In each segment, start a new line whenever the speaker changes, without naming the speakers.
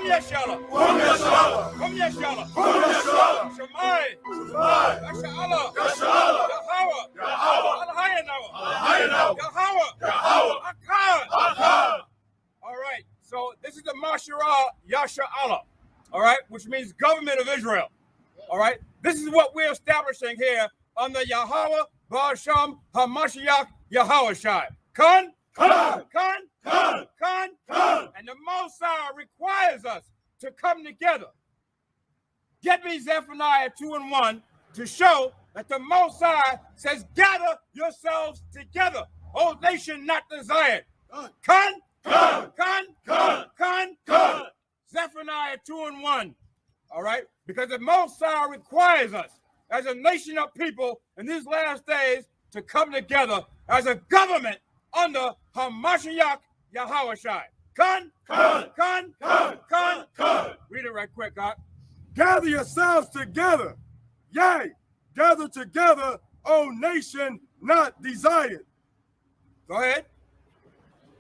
Yashala. Hum Yashala. Shemai. Yashala. Yahweh. Yahweh. Akkad. All right. So this is the Mashara Yashala. All right, which means government of Israel. All right. This is what we're establishing here under Yahweh, Ba'asham, HaMashiach, Yahushai. Khan. And the Mosai requires us to come together. Get me Zephaniah 2:1 to show that the Mosai says, gather yourselves together, O nation not desired. Khan. Zephaniah 2:1. All right, because the Mosai requires us as a nation of people in these last days to come together as a government under HaMashiach Yahushai. Khan. Read it right quick, God.
Gather yourselves together. Yea, gather together, O nation not desired.
Go ahead.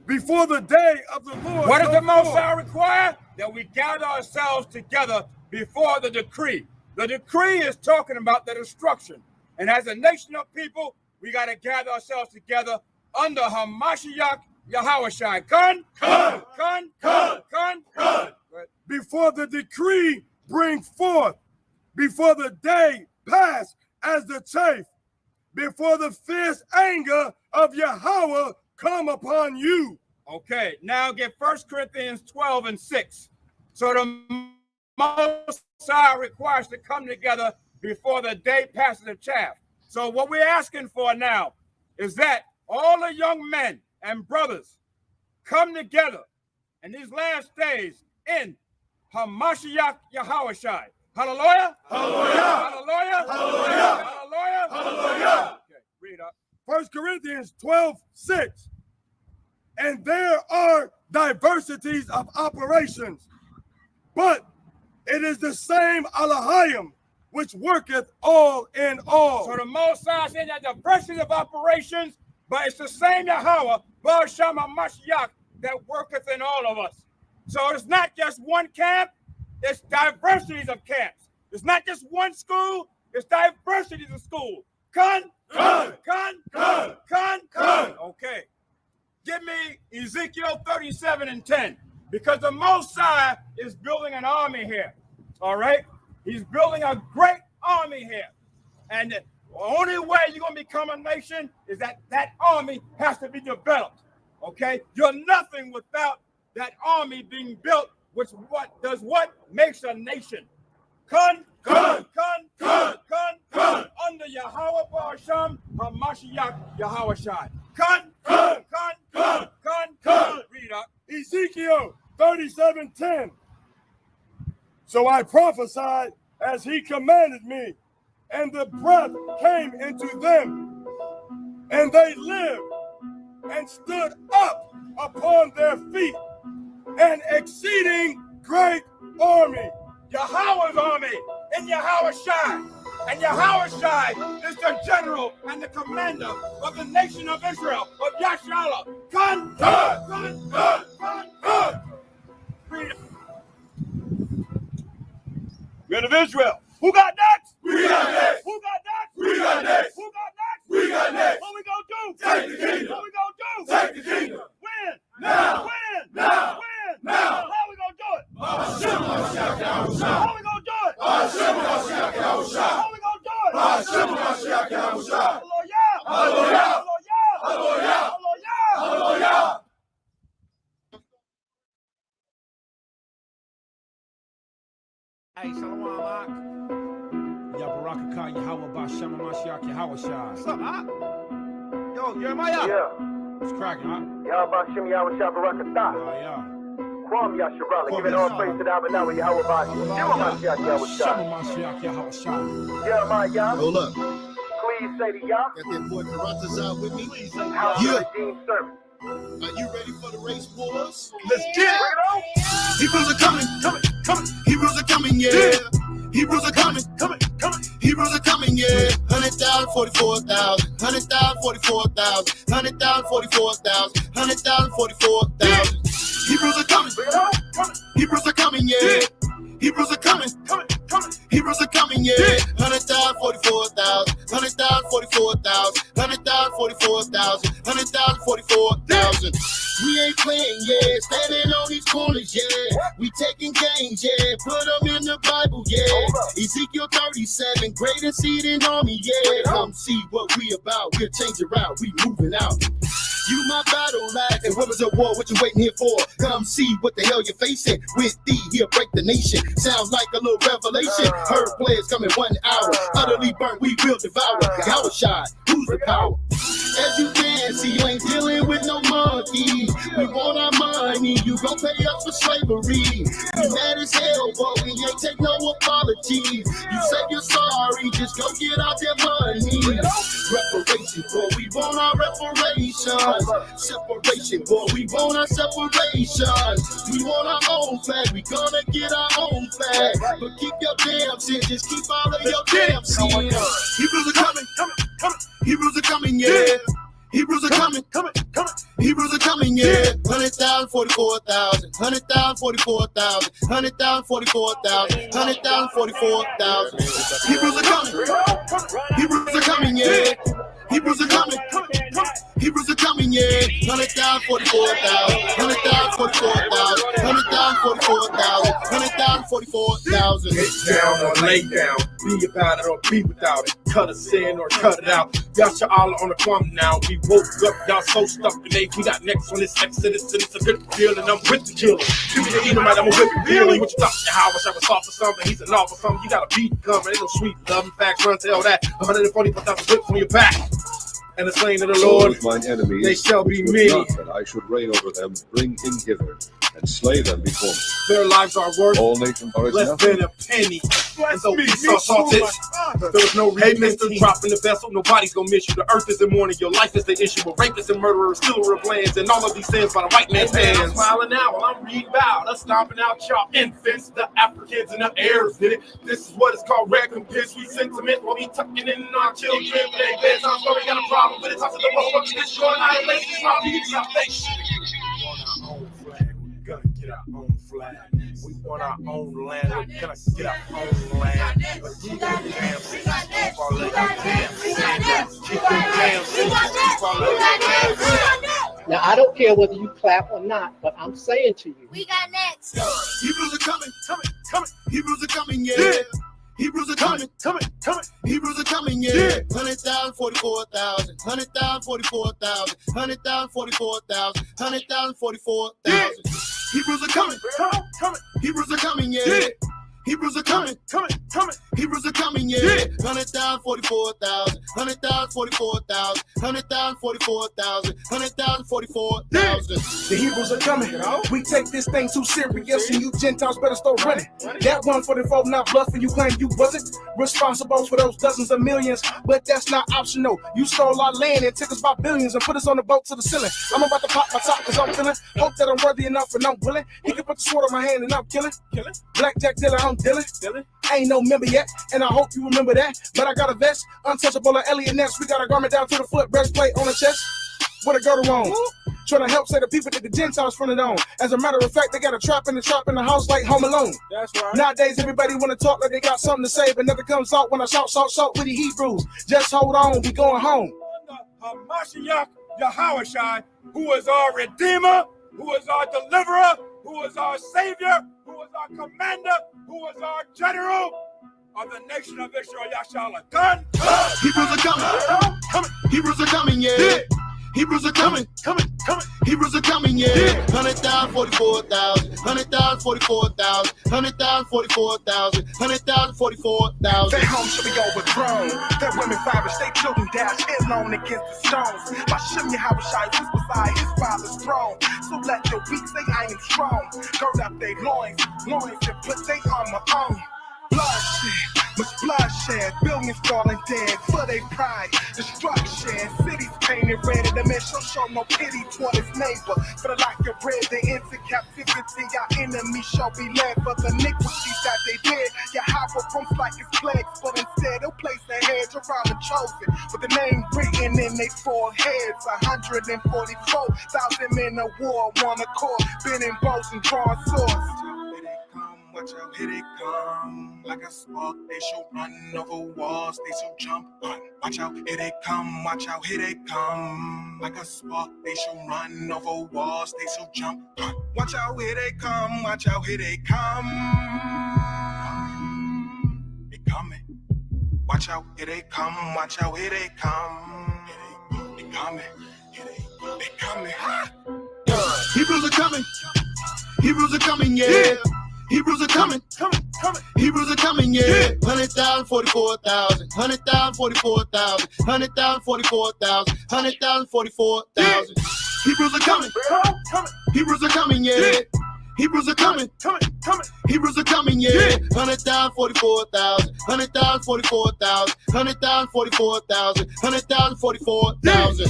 Before the day of the Lord.
What does the Mosai require? That we gather ourselves together before the decree. The decree is talking about the destruction. And as a nation of people, we got to gather ourselves together under HaMashiach Yahushai. Khan.
Before the decree bring forth, before the day pass as the chaff, before the fierce anger of Yahweh come upon you.
Okay, now get 1 Corinthians 12:6. So the Mosai requires to come together before the day passes the chaff. So what we're asking for now is that all the young men and brothers come together in these last days in HaMashiach Yahushai. Hallelujah. Okay, read up.
1 Corinthians 12:6. And there are diversities of operations, but it is the same Elohim which worketh all in all.
So the Mosai said that diversity of operations, but it's the same Yahweh, Ba'asham HaMashiach, that worketh in all of us. So it's not just one camp, it's diversities of camps. It's not just one school, it's diversities of schools. Khan. Okay. Give me Ezekiel 37:10, because the Mosai is building an army here. All right? He's building a great army here. And the only way you're going to become a nation is that that army has to be developed. Okay? You're nothing without that army being built, which what makes a nation. Khan. Under Yahweh Ba'asham HaMashiach Yahushai. Khan. Read up.
Ezekiel 37:10. So I prophesied as he commanded me, and the breath came into them, and they lived and stood up upon their feet, an exceeding great army.
Yahweh's army in Yahushai. And Yahushai is the general and the commander of the nation of Israel, of Yashala. Khan. Men of Israel. Who got next?
We got next.
Who got next?
We got next.
Who got next?
We got next.
What we gonna do?
Take the kingdom.
What we gonna do?
Take the kingdom.
When?
Now.
When?
Now.
When?
Now.
How we gonna do it?
Hashem Mashiach Yahushua.
How we gonna do it?
Hashem Mashiach Yahushua.
How we gonna do it?
Hashem Mashiach Yahushua.
Hallelujah.
Hallelujah.
Hallelujah.
Hallelujah. Hallelujah.
Hey, Shalom, Mark. Yabarakakah, Yahweh, Ba'asham HaMashiach, Yahushai. What's up, Mark? Yo, Jeremiah.
Yeah.
What's cracking, Mark?
Yahweh Shem Yahweh Shabarakatah.
Yeah.
Kwam Yasharala. Giving all praise to the Abba Yahweh Ba'asham Mashiach Yahweh
Ba'asham
Shah.
HaMashiach, Yahushai.
Jeremiah.
Hold up.
Please say to Yah.
Got that boy Karatazar with me.
How
Yeah.
redeemed servant.
Are you ready for the race wars?
Let's get it.
Bring it on.
Hebrews are coming. Hebrews are coming, yeah. Hebrews are coming. Hebrews are coming, yeah. 100,000, 44,000. 100,000, 44,000. 100,000, 44,000. 100,000, 44,000. Heroes are coming. Heroes are coming, yeah. Heroes are coming. Heroes are coming, yeah. 100,000, 44,000. 100,000, 44,000. 100,000, 44,000. 100,000, 44,000. We ain't playing, yeah. Standing on these corners, yeah. We taking games, yeah. Put them in the Bible, yeah. Ezekiel 37, great exceeding army, yeah. Come see what we about. We'll change it out. We moving out. You my battle lad, and what was a war? What you waiting here for? Come see what the hell you're facing. With thee, he'll break the nation. Sounds like a little revelation. Heard players coming 1 hour. Utterly burnt, we will devour. Our shot, who's the power? As you can see, you ain't dealing with no monkeys. We want our money, you gon' pay us for slavery. We mad as hell, but we ain't take no apologies. You say you're sorry, just go get out their money. Reparation, boy, we want our reparations. Separation, boy, we want our separations. We want our own flag, we gonna get our own flag. But keep your damn shit, just keep all of your damn shit. Heroes are coming. Heroes are coming, yeah. Heroes are coming. Heroes are coming, yeah. 100,000, 44,000. 100,000, 44,000. 100,000, 44,000. 100,000, 44,000. Heroes are coming. Heroes are coming, yeah. Heroes are coming. Heroes are coming, yeah. 100,000, 44,000. 100,000, 44,000. 100,000, 44,000. 100,000, 44,000.
Get down or lay down. Be about it or be without it. Cut us in or cut it out. Y'all Shaolm on the crumb now. We woke up, y'all so stuck today. We got next on this exodus, and it's a good feeling. I'm with the killer. Give me the Edomite, I'm a whip feeling. What you talking to? How I wish I was soft or something. He's an off or something. You got a beat coming. Ain't no sweet love. In fact, run tell that. 144,000 whips on your back. And the slain of the Lord,
mine enemies,
they shall be
which would
many.
not that I should reign over them, bring in hither, and slay them before me.
Their lives are worth
All nations are as
less
nothing.
than a penny. And so we saw salted. There was no hey, mister, dropping the vessel. Nobody's gonna miss you. The earth is in mourning. Your life is the issue. A rapist and murderer, stealer of lands, and all of these sins by the white man's hands. I'm smiling out while I'm reading about us stomping out y'all infants. The Africans and the Arabs did it. This is what is called recompense. We sentiment while we tucking in our children. But they bedtime, so we got a problem with it. Talk to the world, what's this short annihilation? It's not being salvation. We want our own flag. We're gonna get our own flag. We want our own land. We're gonna get our own land. But keep your damn shit. Keep all of your damn shit. Keep your damn shit. Keep all of your damn shit.
Now, I don't care whether you clap or not, but I'm saying to you.
We got next.
Heroes are coming. Heroes are coming, yeah. Heroes are coming. Heroes are coming, yeah. 100,000, 44,000. 100,000, 44,000. 100,000, 44,000. 100,000, 44,000. Heroes are coming. Heroes are coming, yeah. Heroes are coming. Heroes are coming, yeah. 100,000, 44,000. 100,000, 44,000. 100,000, 44,000. 100,000, 44,000.
The heroes are coming. We take this thing too serious, and you Gentiles better start running. That 144 not bluffing. You claim you wasn't responsible for those dozens of millions, but that's not optional. You stole our land and took us by billions and put us on the boat to the ceiling. I'm about to pop my top because I'm feeling. Hope that I'm worthy enough and I'm willing. He can put the sword in my hand and I'm killing. Blackjack dealer, I'm dealing. I ain't no member yet, and I hope you remember that. But I got a vest, untouchable like Elliot Ness. We got a garment down to the foot, breastplate on the chest. What a go to wrong. Trying to help say the people that the Gentiles fronted on. As a matter of fact, they got a trap in the house like Home Alone. That's right. Nowadays, everybody want to talk like they got something to say, but nothing comes out when I shout with the Hebrews. Just hold on, we going home.
Hamashiach Yahushai, who is our Redeemer, who is our Deliverer, who is our Savior, who is our Commander, who is our General of the nation of Israel, Yashala. Gun!
Heroes are coming. Heroes are coming, yeah. Heroes are coming. Heroes are coming, yeah. 100,000, 44,000. 100,000, 44,000. 100,000, 44,000. 100,000, 44,000.
Their home should be overthrown. Their women fabrish, they children dash headlong against the stones. My Shem Yahushai was beside his father's throne. So let the weak say I am strong. Gird up their loins and put their armor on. Bloodshed, Much bloodshed, billions falling dead for their pride. Destruction, cities painted red, and the man show no pity toward his neighbor. For the lack of bread, they into captivity. Our enemies shall be led for the iniquities that they did. Yahweh comes like his plagues, but instead he'll place their heads around the chosen, with the name written in their foreheads. 144,000 men of war, one accord, bending bows and drawing swords. Here they come, watch out, here they come. Like a spark, they shall run over walls, they shall jump on. Watch out, here they come, watch out, here they come. Like a spark, they shall run over walls, they shall jump on. Watch out, here they come, watch out, here they come. They coming. Watch out, here they come, watch out, here they come. They coming, they coming.
Hebrews are coming. Hebrews are coming, yeah. Hebrews are coming. Hebrews are coming, yeah. 100,000, 44,000. 100,000, 44,000. 100,000, 44,000. 100,000, 44,000. Hebrews are coming. Hebrews are coming, yeah. Hebrews are coming. Hebrews are coming, yeah. 100,000, 44,000. 100,000, 44,000. 100,000, 44,000. 100,000, 44,000.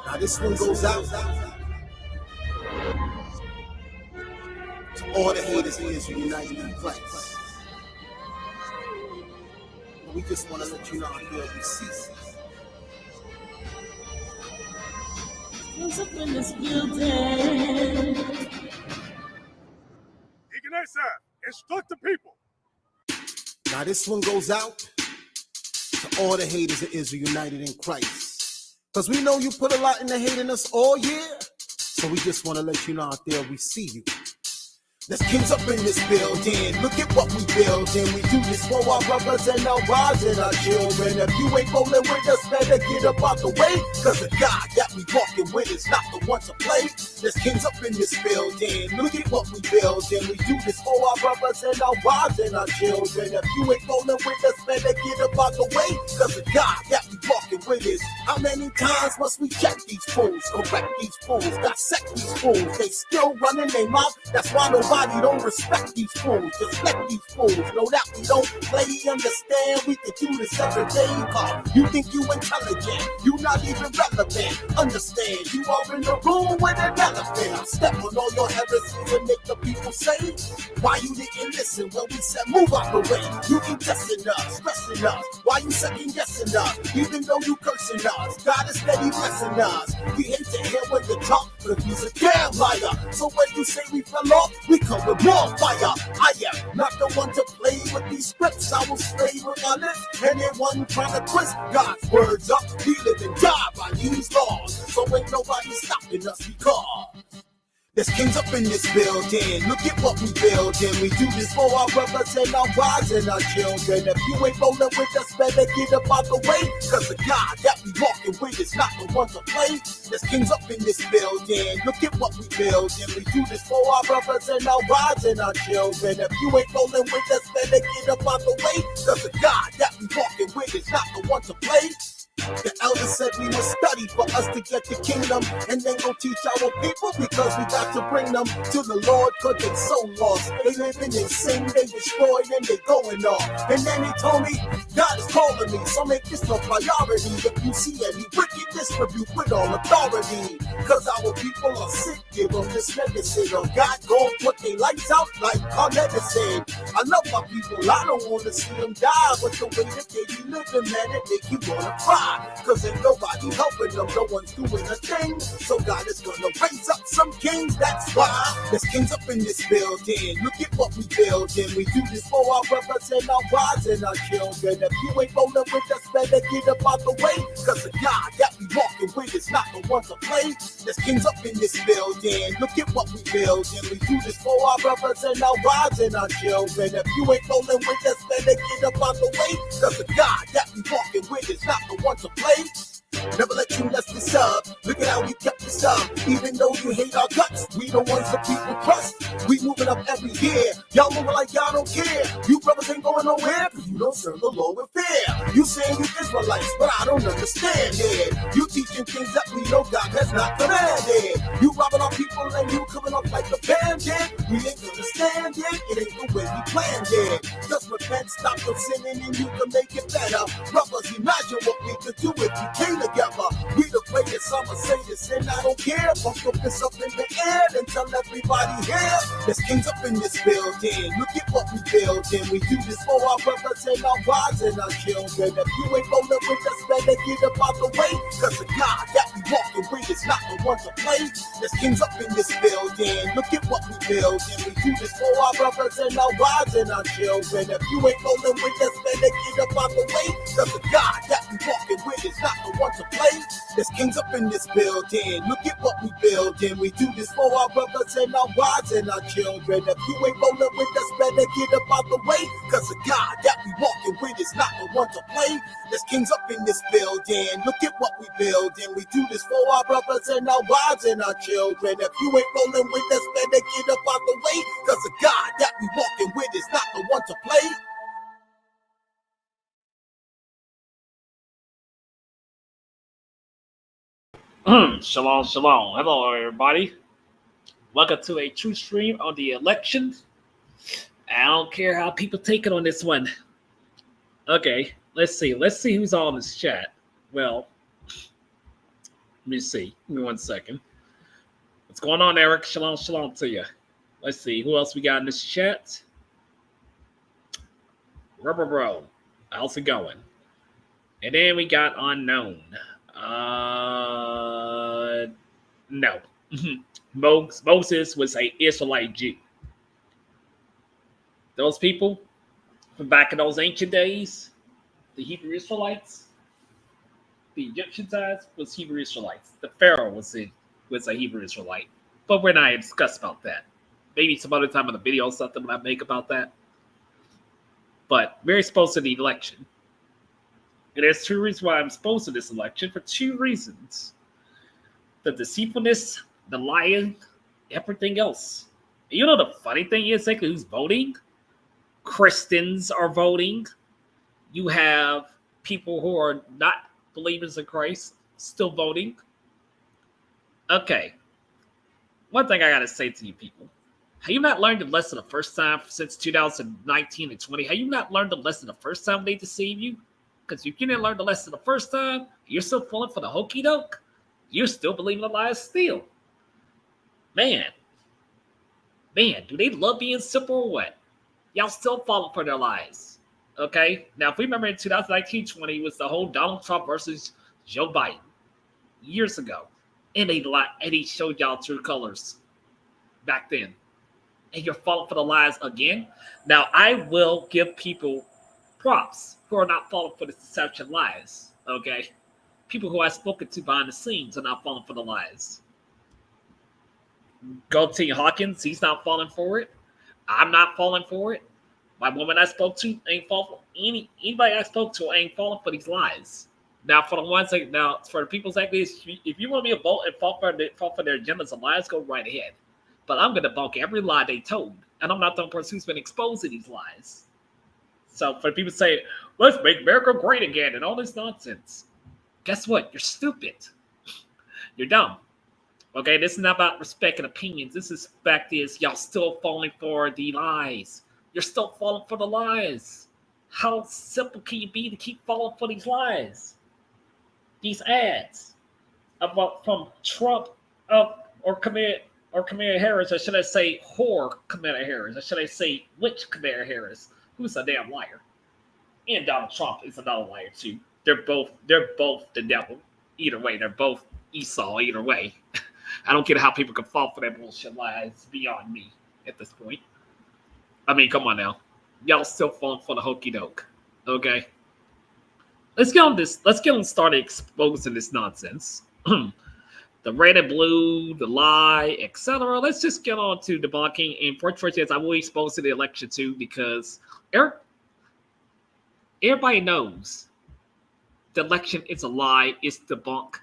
Now this one goes out to all the haters in Israel united in Christ. But we just want to let you know how good we see.
What's up in this building?
Deacon Asaph, instruct the people.
Now this one goes out to all the haters of Israel united in Christ. Because we know you put a lot into hating us all year. So we just want to let you know out there we see you. There's kings up in this building. Look at what we building. We do this for our brothers and our wives and our children. If you ain't rolling with us, better get up out the way. Cause the God that we walking with is not the one to play. There's kings up in this building. Look at what we building. We do this for our brothers and our wives and our children. If you ain't rolling with us, better get up out the way. Cause the God that we walking with is. How many times must we check these fools, correct these fools, dissect these fools? They still running their mouth. That's why nobody don't respect these fools, respect these fools. Know that we don't play, understand. We can do this every day. You think you intelligent, you not even relevant. Understand, you are in the room with an elephant. I step on all your heresies and make the people say, why you didn't listen when we said move out the way? You keep testing us, stressing us. Why you second guessing us, even though you cursing us? God is steady blessing us. We hate to hear when you talk, but he's a damn liar. So when you say we fell off, we come with more fire. I am not the one to play with these scripts. I will stay with my lips. Anyone trying to twist God's words up, we live and die by these laws. So ain't nobody stopping us because there's kings up in this building. Look at what we building. We do this for our brothers and our wives and our children. If you ain't rolling with us, better get up out the way. Cause the God that we walking with is not the one to play. There's kings up in this building. Look at what we building. We do this for our brothers and our wives and our children. If you ain't rolling with us, better get up out the way. Cause the God that we walking with is not the one to play. The elders said we would study for us to get the kingdom and then go teach our people because we got to bring them to the Lord because they so lost. They living in sin, they destroyed and they going off. And then he told me, God is calling me, so make this a priority. If you see any wickedness, rebuke with all authority. Because our people are sick, give them this medicine. Or God gon' put their lights out like our medicine. I love my people, I don't want to see them die, but the way that they be living, man, it make you wanna cry. Cause ain't nobody helping them, no one's doing a thing. So God is gonna raise up some kings, that's why there's kings up in this building. Look at what we building. We do this for our brothers and our wives and our children. If you ain't rolling with us, better get up out the way. Cause the God that we walking with is not the one to play. There's kings up in this building. Look at what we building. We do this for our brothers and our wives and our children. children. If you ain't rolling with us, better get up out the way. Cause the God that we walking with is not the one to play. Never let you mess this up. Look at how we kept this up. Even though you hate our guts, we the ones that people trust. We moving up every year. Y'all moving like y'all don't care. You brothers ain't going nowhere because you don't serve the Lord with fear. You saying you Israelites, but I don't understand it. You teaching things that we know God has not commanded. You robbing our people and you coming off like a bandit. We ain't gonna stand it. It ain't the way we planned it. Just repent, stop your sinning, and you can make it better. Brothers, imagine what we could do if we came together. We the greatest, I'ma say this, and I don't care. Pump up this up in the air and tell everybody here. There's kings up in this building. Look at what we building. We do this for our brothers and our wives and our children. If you ain't rolling with us, better get up out the way. Cause the God that we walking with is not the one to play. There's kings up in this building. Look at what we building. We do this for our brothers and our wives and our children. If you ain't rolling with us, better get up out the way. Cause the God that we walking with is not the one to play. There's kings up in this building. Look at what we building. We do this for our brothers and our wives and our children. If you ain't rolling with us, better get up out the way. Cause the God that we walking with is not the one to play. There's kings up in this building. Look at what we building. We do this for our brothers and our wives and our children. If you ain't rolling with us, better get up out the way. Cause the God that we walking with is not the one to play.
Shalom, shalom. Hello, everybody. Welcome to a true stream on the election. I don't care how people take it on this one. Okay, let's see. Let's see who's all in this chat. Well, let me see. Give me 1 second. What's going on, Eric? Shalom, shalom to you. Let's see. Who else we got in this chat? Rubber Bro. How's it going? And then we got Unknown. No. Moses was an Israelite Jew. Those people from back in those ancient days, the Hebrew Israelites, the Egyptians was Hebrew Israelites. The Pharaoh was a Hebrew Israelite. But we're not going to discuss about that. Maybe some other time in the video, something that I make about that. But we're exposed to the election. And there's 2 reasons why I'm exposed to this election, for 2 reasons. The deceitfulness, the lying, everything else. You know the funny thing is, like, who's voting? Christians are voting. You have people who are not believers in Christ still voting. Okay. One thing I got to say to you people. Have you not learned the lesson the first time since 2019 and 20? Have you not learned the lesson the first time they deceive you? Because if you didn't learn the lesson the first time, you're still falling for the hokey doke. You're still believing the lies still. Man, do they love being simple or what? Y'all still falling for their lies. Okay? Now, if we remember in 2019-20, it was the whole Donald Trump versus Joe Biden years ago. And he showed y'all true colors back then. And you're falling for the lies again. Now, I will give people props who are not falling for the deception lies. Okay? People who I've spoken to behind the scenes are not falling for the lies. Goldstein Hawkins, he's not falling for it. I'm not falling for it. My woman I spoke to ain't falling for anybody I spoke to ain't falling for these lies. Now, for the ones like for the people's like this, if you want me to vote and fall for their agendas and lies, go right ahead. But I'm gonna debunk every lie they told, and I'm not the person who's been exposed to these lies. So for people to say, let's make America great again and all this nonsense. Guess what? You're stupid. You're dumb. Okay, this is not about respect and opinions. This is fact is y'all still falling for the lies. You're still falling for the lies. How simple can you be to keep falling for these lies? These ads about from Trump or Kamala Harris, or should I say whore Kamala Harris, or should I say witch Kamala Harris, who's a damn liar. And Donald Trump is another liar too. They're both the devil. Either way, they're both Esau. Either way, I don't get how people can fall for that bullshit lies. It's beyond me at this point. I mean, come on now, y'all still falling for the hokey doke. Okay, let's get on this. Let's get on started exposing this nonsense. The the red and blue, the lie, etc. Let's just get on to debunking. And for churches, I will expose to the election too, because everybody knows the election is a lie. It's debunk.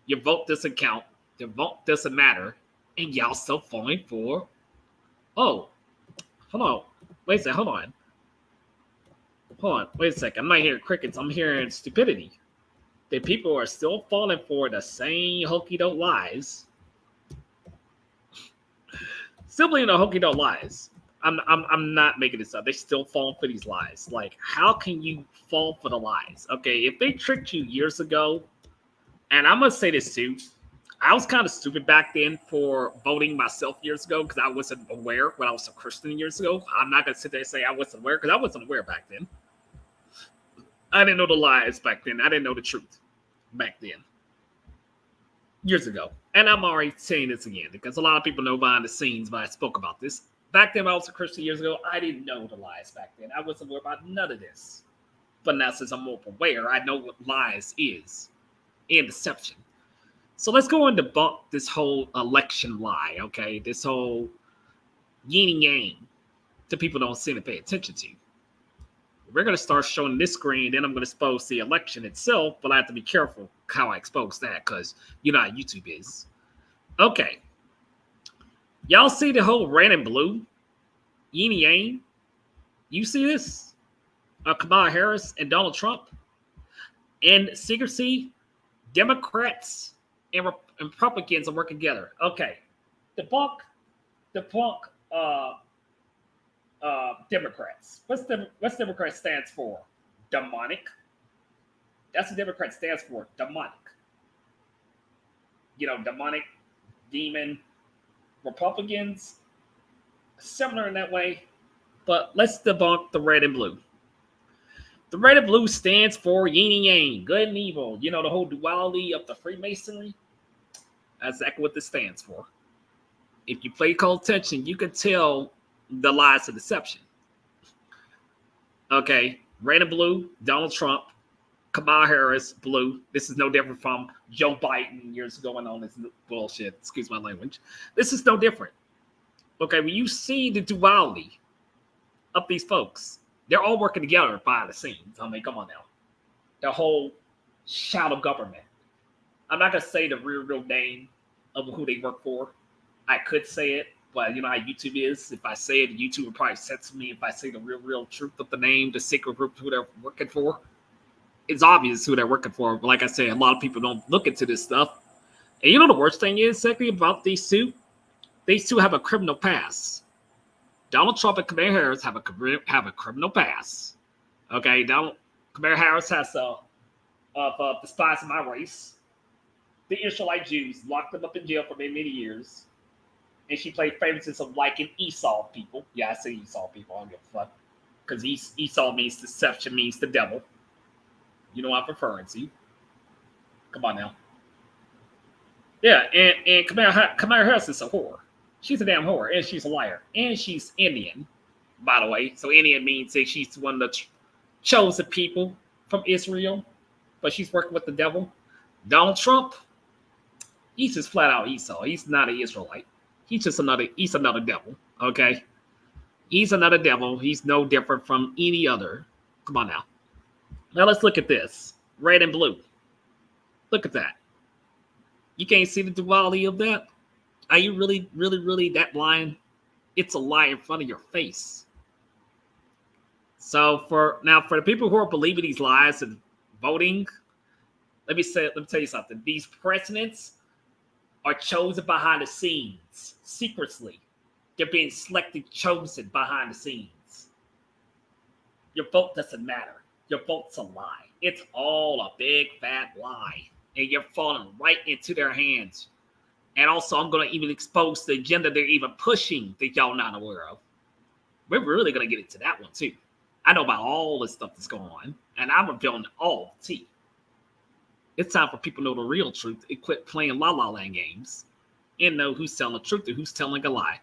Your vote doesn't count. Your vote doesn't matter. And y'all still falling for, oh, hold on. Wait a second. Hold on. Wait a second. I'm not hearing crickets. I'm hearing stupidity. The people are still falling for the same hokey-doke lies. Still believing the hokey-doke lies. I'm not making this up. They still fall for these lies. Like, how can you fall for the lies? Okay, if they tricked you years ago, and I'm gonna say this too, I was kind of stupid back then for voting myself years ago because I wasn't aware when I was a Christian years ago. I'm not gonna sit there and say I wasn't aware because I wasn't aware back then. I didn't know the lies back then. I didn't know the truth back then. Years ago. And I'm already saying this again because a lot of people know behind the scenes when I spoke about this. Back then when I was a Christian years ago, I didn't know the lies back then. I wasn't aware about none of this. But now since I'm more aware, I know what lies is and deception. So let's go and debunk this whole election lie, okay? This whole yin and yang that people don't seem to pay attention to. We're going to start showing this screen, then I'm going to expose the election itself, but I have to be careful how I expose that because you know how YouTube is. Okay. Y'all see the whole red and blue? Yin and yang? You see this? Kamala Harris and Donald Trump? And secrecy, Democrats and Republicans are working together. Okay. Debunk Democrats. What's Democrat stands for? Demonic. That's what Democrat stands for. Demonic. You know, demonic, demon. Republicans, similar in that way. But let's debunk the red and blue. The red and blue stands for yin and yang, good and evil. You know, the whole duality of the Freemasonry. That's exactly what this stands for. If you pay close attention, you can tell the lies of deception. Okay, red and blue, Donald Trump, Kamala Harris, blue. This is no different from Joe Biden years ago and all this bullshit. Excuse my language. This is no different. Okay, when you see the duality of these folks, they're all working together behind the scenes. I mean, come on now. The whole shadow government. I'm not going to say the real name of who they work for. I could say it, but you know how YouTube is. If I say it, YouTube will probably censor me. If I say the real truth of the name, the secret group, who they're working for, it's obvious who they're working for. But like I said, a lot of people don't look into this stuff. And you know the worst thing is, exactly about these two? These two have a criminal past. Donald Trump and Kamala Harris have a criminal past. Okay, Kamala Harris has despising my race. The Israelite Jews locked them up in jail for many years. And she played favoritism of liking Esau people. Yeah, I say Esau people. I don't give a fuck. Because Esau means deception, means the devil. You know what I'm referring to. Come on now. Yeah, and Kamala Harris is a whore. She's a damn whore, and she's a liar. And she's Indian, by the way. So Indian means that she's one of the chosen people from Israel. But she's working with the devil. Donald Trump, he's just flat out Esau. He's not an Israelite. He's another devil, okay? He's another devil. He's no different from any other. Come on now. Now let's look at this. Red and blue. Look at that. You can't see the duality of that? Are you really that blind? It's a lie in front of your face. So for the people who are believing these lies and voting, let me tell you something. These presidents are chosen behind the scenes, secretly. They're being selected, chosen behind the scenes. Your vote doesn't matter. Your vote's a lie. It's all a big fat lie. And you're falling right into their hands. And also, I'm going to even expose the agenda they're even pushing that y'all not aware of. We're really going to get into that one, too. I know about all the stuff that's going on. And I'm revealing all the tea. It's time for people to know the real truth and quit playing la-la land games and know who's telling the truth and who's telling a lie.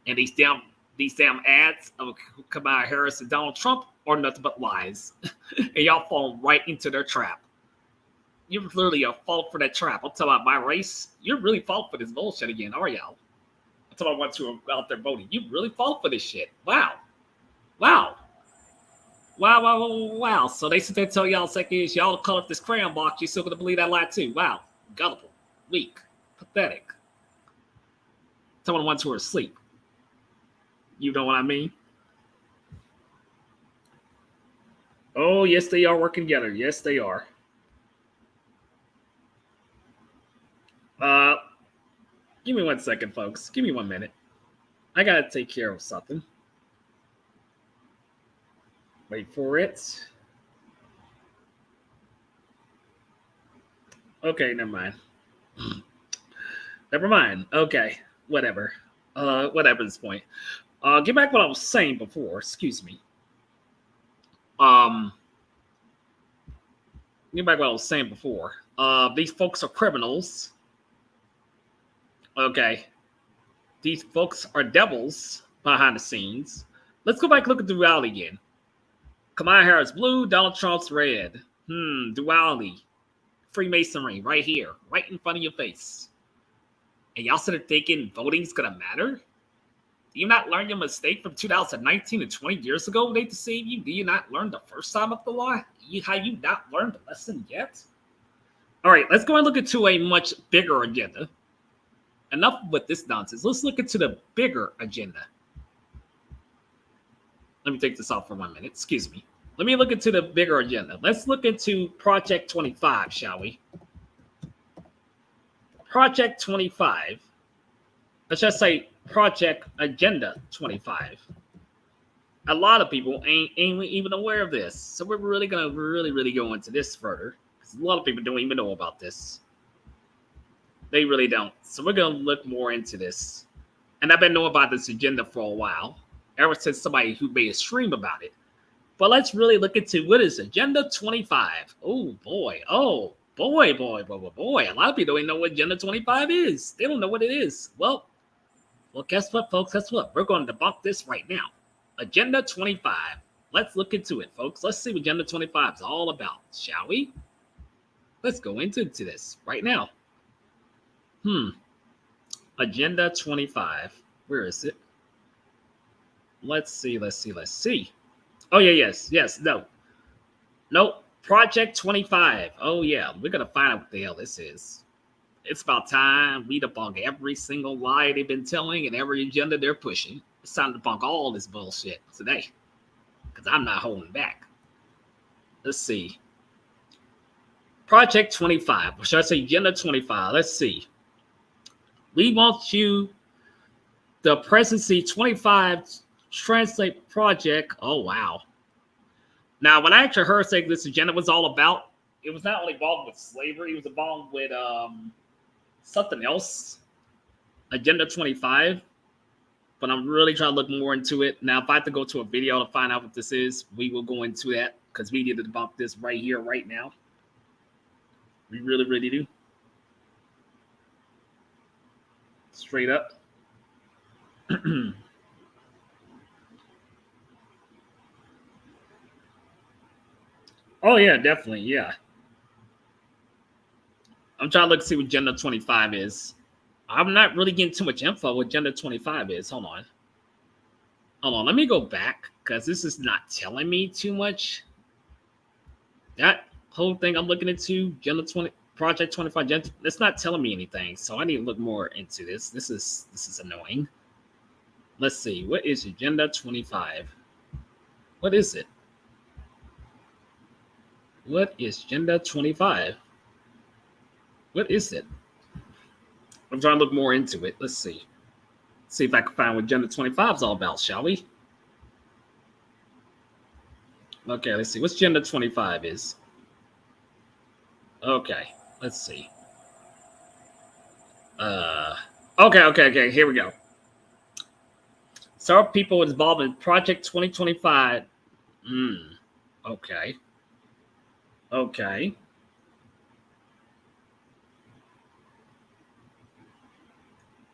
And these damn ads of Kamala Harris and Donald Trump are nothing but lies. And y'all fall right into their trap. You're literally a fault for that trap. I'm talking about my race. You're really fault for this bullshit again, are y'all? I'm talking about ones who are out there voting. You really fault for this shit. Wow. Wow. Wow, wow, wow, wow. So they sit there and tell y'all second is y'all call up this crayon box. You're still going to believe that lie too. Wow. Gullible. Weak. Pathetic. Some of the ones who are asleep. You know what I mean? Oh, yes, they are working together. Yes, they are. Give me 1 second, folks. Give me 1 minute. I got to take care of something. Wait for it. Okay, never mind. Never mind. Okay, whatever. Whatever at this point. Get back what I was saying before. Excuse me. Get back what I was saying before. These folks are criminals. Okay. These folks are devils behind the scenes. Let's go back and look at the reality again. Kamala Harris blue, Donald Trump's red. Duality. Freemasonry right here, right in front of your face. And y'all started thinking voting's gonna matter? Do you not learn your mistake from 2019 and 20 years ago when they deceived you? Do you not learn the first time of the lie? Have you not learned the lesson yet? All right, let's go and look into a much bigger agenda. Enough with this nonsense. Let's look into the bigger agenda. Let me take this off for 1 minute. Excuse me. Let me look into the bigger agenda. Let's look into Project 25, shall we? Project 25. Let's just say Project Agenda 25. A lot of people ain't even aware of this. So we're really going to really go into this further. Because a lot of people don't even know about this. They really don't. So we're going to look more into this. And I've been knowing about this agenda for a while. Ever since somebody who made a stream about it. But let's really look into what is Agenda 25. Oh, boy. Oh, boy. A lot of people don't even know what Agenda 25 is. They don't know what it is. Well, guess what, folks? Guess what? We're going to debunk this right now. Agenda 25. Let's look into it, folks. Let's see what Agenda 25 is all about, shall we? Let's go into this right now. Agenda 25. Where is it? Let's see. Oh, yeah, yes, no. Nope, Project 25. Oh, yeah, we're going to find out what the hell this is. It's about time we debunk every single lie they've been telling and every agenda they're pushing. It's time to debunk all this bullshit today. Because I'm not holding back. Let's see. Project 25. Or should I say Agenda 25? Let's see. We want you, the Presidency 25 Translate Project. Oh, wow. Now, when I actually heard saying this agenda was all about, it was not only involved with slavery, it was involved with something else. Agenda 25. But I'm really trying to look more into it. Now, if I have to go to a video to find out what this is, we will go into that because we need to debunk this right here, right now. We really do. Straight up. Oh, yeah, definitely. Yeah. I'm trying to look to see what Agenda 25 is. I'm not really getting too much info what Agenda 25 is. Hold on. Let me go back because this is not telling me too much. That whole thing I'm looking into, Agenda 20, Project 25, it's not telling me anything. So I need to look more into this. This is annoying. Let's see. What is Agenda 25? What is it? What is Agenda 25? What is it? I'm trying to look more into it. Let's see. See if I can find what Agenda 25 is all about, shall we? Okay, let's see. What's Agenda 25 is? Okay, let's see. Okay. Here we go. Several people involved in Project 2025. Okay.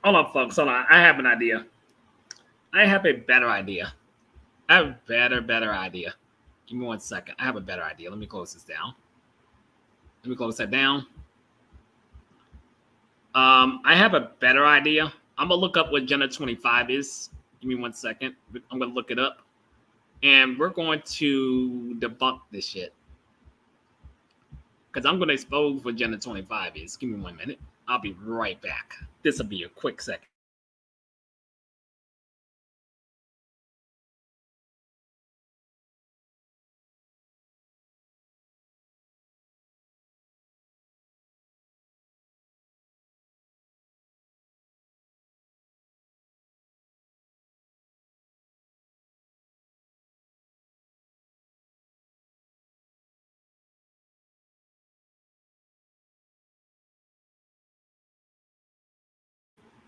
Hold on, folks. Hold on. I have an idea. I have a better idea. I have a better idea. Give me 1 second. I have a better idea. Let me close this down. Let me close that down. I have a better idea. I'm gonna look up what Agenda 25 is. Give me 1 second. I'm gonna look it up, and we're going to debunk this shit because I'm gonna expose what Agenda 25 is. Give me 1 minute. I'll be right back. This will be a quick second.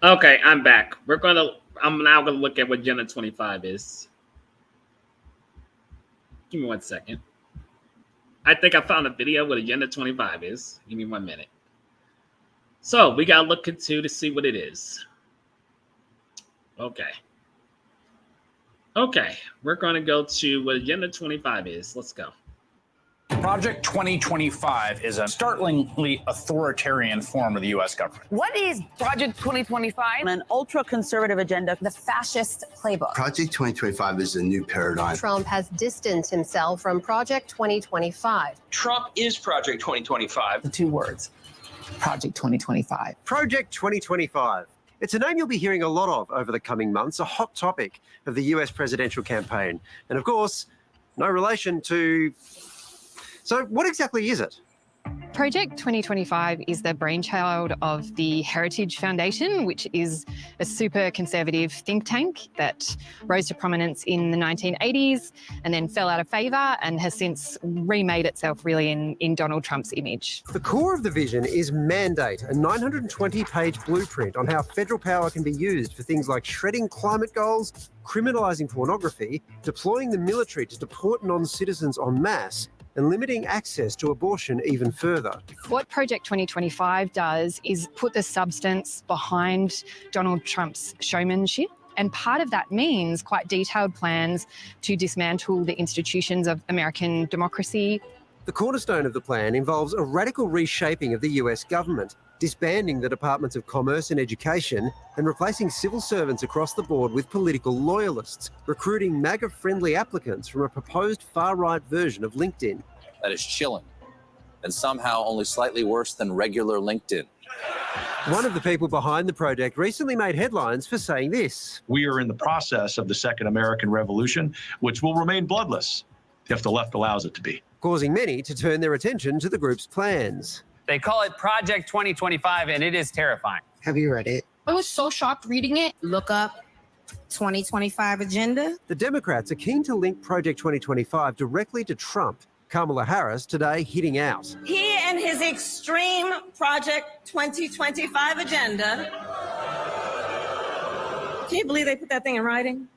Okay, I'm back. I'm now gonna look at what Agenda 25 is. Give me 1 second. I think I found a video what Agenda 25 is. Give me 1 minute. So we gotta look into to see what it is. Okay. Okay, we're gonna go to what Agenda 25 is. Let's go.
Project 2025 is a startlingly authoritarian form of the U.S. government.
What is Project 2025? An ultra-conservative agenda. The fascist playbook.
Project 2025 is a new paradigm.
Trump has distanced himself from Project 2025.
Trump is Project 2025.
The 2 words. Project 2025.
Project 2025. It's a name you'll be hearing a lot of over the coming months, a hot topic of the US presidential campaign. And of course, no relation to... So what exactly is it?
Project 2025 is the brainchild of the Heritage Foundation, which is a super conservative think tank that rose to prominence in the 1980s and then fell out of favour and has since remade itself really in Donald Trump's image.
The core of the vision is Mandate, a 920-page blueprint on how federal power can be used for things like shredding climate goals, criminalising pornography, deploying the military to deport non-citizens en masse, and limiting access to abortion even further.
What Project 2025 does is put the substance behind Donald Trump's showmanship. And part of that means quite detailed plans to dismantle the institutions of American democracy.
The cornerstone of the plan involves a radical reshaping of the US government, disbanding the Departments of Commerce and Education and replacing civil servants across the board with political loyalists, recruiting MAGA-friendly applicants from a proposed far-right version of LinkedIn.
That is chilling, and somehow only slightly worse than regular LinkedIn.
One of the people behind the project recently made headlines for saying this.
We are in the process of the Second American Revolution, which will remain bloodless if the left allows it to be.
Causing many to turn their attention to the group's plans.
They call it Project 2025, and it is terrifying.
Have you read it?
I was so shocked reading it. Look up 2025 agenda.
The Democrats are keen to link Project 2025 directly to Trump. Kamala Harris today hitting out.
He and his extreme Project 2025 agenda. Can you believe they put that thing in writing?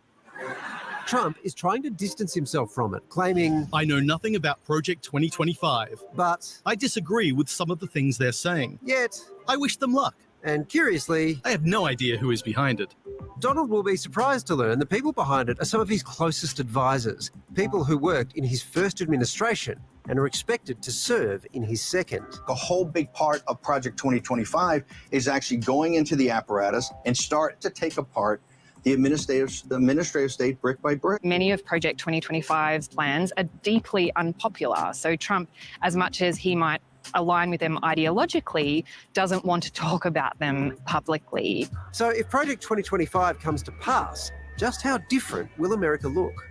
Trump is trying to distance himself from it, claiming,
I know nothing about Project 2025,
but
I disagree with some of the things they're saying.
Yet,
I wish them luck.
And curiously,
I have no idea who is behind it.
Donald will be surprised to learn the people behind it are some of his closest advisors, people who worked in his first administration and are expected to serve in his second.
A whole big part of Project 2025 is actually going into the apparatus and start to take apart the administrative state brick by brick.
Many of Project 2025's plans are deeply unpopular. So Trump, as much as he might align with them ideologically, doesn't want to talk about them publicly.
So if Project 2025 comes to pass, just how different will America look?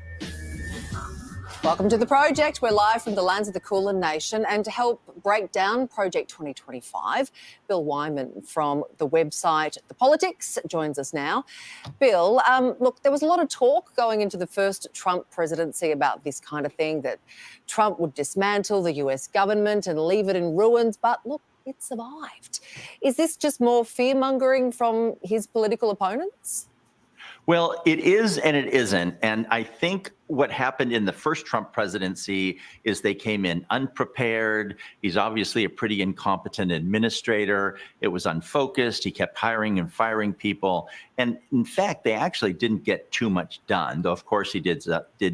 Welcome to The Project. We're live from the lands of the Kulin Nation. And to help break down Project 2025, Bill Wyman from the website The Politics joins us now. Bill, look, there was a lot of talk going into the first Trump presidency about this kind of thing, that Trump would dismantle the US government and leave it in ruins. But look, it survived. Is this just more fear-mongering from his political opponents?
Well, it is and it isn't. And I think
what happened in the first Trump presidency is they came in unprepared. He's obviously a pretty incompetent administrator. It was unfocused. He kept hiring and firing people. And in fact, they actually didn't get too much done, though, of course, he did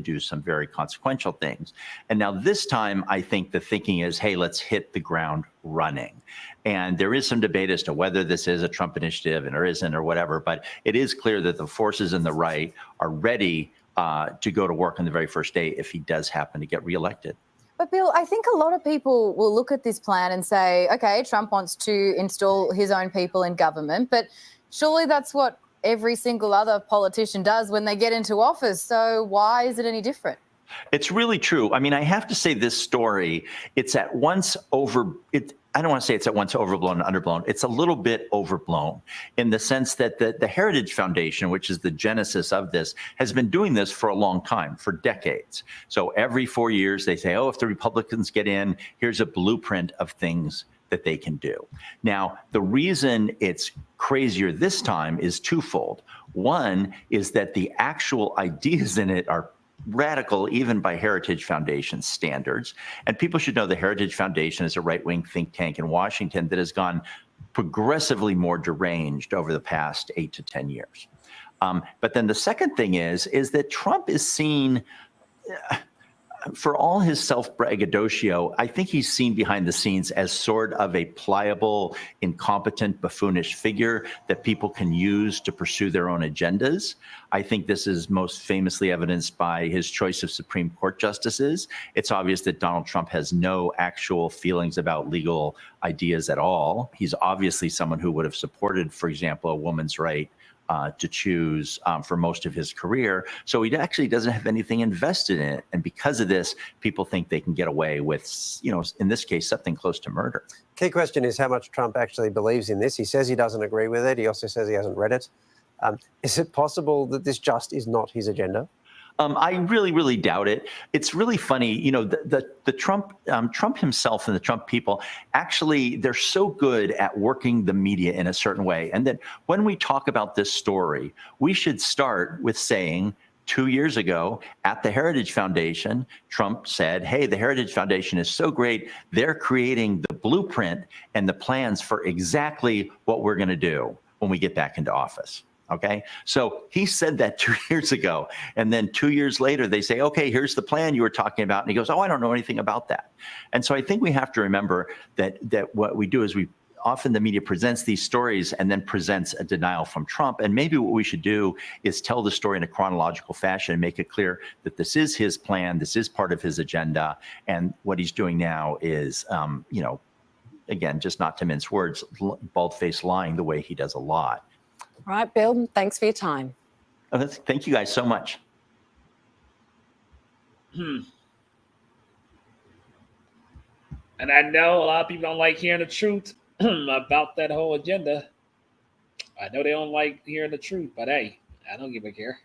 do some very consequential things. And now this time, I think the thinking is, hey, let's hit the ground running. And there is some debate as to whether this is a Trump initiative and or isn't or whatever, but it is clear that the forces in the right are ready to go to work on the very first day if he does happen to get reelected.
But Bill, I think a lot of people will look at this plan and say, okay, Trump wants to install his own people in government, but surely that's what every single other politician does when they get into office. So why is it any different?
It's really true. I mean, I have to say this story, it's at once I don't want to say it's at once overblown and underblown. It's a little bit overblown in the sense that the Heritage Foundation, which is the genesis of this, has been doing this for a long time, for decades. So every 4 years they say, oh, if the Republicans get in, here's a blueprint of things that they can do. Now, the reason it's crazier this time is twofold. One is that the actual ideas in it are radical, even by Heritage Foundation standards. And people should know the Heritage Foundation is a right-wing think tank in Washington that has gone progressively more deranged over the past 8 to 10 years. But then the second thing is that Trump is seen, for all his self-braggadocio, I think he's seen behind the scenes as sort of a pliable, incompetent, buffoonish figure that people can use to pursue their own agendas. I think this is most famously evidenced by his choice of Supreme Court justices. It's obvious that Donald Trump has no actual feelings about legal ideas at all. He's obviously someone who would have supported, for example, a woman's right to choose for most of his career. So he actually doesn't have anything invested in it. And because of this, people think they can get away with, in this case, something close to murder.
Key question is how much Trump actually believes in this. He says he doesn't agree with it. He also says he hasn't read it. Is it possible that this just is not his agenda?
I really, really doubt it. It's really funny, the Trump himself and the Trump people, actually, they're so good at working the media in a certain way. And that when we talk about this story, we should start with saying 2 years ago at the Heritage Foundation, Trump said, hey, the Heritage Foundation is so great. They're creating the blueprint and the plans for exactly what we're going to do when we get back into office. Okay, so he said that 2 years ago, and then 2 years later, they say, okay, here's the plan you were talking about. And he goes, oh, I don't know anything about that. And so I think we have to remember that what we do is often the media presents these stories and then presents a denial from Trump. And maybe what we should do is tell the story in a chronological fashion and make it clear that this is his plan, this is part of his agenda. And what he's doing now is, again, just not to mince words, bald-faced lying the way he does a lot.
All right, Bill, thanks for your time.
Thank you guys so much.
And I know a lot of people don't like hearing the truth about that whole agenda. I know they don't like hearing the truth, but hey, I don't give a care.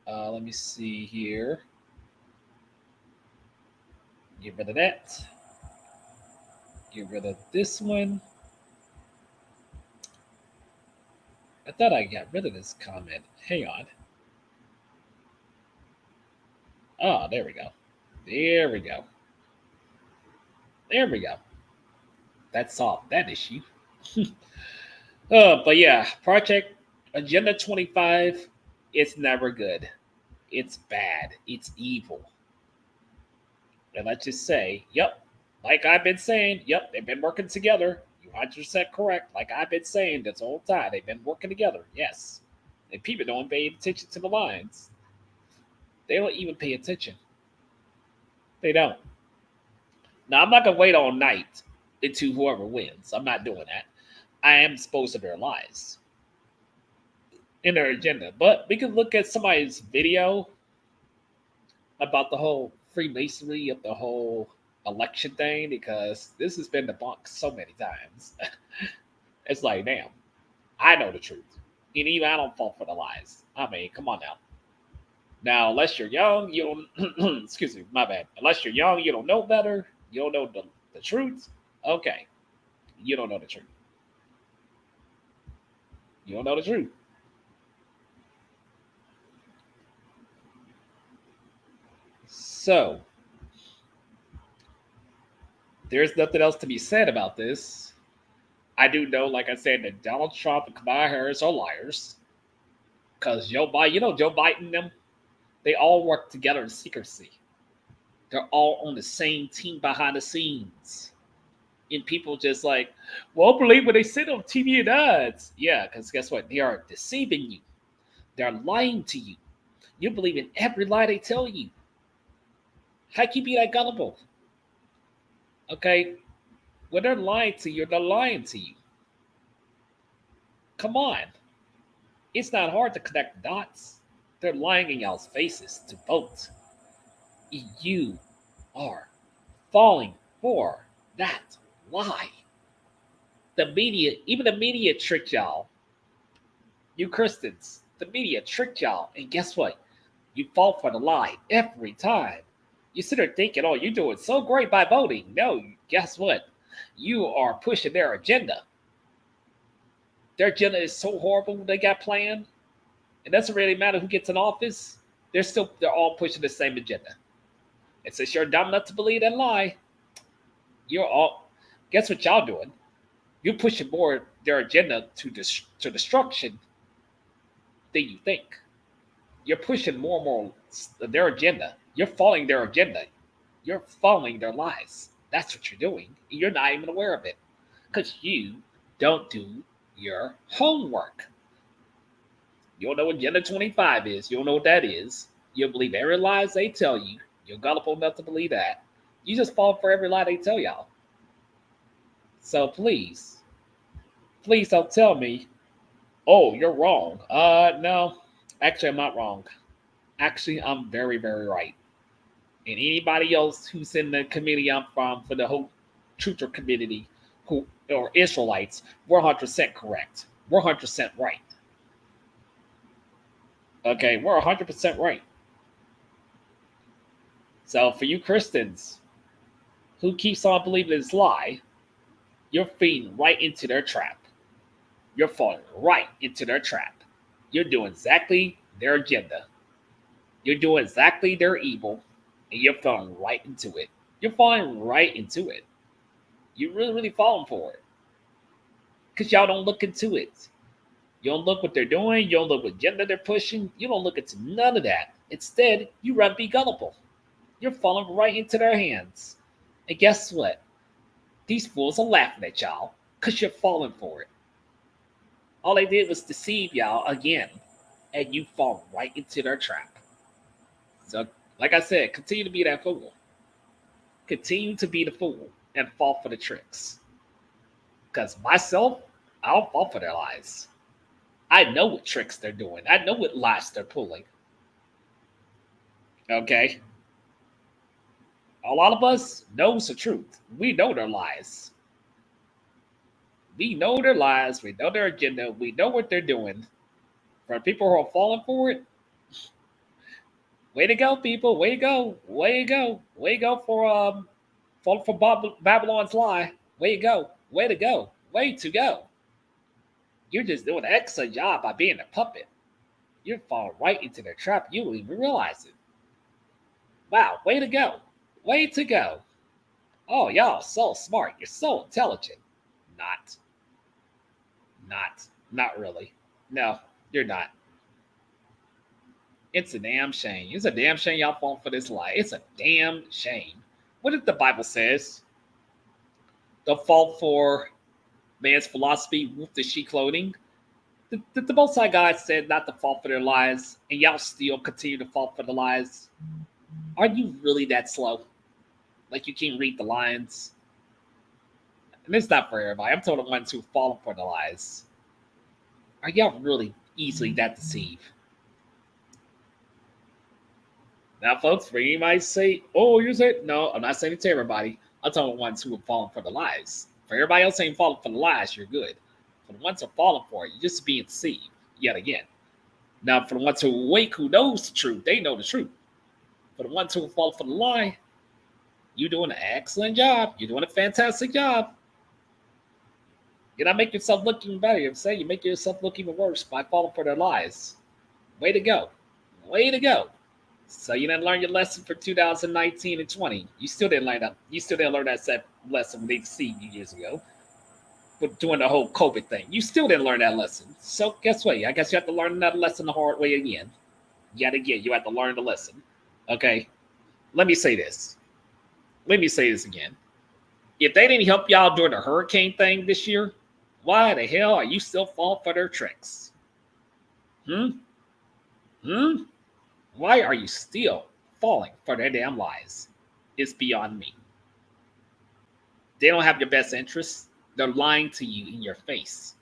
Let me see here. Get rid of that. Get rid of this one. I thought I got rid of this comment. Hang on. Oh, there we go. There we go. There we go. That solved that issue. But yeah, Project Agenda 25, it's never good. It's bad. It's evil. And let's just say, yep, like I've been saying, yep, they've been working together. 100% correct. Like I've been saying this whole time, they've been working together. Yes. And people don't pay attention to the lines. They don't even pay attention. They don't. Now, I'm not going to wait all night into whoever wins. I'm not doing that. I am exposed to their lies in their agenda. But we can look at somebody's video about the whole Freemasonry of the whole election thing, because this has been debunked so many times. It's like, damn, I know the truth. And even I don't fall for the lies. I mean, come on now. Now, unless you're young, you don't, excuse me, my bad. Unless you're young, you don't know better. You don't know the truth. Okay. You don't know the truth. You don't know the truth. So there's nothing else to be said about this. I do know, like I said, that Donald Trump and Kamala Harris are liars. Because Joe Biden, Joe Biden and them, they all work together in secrecy. They're all on the same team behind the scenes. And people just like, well, believe what they said on TV and ads. Yeah, because guess what? They are deceiving you. They're lying to you. You believe in every lie they tell you. How can you be that gullible? Okay? When they're lying to you, they're lying to you. Come on. It's not hard to connect the dots. They're lying in y'all's faces to vote. You are falling for that lie. The media, even the media tricked y'all. You Christians, the media tricked y'all. And guess what? You fall for the lie every time. You sit there thinking, oh, you're doing so great by voting. No, guess what? You are pushing their agenda. Their agenda is so horrible they got planned. It doesn't really matter who gets in office. They're all pushing the same agenda. And since you're dumb enough to believe that lie, guess what y'all doing? You're pushing more their agenda to destruction than you think. You're pushing more and more their agenda. You're following their agenda. You're following their lies. That's what you're doing. You're not even aware of it because you don't do your homework. You don't know what Agenda 25 is. You don't know what that is. You'll believe every lie they tell you. You're gullible enough to believe that. You just fall for every lie they tell y'all. So please don't tell me, oh, you're wrong. No, actually, I'm not wrong. Actually, I'm very, very right. And anybody else who's in the community I'm from, for the whole truther community, who or Israelites, we're 100% correct. We're 100% right. Okay, we're 100% right. So for you Christians who keeps on believing this lie, you're feeding right into their trap. You're falling right into their trap. You're doing exactly their agenda. You're doing exactly their evil, and you're falling right into it. You're falling right into it. You're really, really falling for it. Because y'all don't look into it. You don't look what they're doing. You don't look what agenda they're pushing. You don't look into none of that. Instead, you rather be gullible. You're falling right into their hands. And guess what? These fools are laughing at y'all because you're falling for it. All they did was deceive y'all again, and you fall right into their trap. So, like I said, continue to be that fool. Continue to be the fool and fall for the tricks. Because myself, I don't fall for their lies. I know what tricks they're doing. I know what lies they're pulling. Okay? A lot of us knows the truth. We know their lies. We know their lies. We know their agenda. We know what they're doing. For people who are falling for it, way to go, people. Way to go. Way to go. Way to go for falling for Babylon's lie. Way to go. Way to go. Way to go. You're just doing an excellent job by being a puppet. You're falling right into their trap. You don't even realize it. Wow, way to go. Way to go. Oh, y'all so smart. You're so intelligent. Not really. No, you're not. It's a damn shame. It's a damn shame y'all falling for this lie. It's a damn shame. What did the Bible says? Don't fall for man's philosophy, wolf the sheep clothing. The Most High God said not to fall for their lies, and y'all still continue to fall for the lies. Are you really that slow? Like you can't read the lines? And it's not for everybody. I'm talking the ones who fall for the lies. Are y'all really easily that deceived? Now, folks, for you might say, oh, you said, no, I'm not saying it to everybody. I'm talking the ones who have fallen for the lies. For everybody else ain't falling for the lies, you're good. For the ones who are falling for it, you're just being deceived yet again. Now, for the ones who awake, who knows the truth, they know the truth. For the ones who fall for the lie, you're doing an excellent job. You're doing a fantastic job. You're not making yourself look even better. You make yourself look even worse by falling for their lies. Way to go. Way to go. So you didn't learn your lesson for 2019 and 20. You still didn't learn that. You still didn't learn that lesson when they deceived you years ago. But doing the whole COVID thing, you still didn't learn that lesson. So guess what? I guess you have to learn that lesson the hard way again. Yet again, you have to learn the lesson. Okay. Let me say this. Let me say this again. If they didn't help y'all during the hurricane thing this year, why the hell are you still falling for their tricks? Why are you still falling for their damn lies? It's beyond me. They don't have your best interests. They're lying to you in your face.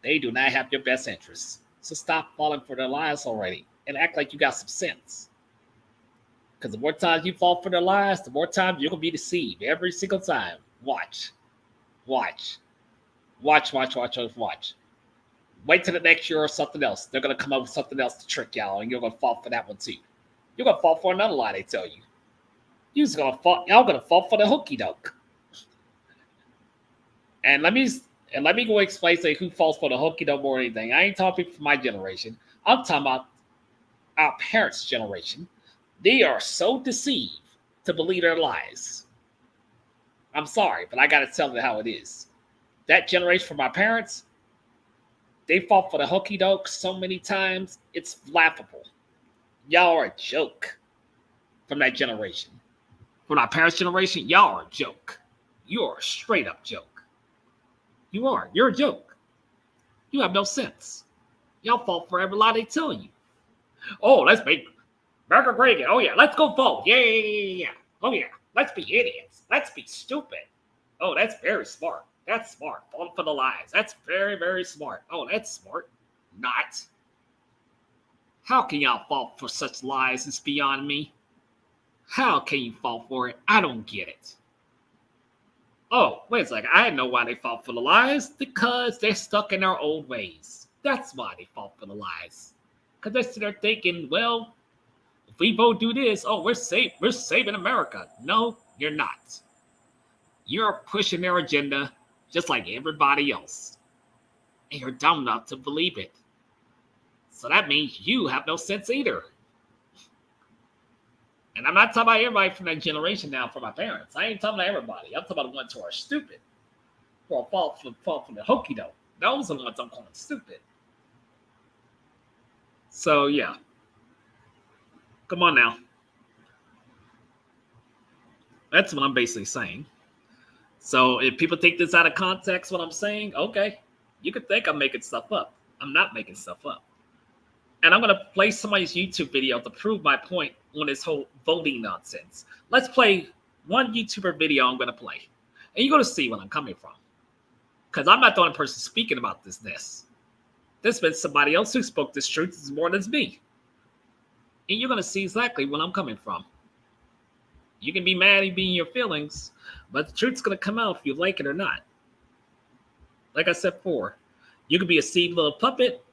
They do not have your best interests. So stop falling for their lies already and act like you got some sense. Because the more times you fall for their lies, the more times you're going to be deceived every single time. Watch. Watch. Watch. Wait till the next year or something else. They're going to come up with something else to trick y'all, and you're going to fall for that one too. You're going to fall for another lie they tell you. Y'all going to fall for the hokey doke. And let me go explain say who falls for the hokey doke more than anything. I ain't talking for my generation. I'm talking about our parents' generation. They are so deceived to believe their lies. I'm sorry, but I got to tell you how it is. That generation from my parents, they fought for the hokey doke so many times, it's laughable. Y'all are a joke from that generation. From our parents' generation, y'all are a joke. You are a straight up joke. You are. You're a joke. You have no sense. Y'all fall for every lie they tell you. Oh, let's make America great again. Oh, yeah, let's go vote. Yeah. Oh, yeah, let's be idiots. Let's be stupid. Oh, that's very smart. That's smart. Falling for the lies. That's very, very smart. Oh, that's smart. Not. How can y'all fall for such lies? It's beyond me. How can you fall for it? I don't get it. Oh, wait a second. I know why they fall for the lies. Because they're stuck in their old ways. That's why they fall for the lies. Because they're sitting there thinking, well, if we both do this, oh, we're saving America. No, you're not. You're pushing their agenda just like everybody else. And you're dumb enough to believe it. So that means you have no sense either. And I'm not talking about everybody from that generation now, from my parents. I ain't talking about everybody. I'm talking about the ones who are stupid. Who are fall from the hokey doke. Those are the ones I'm calling stupid. So, yeah. Come on now. That's what I'm basically saying. So if people take this out of context, what I'm saying, okay, you could think I'm making stuff up. I'm not making stuff up. And I'm going to play somebody's YouTube video to prove my point on this whole voting nonsense. Let's play one YouTuber video I'm going to play. And you're going to see where I'm coming from. Because I'm not the only person speaking about this. There's been somebody else who spoke this truth as more than me. And you're going to see exactly where I'm coming from. You can be mad and be in your feelings, but the truth's going to come out if you like it or not. Like I said before, you can be a seed little puppet,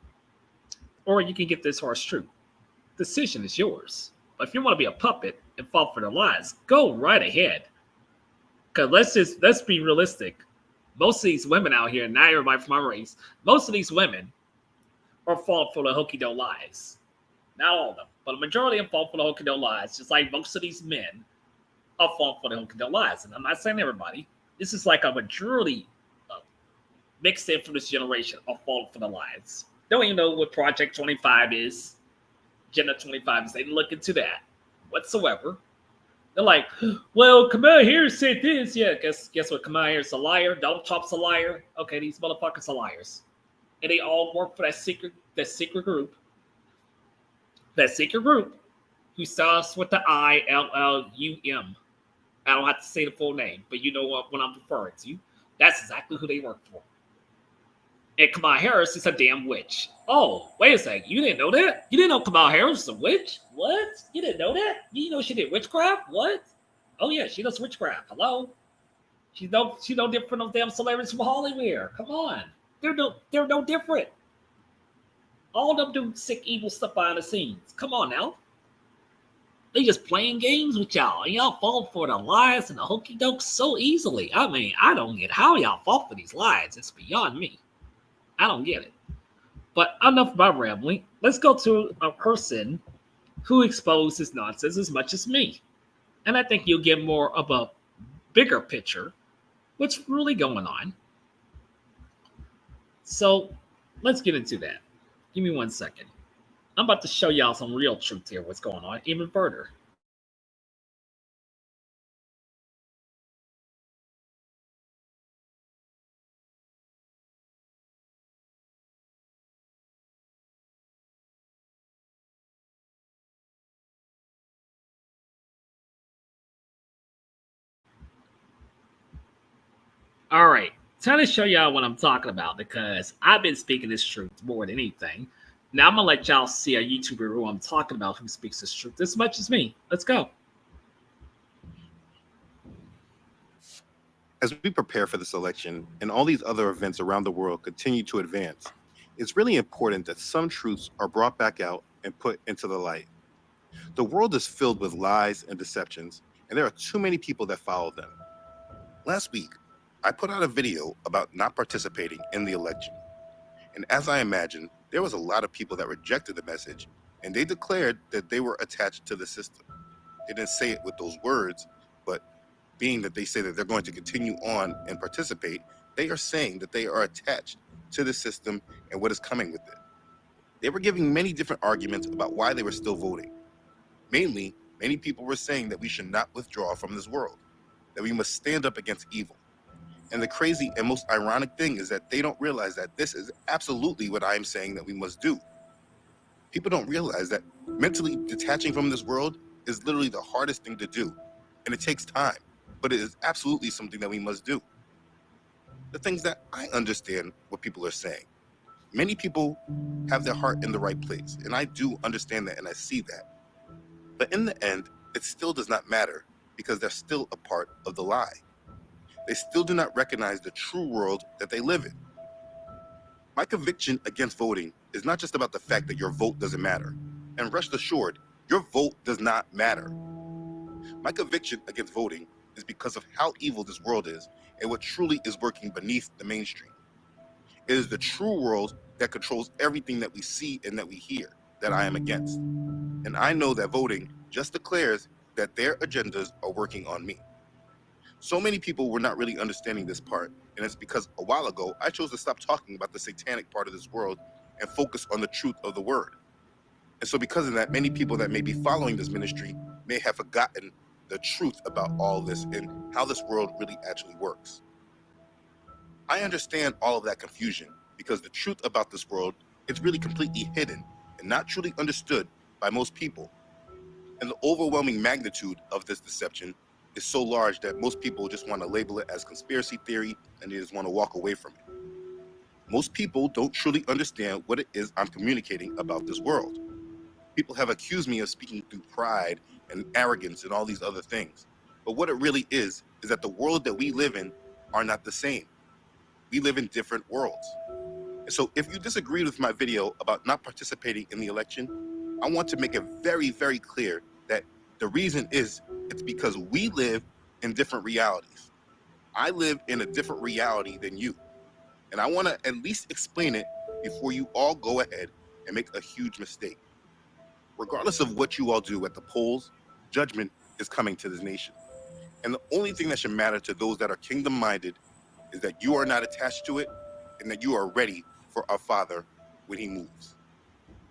or you can get this harsh truth. Decision is yours. But if you want to be a puppet and fall for the lies, go right ahead. Because let's be realistic. Most of these women out here, not everybody from my race, most of these women are falling for the hokey doke lies. Not all of them, but a majority of them fall for the hokey doke lies, just like most of these men are falling for the hokey doke lies. And I'm not saying everybody. This is like a majority mixed in from this generation are falling for the lies. Don't even know what Project 25 is. Agenda 25 is. They look into that whatsoever. They're like, well, Kamala Harris said this. Yeah, guess what? Kamala Harris is a liar. Donald Trump's a liar. Okay, these motherfuckers are liars. And they all work for that secret group. That secret group who starts with the ILLUM. I don't have to say the full name, but you know what I'm referring to. That's exactly who they work for. And Kamala Harris is a damn witch. Oh, wait a second. You didn't know that? You didn't know Kamala Harris is a witch? What? You didn't know that? You didn't know she did witchcraft? What? Oh, yeah, she does witchcraft. Hello? She's no different from those damn celebrities from Hollywood. Come on. They're no different. All of them do sick, evil stuff behind the scenes. Come on now. They just playing games with y'all. And y'all fall for the lies and the hokey dokes so easily. I mean, I don't get how y'all fall for these lies. It's beyond me. I don't get it. But enough about rambling. Let's go to a person who exposed this nonsense as much as me. And I think you'll get more of a bigger picture what's really going on. So let's get into that. Give me 1 second. I'm about to show y'all some real truth here, what's going on, even further. All right, time to show y'all what I'm talking about because I've been speaking this truth more than anything. Now I'm gonna let y'all see a YouTuber who I'm talking about who speaks this truth as much as me. Let's go.
As we prepare for this election and all these other events around the world continue to advance, it's really important that some truths are brought back out and put into the light. The world is filled with lies and deceptions, and there are too many people that follow them. Last week, I put out a video about not participating in the election. And as I imagined, there was a lot of people that rejected the message, and they declared that they were attached to the system. They didn't say it with those words, but being that they say that they're going to continue on and participate, they are saying that they are attached to the system and what is coming with it. They were giving many different arguments about why they were still voting. Mainly, many people were saying that we should not withdraw from this world, that we must stand up against evil. And the crazy and most ironic thing is that they don't realize that this is absolutely what I am saying that we must do. People don't realize that mentally detaching from this world is literally the hardest thing to do, and it takes time, but it is absolutely something that we must do. The things that I understand what people are saying. Many people have their heart in the right place, and I do understand that and I see that. But in the end, it still does not matter because they're still a part of the lie. They still do not recognize the true world that they live in. My conviction against voting is not just about the fact that your vote doesn't matter. And rest assured, your vote does not matter. My conviction against voting is because of how evil this world is and what truly is working beneath the mainstream. It is the true world that controls everything that we see and that we hear that I am against. And I know that voting just declares that their agendas are working on me. So many people were not really understanding this part, and it's because a while ago I chose to stop talking about the satanic part of this world and focus on the truth of the word. And so because of that, many people that may be following this ministry may have forgotten the truth about all this and how this world really actually works. I understand all of that confusion because the truth about this world is really completely hidden and not truly understood by most people. And the overwhelming magnitude of this deception is so large that most people just want to label it as conspiracy theory and they just want to walk away from it. Most people don't truly understand what it is I'm communicating about this world. People have accused me of speaking through pride and arrogance and all these other things. But what it really is that the world that we live in are not the same. We live in different worlds. And so if you disagreed with my video about not participating in the election, I want to make it very, very clear that the reason is it's because we live in different realities. I live in a different reality than you. And I want to at least explain it before you all go ahead and make a huge mistake. Regardless of what you all do at the polls, judgment is coming to this nation. And the only thing that should matter to those that are kingdom-minded is that you are not attached to it and that you are ready for our Father when he moves.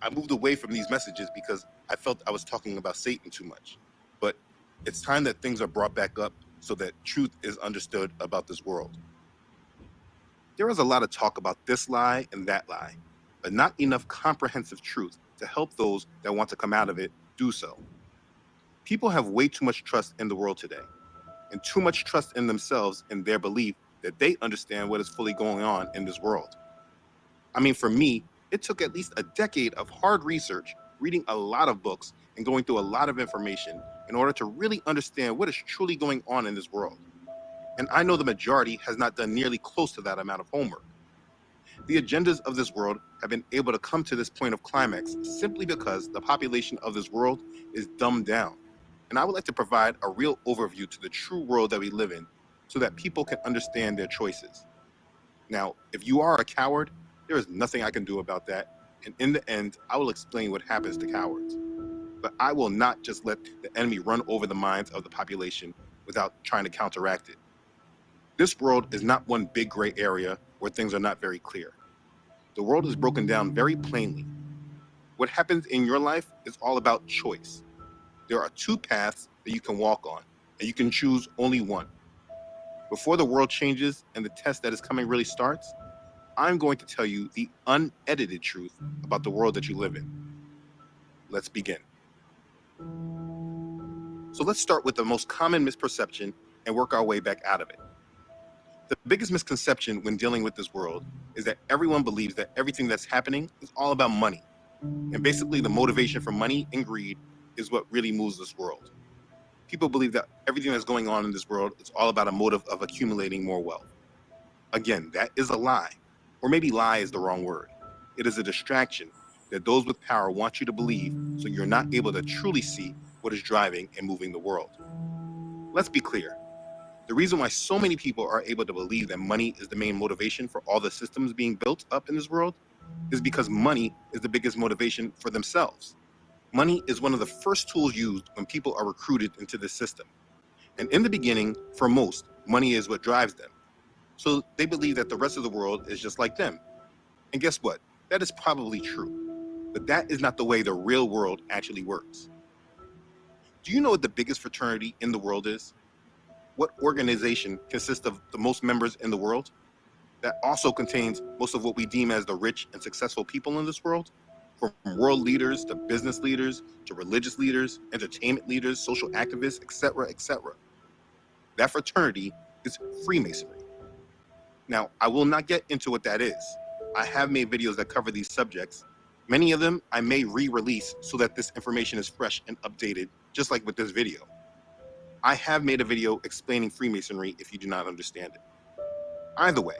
I moved away from these messages because I felt I was talking about Satan too much. But it's time that things are brought back up so that truth is understood about this world. There is a lot of talk about this lie and that lie, but not enough comprehensive truth to help those that want to come out of it do so. People have way too much trust in the world today, and too much trust in themselves and their belief that they understand what is fully going on in this world. I mean, for me, it took at least a decade of hard research, reading a lot of books, and going through a lot of information in order to really understand what is truly going on in this world. And I know the majority has not done nearly close to that amount of homework. The agendas of this world have been able to come to this point of climax simply because the population of this world is dumbed down. And I would like to provide a real overview to the true world that we live in so that people can understand their choices. Now, if you are a coward, there is nothing I can do about that. And in the end, I will explain what happens to cowards. but I will not just let the enemy run over the minds of the population without trying to counteract it. This world is not one big gray area where things are not very clear. The world is broken down very plainly. What happens in your life is all about choice. There are two paths that you can walk on, and you can choose only one. Before the world changes and the test that is coming really starts, I'm going to tell you the unedited truth about the world that you live in. Let's begin. So let's start with the most common misperception and work our way back out of it. The biggest misconception when dealing with this world is that everyone believes that everything that's happening is all about money. And basically the motivation for money and greed is what really moves this world. People believe that everything that's going on in this world is all about a motive of accumulating more wealth. Again, that is a lie. Or maybe lie is the wrong word. It is a distraction that those with power want you to believe so you're not able to truly see what is driving and moving the world. Let's be clear. The reason why so many people are able to believe that money is the main motivation for all the systems being built up in this world is because money is the biggest motivation for themselves. Money is one of the first tools used when people are recruited into this system. And in the beginning, for most, money is what drives them. So they believe that the rest of the world is just like them. And guess what? That is probably true. But that is not the way the real world actually works. Do you know what the biggest fraternity in the world is? What organization consists of the most members in the world? That also contains most of what we deem as the rich and successful people in this world? From world leaders to business leaders to religious leaders, entertainment leaders, social activists, etc., etc. That fraternity is Freemasonry. Now, I will not get into what that is. I have made videos that cover these subjects. Many of them I may re-release so that this information is fresh and updated, just like with this video. I have made a video explaining Freemasonry if you do not understand it. Either way,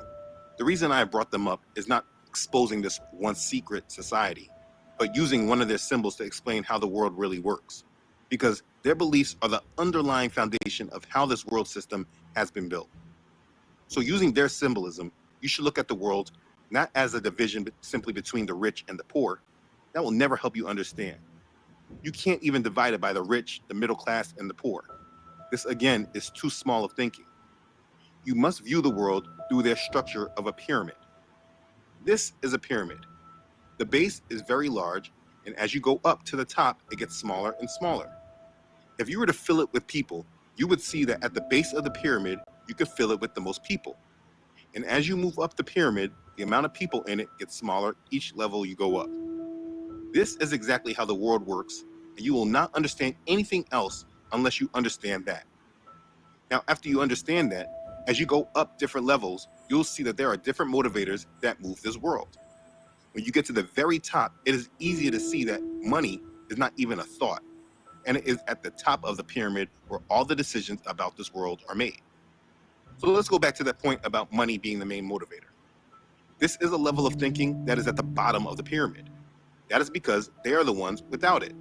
the reason I brought them up is not exposing this one secret society, but using one of their symbols to explain how the world really works. Because their beliefs are the underlying foundation of how this world system has been built. So using their symbolism, you should look at the world not as a division simply between the rich and the poor. That will never help you understand. You can't even divide it by the rich, the middle class, and the poor. This again is too small of thinking. You must view the world through their structure of a pyramid. This is a pyramid. The base is very large, and as you go up to the top, it gets smaller and smaller. If you were to fill it with people, you would see that at the base of the pyramid, you could fill it with the most people. And as you move up the pyramid, the amount of people in it gets smaller each level you go up. This is exactly how the world works, and you will not understand anything else unless you understand that. Now, after you understand that, as you go up different levels, you'll see that there are different motivators that move this world. When you get to the very top, it is easier to see that money is not even a thought, and it is at the top of the pyramid where all the decisions about this world are made. So let's go back to that point about money being the main motivator. This is a level of thinking that is at the bottom of the pyramid. That is because they are the ones without it,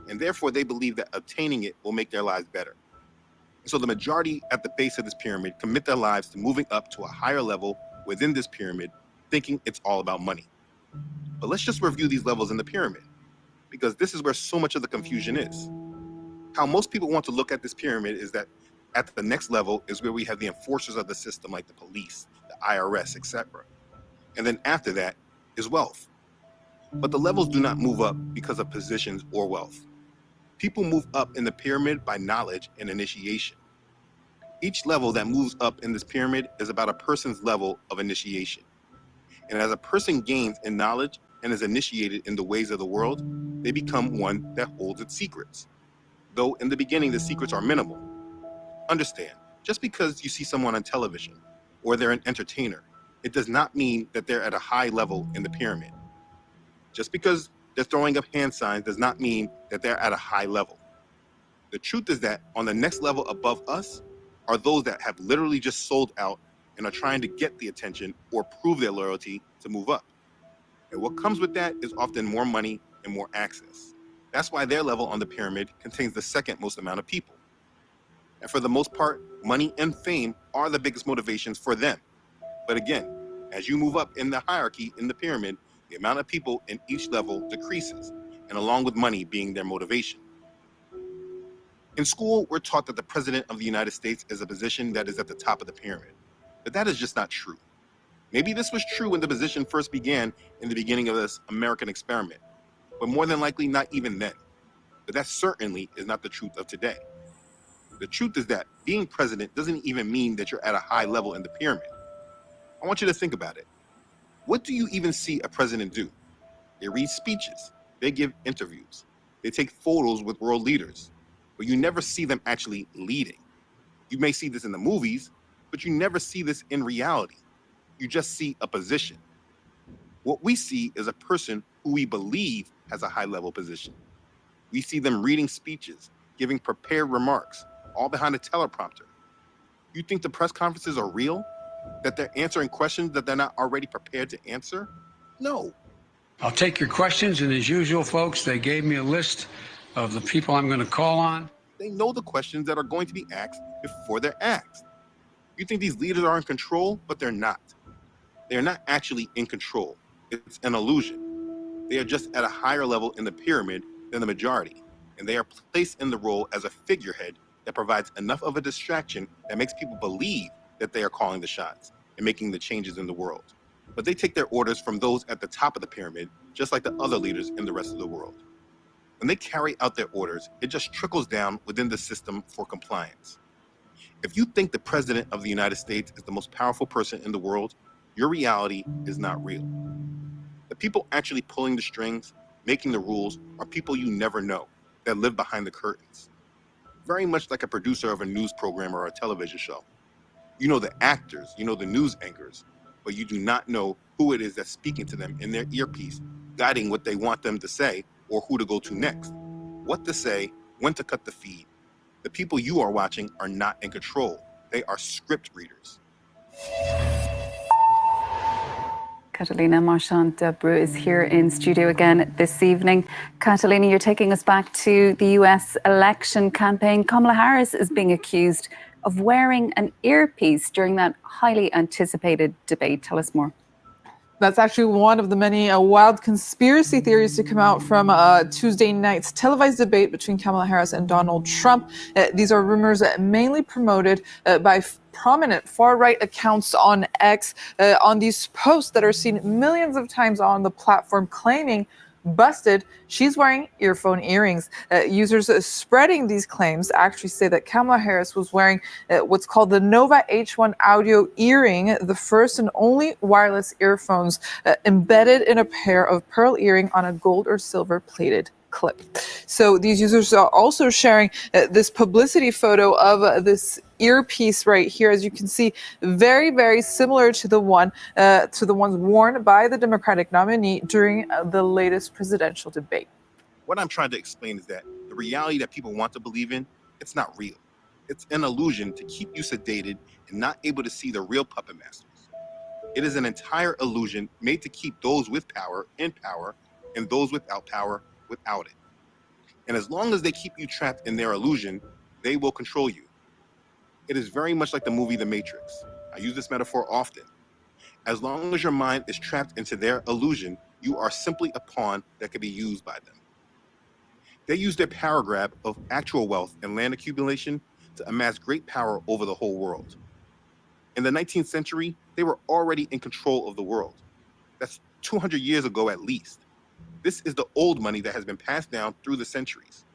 and therefore they believe that obtaining it will make their lives better. So the majority at the base of this pyramid commit their lives to moving up to a higher level within this pyramid, thinking it's all about money. But let's just review these levels in the pyramid, because this is where so much of the confusion is. How most people want to look at this pyramid is that at the next level is where we have the enforcers of the system, like the police, the IRS, etc. And then after that is wealth. But the levels do not move up because of positions or wealth. People move up in the pyramid by knowledge and initiation. Each level that moves up in this pyramid is about a person's level of initiation. And as a person gains in knowledge and is initiated in the ways of the world, they become one that holds its secrets. Though in the beginning, the secrets are minimal. Understand, just because you see someone on television or they're an entertainer, it does not mean that they're at a high level in the pyramid. Just because they're throwing up hand signs does not mean that they're at a high level. The truth is that on the next level above us are those that have literally just sold out and are trying to get the attention or prove their loyalty to move up. And what comes with that is often more money and more access. That's why their level on the pyramid contains the second most amount of people. And for the most part, money and fame are the biggest motivations for them. But again, as you move up in the hierarchy in the pyramid, the amount of people in each level decreases, and along with money being their motivation. In school, we're taught that the President of the United States is a position that is at the top of the pyramid, but that is just not true. Maybe this was true when the position first began in the beginning of this American experiment, but more than likely not even then. But that certainly is not the truth of today. The truth is that being president doesn't even mean that you're at a high level in the pyramid. I want you to think about it. What do you even see a president do? They read speeches, they give interviews, they take photos with world leaders, but you never see them actually leading. You may see this in the movies, but you never see this in reality. You just see a position. What we see is a person who we believe has a high-level position. We see them reading speeches, giving prepared remarks, all behind a teleprompter. You think the press conferences are real? That they're answering questions that they're not already prepared to answer? No.
I'll take your questions, and as usual, folks, they gave me a list of the people I'm going to call on.
They know the questions that are going to be asked before they're asked. You think these leaders are in control, but they're not. They are not actually in control. It's an illusion. They are just at a higher level in the pyramid than the majority, and they are placed in the role as a figurehead that provides enough of a distraction that makes people believe that they are calling the shots and making the changes in the world. But they take their orders from those at the top of the pyramid, just like the other leaders in the rest of the world. When they carry out their orders, it just trickles down within the system for compliance. If you think the President of the United States is the most powerful person in the world, your reality is not real. The people actually pulling the strings, making the rules, are people you never know, that live behind the curtains. Very much like a producer of a news program or a television show. You know the actors, you know the news anchors, but you do not know who it is that's speaking to them in their earpiece, guiding what they want them to say or who to go to next. What to say, when to cut the feed. The people you are watching are not in control. They are script readers.
Catalina Marchand-Debreu is here in studio again this evening. Catalina, you're taking us back to the US election campaign. Kamala Harris is being accused of wearing an earpiece during that highly anticipated debate. Tell us more.
That's actually one of the many wild conspiracy theories to come out from Tuesday night's televised debate between Kamala Harris and Donald Trump. These are rumors mainly promoted by prominent far-right accounts on X, on these posts that are seen millions of times on the platform, claiming busted, she's wearing earphone earrings. Users spreading these claims actually say that Kamala Harris was wearing what's called the Nova H1 audio earring, the first and only wireless earphones embedded in a pair of pearl earring on a gold or silver plated clip. So these users are also sharing this publicity photo of this earpiece right here, as you can see, very, very similar to the ones worn by the Democratic nominee during the latest presidential debate.
What I'm trying to explain is that the reality that people want to believe in, it's not real. It's an illusion to keep you sedated and not able to see the real puppet masters. It is an entire illusion made to keep those with power in power and those without power without it. And as long as they keep you trapped in their illusion, they will control you. It is very much like the movie The Matrix. I use this metaphor often. As long as your mind is trapped into their illusion, you are simply a pawn that can be used by them. They use their power grab of actual wealth and land accumulation to amass great power over the whole world. In the 19th century, they were already in control of the world. That's 200 years ago at least. This is the old money that has been passed down through the centuries.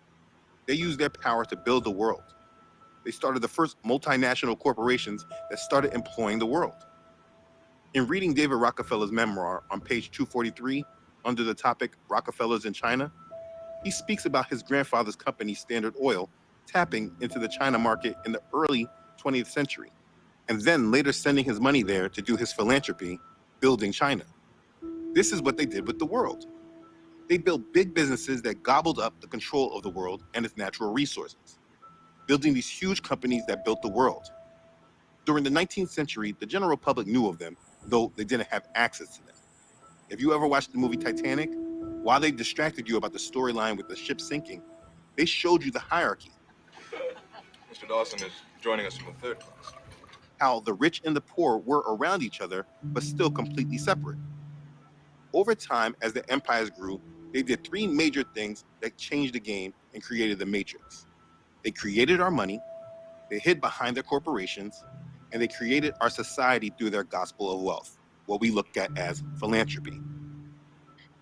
They used their power to build the world. They started the first multinational corporations that started employing the world. In reading David Rockefeller's memoir on page 243, under the topic Rockefellers in China, he speaks about his grandfather's company, Standard Oil, tapping into the China market in the early 20th century, and then later sending his money there to do his philanthropy, building China. This is what they did with the world. They built big businesses that gobbled up the control of the world and its natural resources, building these huge companies that built the world. During the 19th century, the general public knew of them, though they didn't have access to them. If you ever watched the movie Titanic, while they distracted you about the storyline with the ship sinking, they showed you the hierarchy.
Mr. Dawson is joining us from the third class.
How the rich and the poor were around each other, but still completely separate. Over time, as the empires grew, they did three major things that changed the game and created the Matrix. They created our money, they hid behind their corporations, and they created our society through their gospel of wealth, what we look at as philanthropy.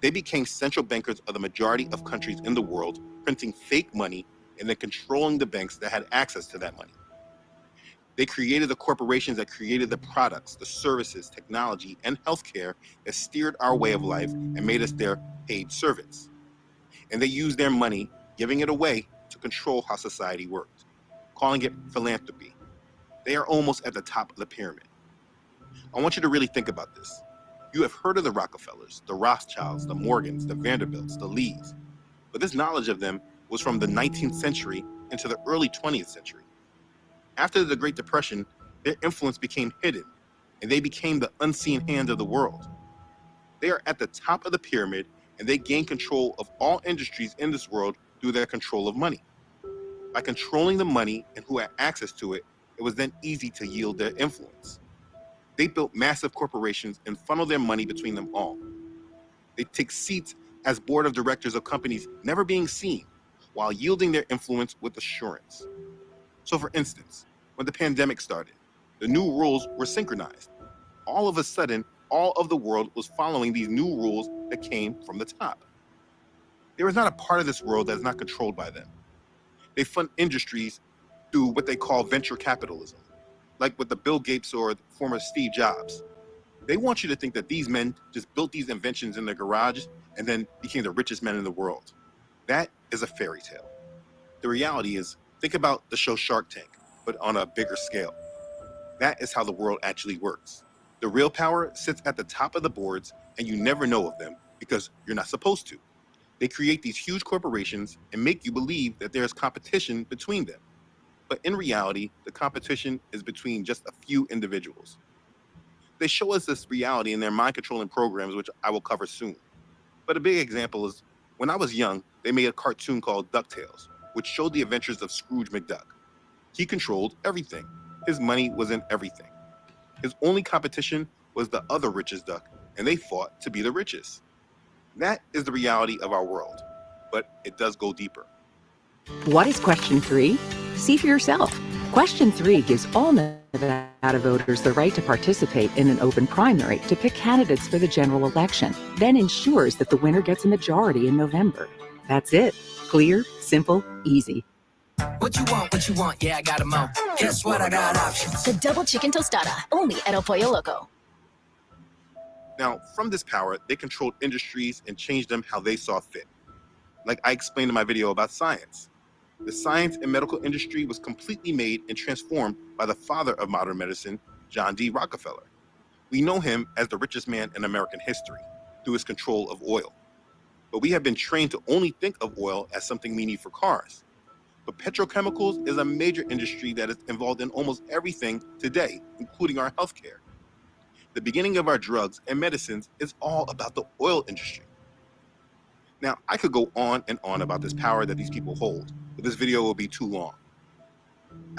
They became central bankers of the majority of countries in the world, printing fake money and then controlling the banks that had access to that money. They created the corporations that created the products, the services, technology, and healthcare that steered our way of life and made us their paid servants. And they used their money, giving it away, to control how society worked, calling it philanthropy. They are almost at the top of the pyramid. I want you to really think about this. You have heard of the Rockefellers, the Rothschilds, the Morgans, the Vanderbilts, the Lees, but this knowledge of them was from the 19th century into the early 20th century. After the Great Depression, their influence became hidden, and they became the unseen hand of the world. They are at the top of the pyramid, and they gain control of all industries in this world through their control of money. By controlling the money and who had access to it, it was then easy to yield their influence. They built massive corporations and funneled their money between them all. They take seats as board of directors of companies never being seen, while yielding their influence with assurance. So for instance, when the pandemic started, the new rules were synchronized. All of a sudden, all of the world was following these new rules that came from the top. There is not a part of this world that is not controlled by them. They fund industries through what they call venture capitalism, like with the Bill Gates or the former Steve Jobs. They want you to think that these men just built these inventions in their garage and then became the richest men in the world. That is a fairy tale. The reality is, think about the show Shark Tank, but on a bigger scale. That is how the world actually works. The real power sits at the top of the boards, and you never know of them because you're not supposed to. They create these huge corporations and make you believe that there is competition between them. But in reality, the competition is between just a few individuals. They show us this reality in their mind-controlling programs, which I will cover soon. But a big example is, when I was young, they made a cartoon called DuckTales, which showed the adventures of Scrooge McDuck. He controlled everything. His money was in everything. His only competition was the other richest duck, and they fought to be the richest. That is the reality of our world, but it does go deeper.
What is question 3? See for yourself. Question 3 gives all Nevada voters the right to participate in an open primary to pick candidates for the general election, then ensures that the winner gets a majority in November. That's it. Clear, simple, easy.
What you want, yeah, I got them all. Guess what, I got options.
The double chicken tostada, only at El Pollo Loco.
Now, from this power, they controlled industries and changed them how they saw fit. Like I explained in my video about science. The science and medical industry was completely made and transformed by the father of modern medicine, John D. Rockefeller. We know him as the richest man in American history through his control of oil. But we have been trained to only think of oil as something we need for cars. But petrochemicals is a major industry that is involved in almost everything today, including our healthcare. The beginning of our drugs and medicines is all about the oil industry. Now, I could go on and on about this power that these people hold, but this video will be too long.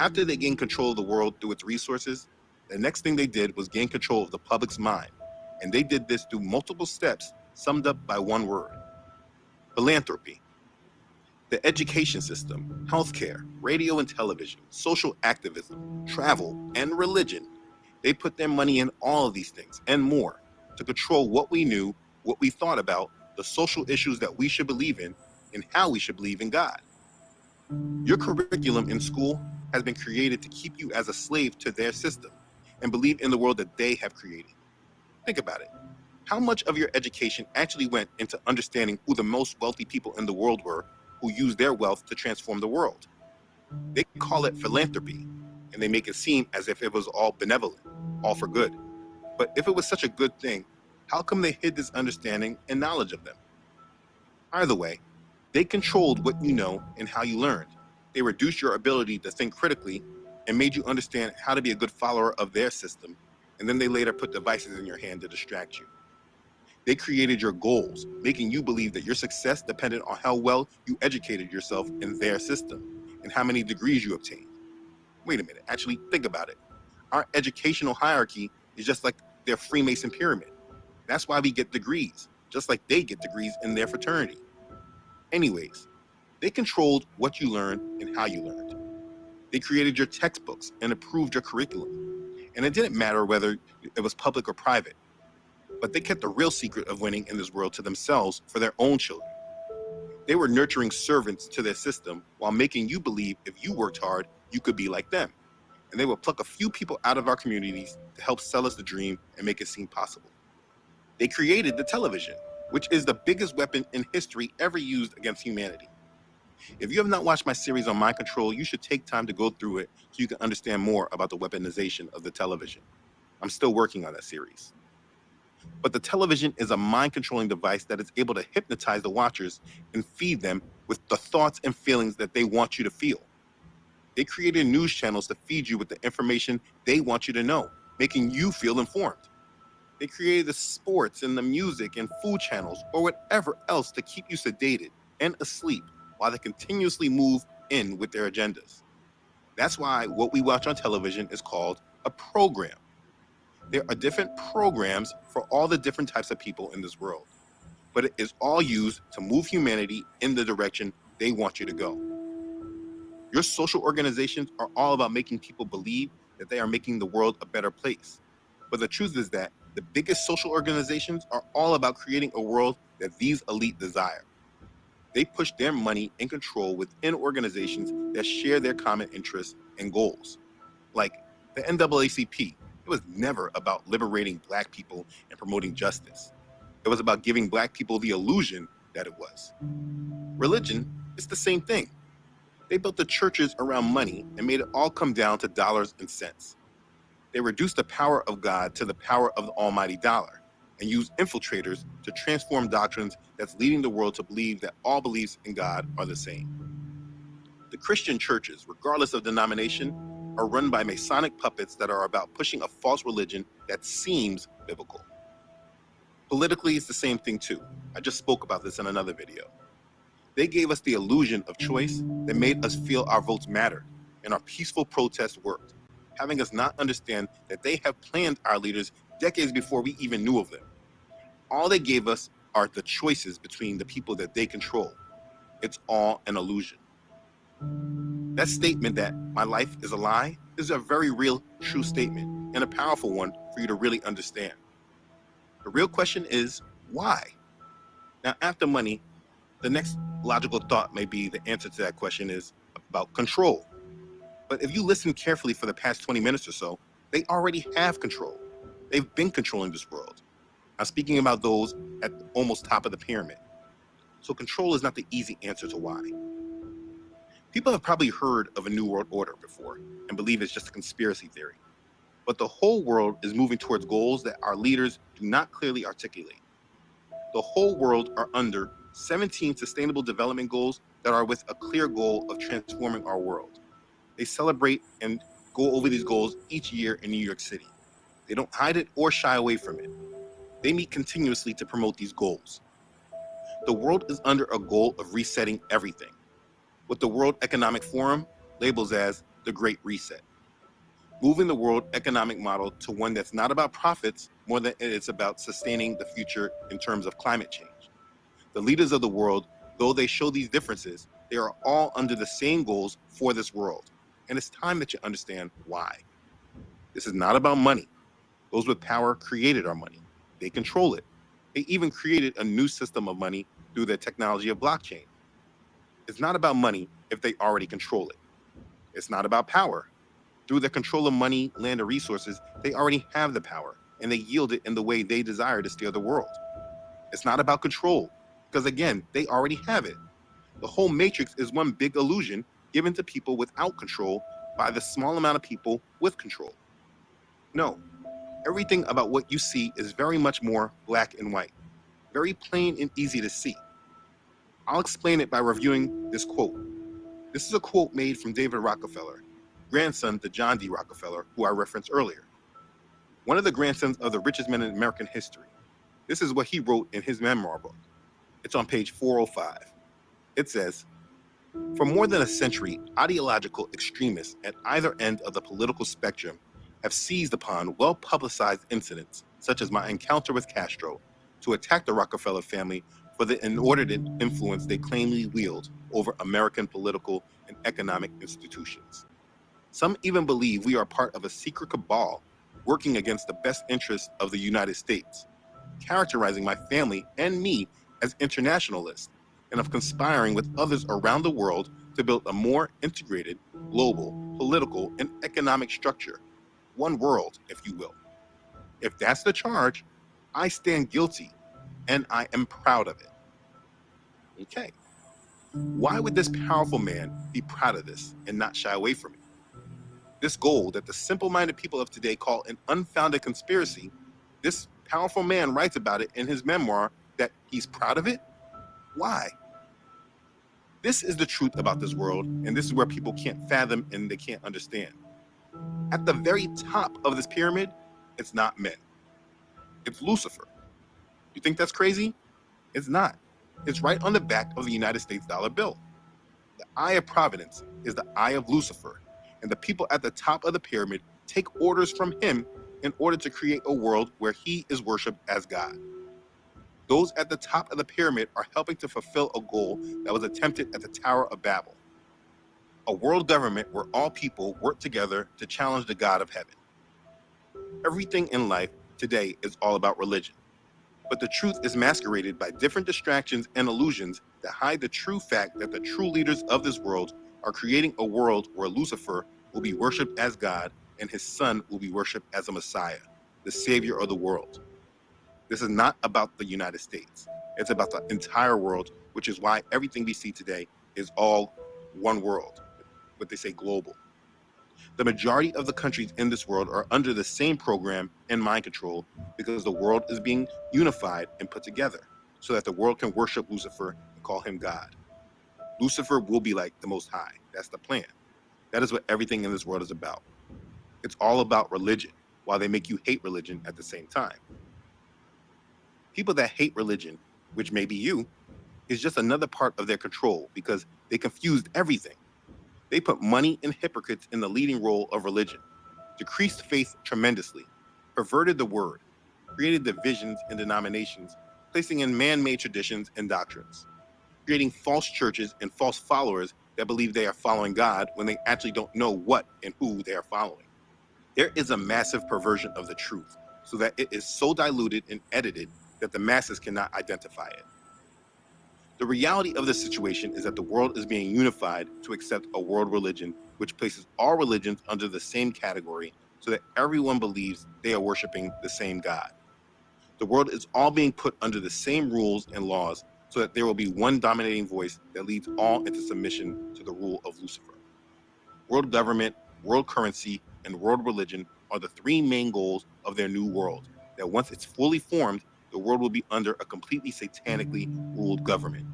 After they gained control of the world through its resources, the next thing they did was gain control of the public's mind. And they did this through multiple steps summed up by one word: philanthropy. The education system, healthcare, radio and television, social activism, travel, and religion. They put their money in all of these things and more to control what we knew, what we thought about, the social issues that we should believe in, and how we should believe in God. Your curriculum in school has been created to keep you as a slave to their system and believe in the world that they have created. Think about it. How much of your education actually went into understanding who the most wealthy people in the world were, who used their wealth to transform the world? They call it philanthropy, and they make it seem as if it was all benevolent, all for good. But if it was such a good thing, how come they hid this understanding and knowledge of them? Either way, they controlled what you know and how you learned. They reduced your ability to think critically and made you understand how to be a good follower of their system, and then they later put devices in your hand to distract you. They created your goals, making you believe that your success depended on how well you educated yourself in their system and how many degrees you obtained. Wait a minute, actually think about it. Our educational hierarchy is just like their Freemason pyramid. That's why we get degrees, just like they get degrees in their fraternity. Anyways, they controlled what you learned and how you learned. They created your textbooks and approved your curriculum. And it didn't matter whether it was public or private, but they kept the real secret of winning in this world to themselves for their own children. They were nurturing servants to their system while making you believe if you worked hard, you could be like them. And they would pluck a few people out of our communities to help sell us the dream and make it seem possible. They created the television, which is the biggest weapon in history ever used against humanity. If you have not watched my series on mind control, you should take time to go through it so you can understand more about the weaponization of the television. I'm still working on that series. But the television is a mind-controlling device that is able to hypnotize the watchers and feed them with the thoughts and feelings that they want you to feel. They created news channels to feed you with the information they want you to know, making you feel informed. They created the sports and the music and food channels or whatever else to keep you sedated and asleep while they continuously move in with their agendas. That's why what we watch on television is called a program. There are different programs for all the different types of people in this world, but it is all used to move humanity in the direction they want you to go. Your social organizations are all about making people believe that they are making the world a better place. But the truth is that the biggest social organizations are all about creating a world that these elite desire. They push their money and control within organizations that share their common interests and goals. Like the NAACP, it was never about liberating Black people and promoting justice. It was about giving Black people the illusion that it was. Religion is the same thing. They built the churches around money and made it all come down to dollars and cents. They reduced the power of God to the power of the almighty dollar and used infiltrators to transform doctrines that's leading the world to believe that all beliefs in God are the same. The Christian churches, regardless of denomination, are run by Masonic puppets that are about pushing a false religion that seems biblical. Politically, it's the same thing too. I just spoke about this in another video. They gave us the illusion of choice that made us feel our votes mattered and our peaceful protests worked, having us not understand that they have planned our leaders decades before we even knew of them. All they gave us are the choices between the people that they control. It's all an illusion. That statement that my life is a lie is a very real, true statement and a powerful one for you to really understand. The real question is, why? Now, after money, the next logical thought may be the answer to that question is about control. But if you listen carefully for the past 20 minutes or so, they already have control. They've been controlling this world. I'm speaking about those at the almost top of the pyramid. So control is not the easy answer to why. People have probably heard of a New World Order before and believe it's just a conspiracy theory. But the whole world is moving towards goals that our leaders do not clearly articulate. The whole world are under 17 sustainable development goals that are with a clear goal of transforming our world. They celebrate and go over these goals each year in New York City. They don't hide it or shy away from it. They meet continuously to promote these goals. The world is under a goal of resetting everything, what the World Economic Forum labels as the Great Reset. Moving the world economic model to one that's not about profits more than it's about sustaining the future in terms of climate change. The leaders of the world, though they show these differences, they are all under the same goals for this world. And it's time that you understand why. This is not about money. Those with power created our money. They control it. They even created a new system of money through the technology of blockchain. It's not about money if they already control it. It's not about power. Through their control of money, land, or resources, they already have the power, and they yield it in the way they desire to steer the world. It's not about control, because again, they already have it. The whole matrix is one big illusion given to people without control by the small amount of people with control. No, everything about what you see is very much more black and white, very plain and easy to see. I'll explain it by reviewing this quote. This is a quote made from David Rockefeller, grandson to John D. Rockefeller, who I referenced earlier. One of the grandsons of the richest men in American history. This is what he wrote in his memoir book. It's on page 405. It says, "For more than a century, ideological extremists at either end of the political spectrum have seized upon well-publicized incidents, such as my encounter with Castro, to attack the Rockefeller family for the inordinate influence they claimly wield over American political and economic institutions. Some even believe we are part of a secret cabal working against the best interests of the United States, characterizing my family and me as internationalists and of conspiring with others around the world to build a more integrated, global, political, and economic structure. One world, if you will. If that's the charge, I stand guilty, and I am proud of it. Okay. Why would this powerful man be proud of this and not shy away from it? This goal that the simple-minded people of today call an unfounded conspiracy, this powerful man writes about it in his memoir that he's proud of it? Why? This is the truth about this world, and this is where people can't fathom and they can't understand. At the very top of this pyramid, it's not men. It's Lucifer. You think that's crazy? It's not. It's right on the back of the United States dollar bill. The eye of providence is the eye of Lucifer, and the people at the top of the pyramid take orders from him in order to create a world where he is worshipped as God. Those at the top of the pyramid are helping to fulfill a goal that was attempted at the Tower of Babel. A world government where all people work together to challenge the God of heaven. Everything in life today is all about religion, but the truth is masqueraded by different distractions and illusions that hide the true fact that the true leaders of this world are creating a world where Lucifer will be worshipped as God and his son will be worshipped as a Messiah, the savior of the world. This is not about the United States. It's about the entire world, which is why everything we see today is all one world, what they say global. The majority of the countries in this world are under the same program and mind control because the world is being unified and put together so that the world can worship Lucifer and call him God. Lucifer will be like the Most High. That's the plan. That is what everything in this world is about. It's all about religion, while they make you hate religion at the same time. People that hate religion, which may be you, is just another part of their control because they confused everything. They put money and hypocrites in the leading role of religion, decreased faith tremendously, perverted the word, created divisions and denominations, placing in man-made traditions and doctrines, creating false churches and false followers that believe they are following God when they actually don't know what and who they are following. There is a massive perversion of the truth so that it is so diluted and edited that the masses cannot identify it. The reality of this situation is that the world is being unified to accept a world religion which places all religions under the same category so that everyone believes they are worshiping the same God. The world is all being put under the same rules and laws so that there will be one dominating voice that leads all into submission to the rule of Lucifer. World government, world currency, and world religion are the three main goals of their new world, that once it's fully formed, the world will be under a completely satanically ruled government.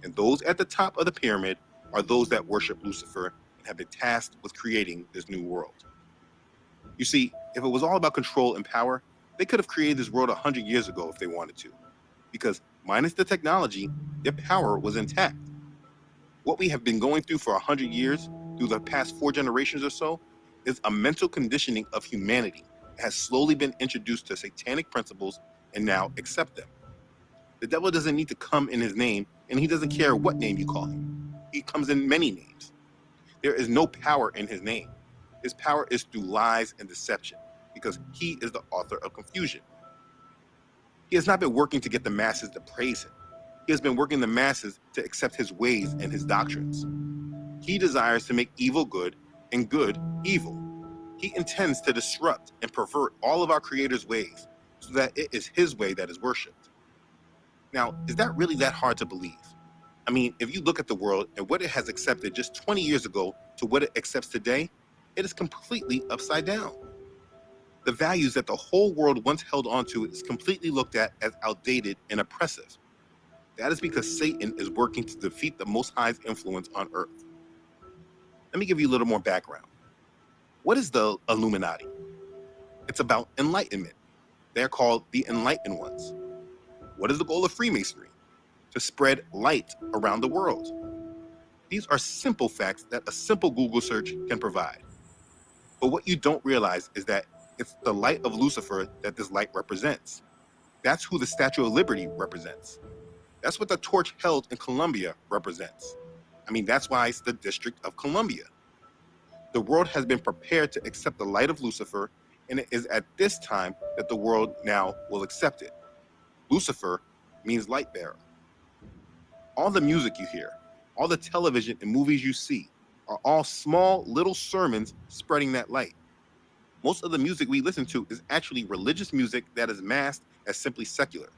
And those at the top of the pyramid are those that worship Lucifer and have been tasked with creating this new world. You see, if it was all about control and power, they could have created this world 100 years ago if they wanted to, because minus the technology, their power was intact. What we have been going through for 100 years, through the past 4 generations or so, is a mental conditioning of humanity that has slowly been introduced to satanic principles and now accept them. The devil doesn't need to come in his name, and he doesn't care what name you call him. He comes in many names. There is no power in his name. His power is through lies and deception, because he is the author of confusion. He has not been working to get the masses to praise him. He has been working the masses to accept his ways and his doctrines. He desires to make evil good and good evil. He intends to disrupt and pervert all of our Creator's ways so that it is his way that is worshipped. Now, is that really that hard to believe? I mean, if you look at the world and what it has accepted just 20 years ago to what it accepts today, it is completely upside down. The values that the whole world once held onto is completely looked at as outdated and oppressive. That is because Satan is working to defeat the Most High's influence on earth. Let me give you a little more background. What is the Illuminati? It's about enlightenment. They're called the Enlightened Ones. What is the goal of Freemasonry? To spread light around the world. These are simple facts that a simple Google search can provide. But what you don't realize is that it's the light of Lucifer that this light represents. That's who the Statue of Liberty represents. That's what the torch held in Columbia represents. I mean, that's why it's the District of Columbia. The world has been prepared to accept the light of Lucifer, and it is at this time that the world now will accept it. Lucifer means light bearer. All the music you hear, all the television and movies you see are all small little sermons spreading that light. Most of the music we listen to is actually religious music that is masked as simply secular.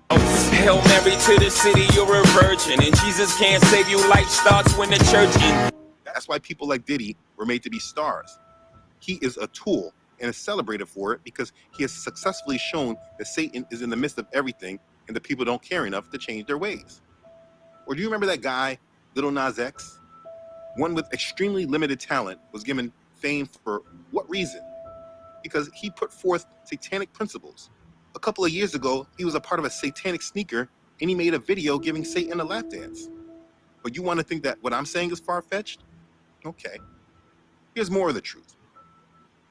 Hail Mary to the city, you're a virgin, and Jesus can't save you. Life starts when the church ends.
That's why people like Diddy were made to be stars. He is a tool and is celebrated for it because he has successfully shown that Satan is in the midst of everything and the people don't care enough to change their ways. Or do you remember that guy, Lil Nas X? One with extremely limited talent was given fame for what reason? Because he put forth satanic principles. A couple of years ago, he was a part of a satanic sneaker and he made a video giving Satan a lap dance. But you want to think that what I'm saying is far-fetched? Okay. Here's more of the truth.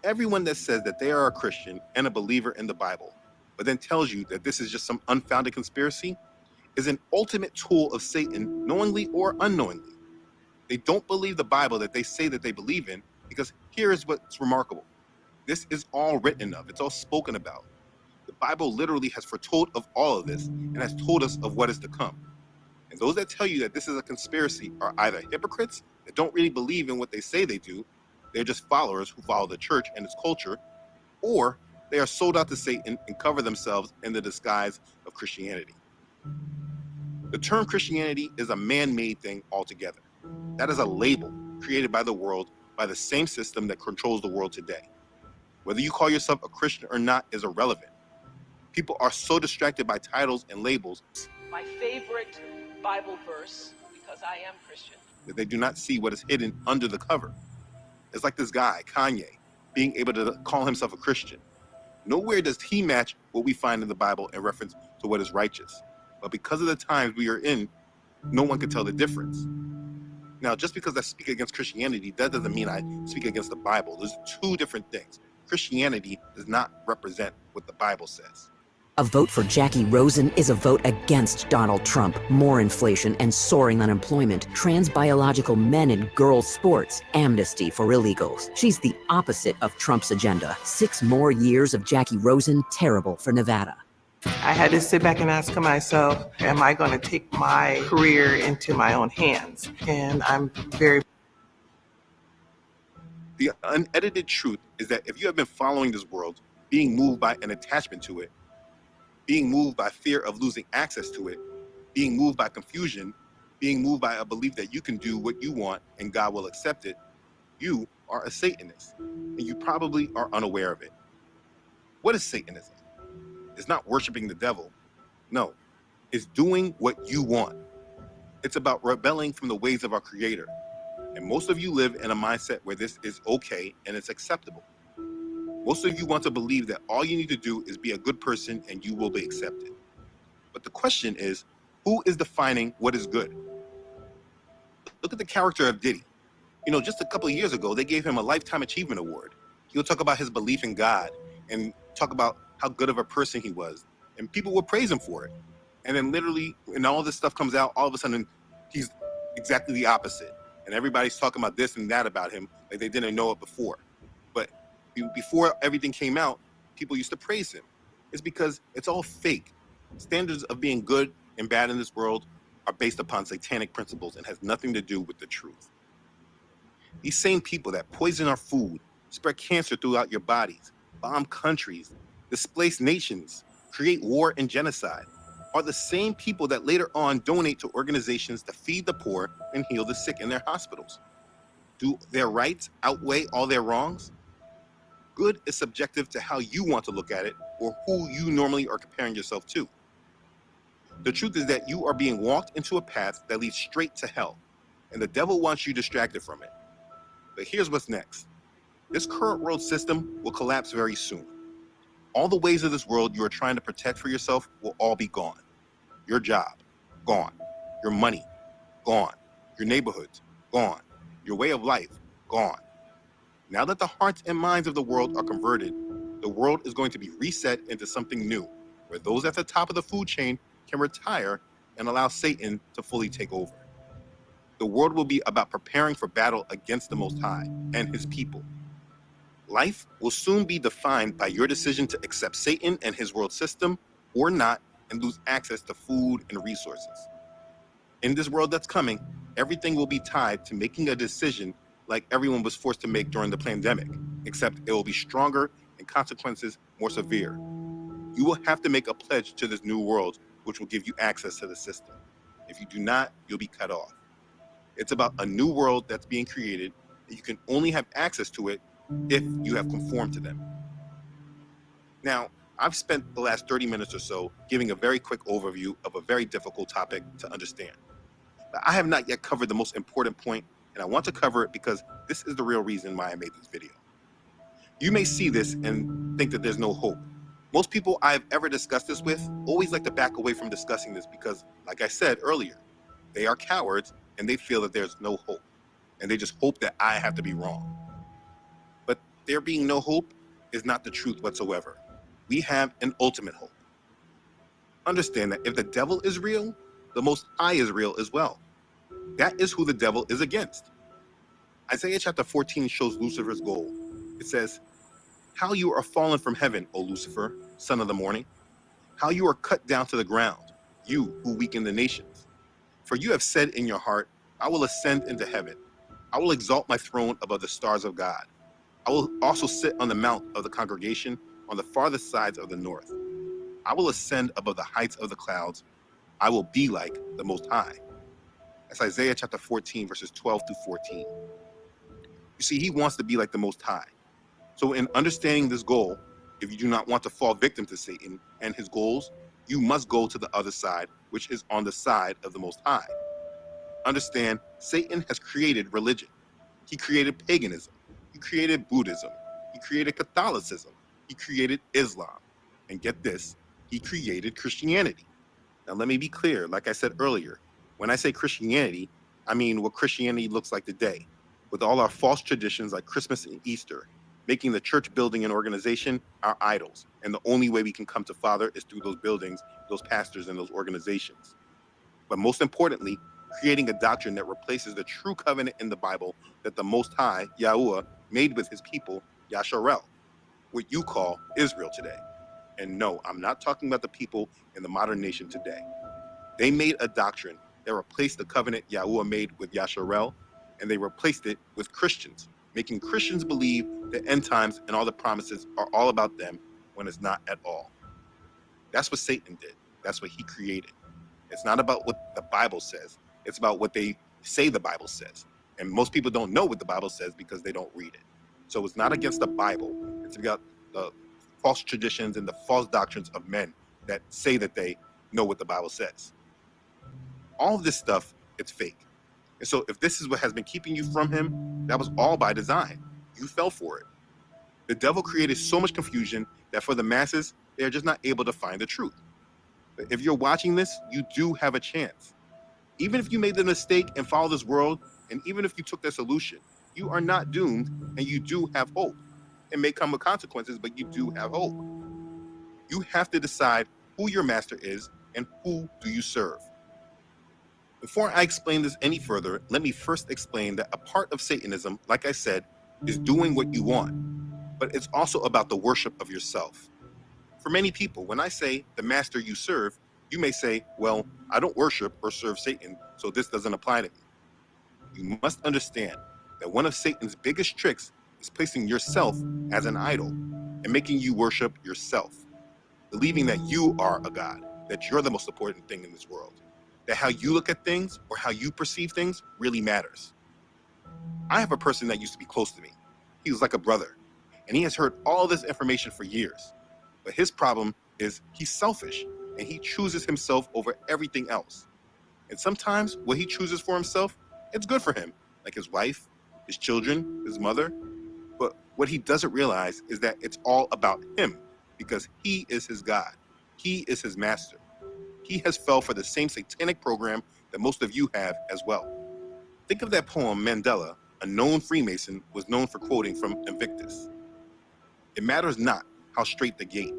Everyone that says that they are a Christian and a believer in the Bible, but then tells you that this is just some unfounded conspiracy, is an ultimate tool of Satan, knowingly or unknowingly. They don't believe the Bible that they say that they believe in, because here is what's remarkable. This is all written of. It's all spoken about. The Bible literally has foretold of all of this and has told us of what is to come. And those that tell you that this is a conspiracy are either hypocrites that don't really believe in what they say they do, they're just followers who follow the church and its culture, or they are sold out to Satan and cover themselves in the disguise of Christianity. The term Christianity is a man-made thing altogether. That is a label created by the world, by the same system that controls the world today. Whether you call yourself a Christian or not is irrelevant. People are so distracted by titles and labels.
My favorite Bible verse, because I am Christian,
that they do not see what is hidden under the cover. It's like this guy, Kanye, being able to call himself a Christian. Nowhere does he match what we find in the Bible in reference to what is righteous. But because of the times we are in, no one can tell the difference. Now, just because I speak against Christianity, that doesn't mean I speak against the Bible. There's two different things. Christianity does not represent what the Bible says.
A vote for Jackie Rosen is a vote against Donald Trump, more inflation and soaring unemployment, trans biological men and girls sports, amnesty for illegals. She's the opposite of Trump's agenda. 6 more years of Jackie Rosen, terrible for Nevada.
I had to sit back and ask myself, am I going to take my career into my own hands? And I'm very...
The unedited truth is that if you have been following this world, being moved by an attachment to it, being moved by fear of losing access to it, being moved by confusion, being moved by a belief that you can do what you want and God will accept it, you are a Satanist, and you probably are unaware of it. What is Satanism? It's not worshiping the devil. No, it's doing what you want. It's about rebelling from the ways of our Creator. And most of you live in a mindset where this is okay and it's acceptable. Most of you want to believe that all you need to do is be a good person and you will be accepted. But the question is, who is defining what is good? Look at the character of Diddy. You know, just a couple of years ago, they gave him a Lifetime Achievement Award. He'll talk about his belief in God and talk about how good of a person he was. And people would praise him for it. And then literally, when all this stuff comes out, all of a sudden, he's exactly the opposite. And everybody's talking about this and that about him like they didn't know it before. But before everything came out, people used to praise him. It's because it's all fake. Standards of being good and bad in this world are based upon satanic principles and has nothing to do with the truth. These same people that poison our food, spread cancer throughout your bodies, bomb countries, displace nations, create war and genocide, are the same people that later on donate to organizations to feed the poor and heal the sick in their hospitals. Do their rights outweigh all their wrongs? Good is subjective to how you want to look at it or who you normally are comparing yourself to. The truth is that you are being walked into a path that leads straight to hell, and the devil wants you distracted from it. But here's what's next. This current world system will collapse very soon. All the ways of this world you are trying to protect for yourself will all be gone. Your job, gone. Your money, gone. Your neighborhoods, gone. Your way of life, gone. Now that the hearts and minds of the world are converted, the world is going to be reset into something new, where those at the top of the food chain can retire and allow Satan to fully take over. The world will be about preparing for battle against the Most High and his people. Life will soon be defined by your decision to accept Satan and his world system or not, and lose access to food and resources. In this world that's coming, everything will be tied to making a decision like everyone was forced to make during the pandemic, except it will be stronger and consequences more severe. You will have to make a pledge to this new world, which will give you access to the system. If you do not, you'll be cut off. It's about a new world that's being created, and you can only have access to it if you have conformed to them. Now, I've spent the last 30 minutes or so giving a very quick overview of a very difficult topic to understand. But I have not yet covered the most important point, and I want to cover it because this is the real reason why I made this video. You may see this and think that there's no hope. Most people I've ever discussed this with always like to back away from discussing this because, like I said earlier, they are cowards and they feel that there's no hope. And they just hope that I have to be wrong. But there being no hope is not the truth whatsoever. We have an ultimate hope. Understand that if the devil is real, the Most High is real as well. That is who the devil is against. Isaiah chapter 14 shows Lucifer's goal. It says, "How you are fallen from heaven, O Lucifer, son of the morning. How you are cut down to the ground, you who weaken the nations. For you have said in your heart, I will ascend into heaven. I will exalt my throne above the stars of God. I will also sit on the mount of the congregation on the farthest sides of the north. I will ascend above the heights of the clouds. I will be like the Most High." That's Isaiah chapter 14, verses 12 through 14. You see, he wants to be like the Most High. So in understanding this goal, if you do not want to fall victim to Satan and his goals, you must go to the other side, which is on the side of the Most High. Understand, Satan has created religion. He created paganism. He created Buddhism. He created Catholicism. He created Islam. And get this, he created Christianity. Now, let me be clear. Like I said earlier, when I say Christianity, I mean what Christianity looks like today, with all our false traditions like Christmas and Easter, making the church building and organization our idols. And the only way we can come to Father is through those buildings, those pastors, and those organizations. But most importantly, creating a doctrine that replaces the true covenant in the Bible that the Most High, Yahuwah, made with his people, Yasharel, what you call Israel today. And no, I'm not talking about the people in the modern nation today. They made a doctrine that replaced the covenant Yahuwah made with Yasharel, and they replaced it with Christians, making Christians believe the end times and all the promises are all about them when it's not at all. That's what Satan did. That's what he created. It's not about what the Bible says. It's about what they say the Bible says. And most people don't know what the Bible says because they don't read it. So it's not against the Bible. It's about the false traditions and the false doctrines of men that say that they know what the Bible says. All of this stuff, it's fake. And so if this is what has been keeping you from him, that was all by design. You fell for it. The devil created so much confusion that for the masses, they are just not able to find the truth. But if you're watching this, you do have a chance. Even if you made the mistake and follow this world, and even if you took the solution, you are not doomed and you do have hope. It may come with consequences, but you do have hope. You have to decide who your master is and who do you serve. Before I explain this any further, let me first explain that a part of Satanism, like I said, is doing what you want, but it's also about the worship of yourself. For many people, when I say the master you serve, you may say, well, I don't worship or serve Satan, so this doesn't apply to me. You must understand that one of Satan's biggest tricks is placing yourself as an idol and making you worship yourself, believing that you are a god, that you're the most important thing in this world, that how you look at things or how you perceive things really matters. I have a person that used to be close to me. He was like a brother, and he has heard all this information for years. But his problem is he's selfish, and he chooses himself over everything else. And sometimes what he chooses for himself, it's good for him, like his wife, his children, his mother. But what he doesn't realize is that it's all about him, because he is his God. He is his master. He has fell for the same satanic program that most of you have as well. Think of that poem Mandela, a known Freemason, was known for quoting from Invictus. It matters not how straight the gate,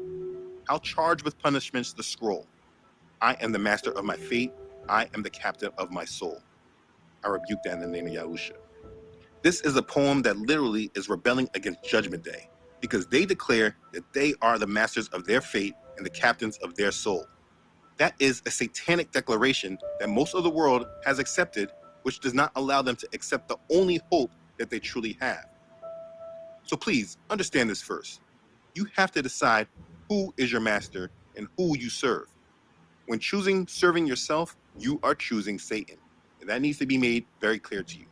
how charged with punishments the scroll. I am the master of my fate. I am the captain of my soul. I rebuke that in the name of Yahusha. This is a poem that literally is rebelling against Judgment Day because they declare that they are the masters of their fate and the captains of their soul. That is a satanic declaration that most of the world has accepted, which does not allow them to accept the only hope that they truly have. So please understand this first. You have to decide who is your master and who you serve. When choosing serving yourself, you are choosing Satan. And that needs to be made very clear to you.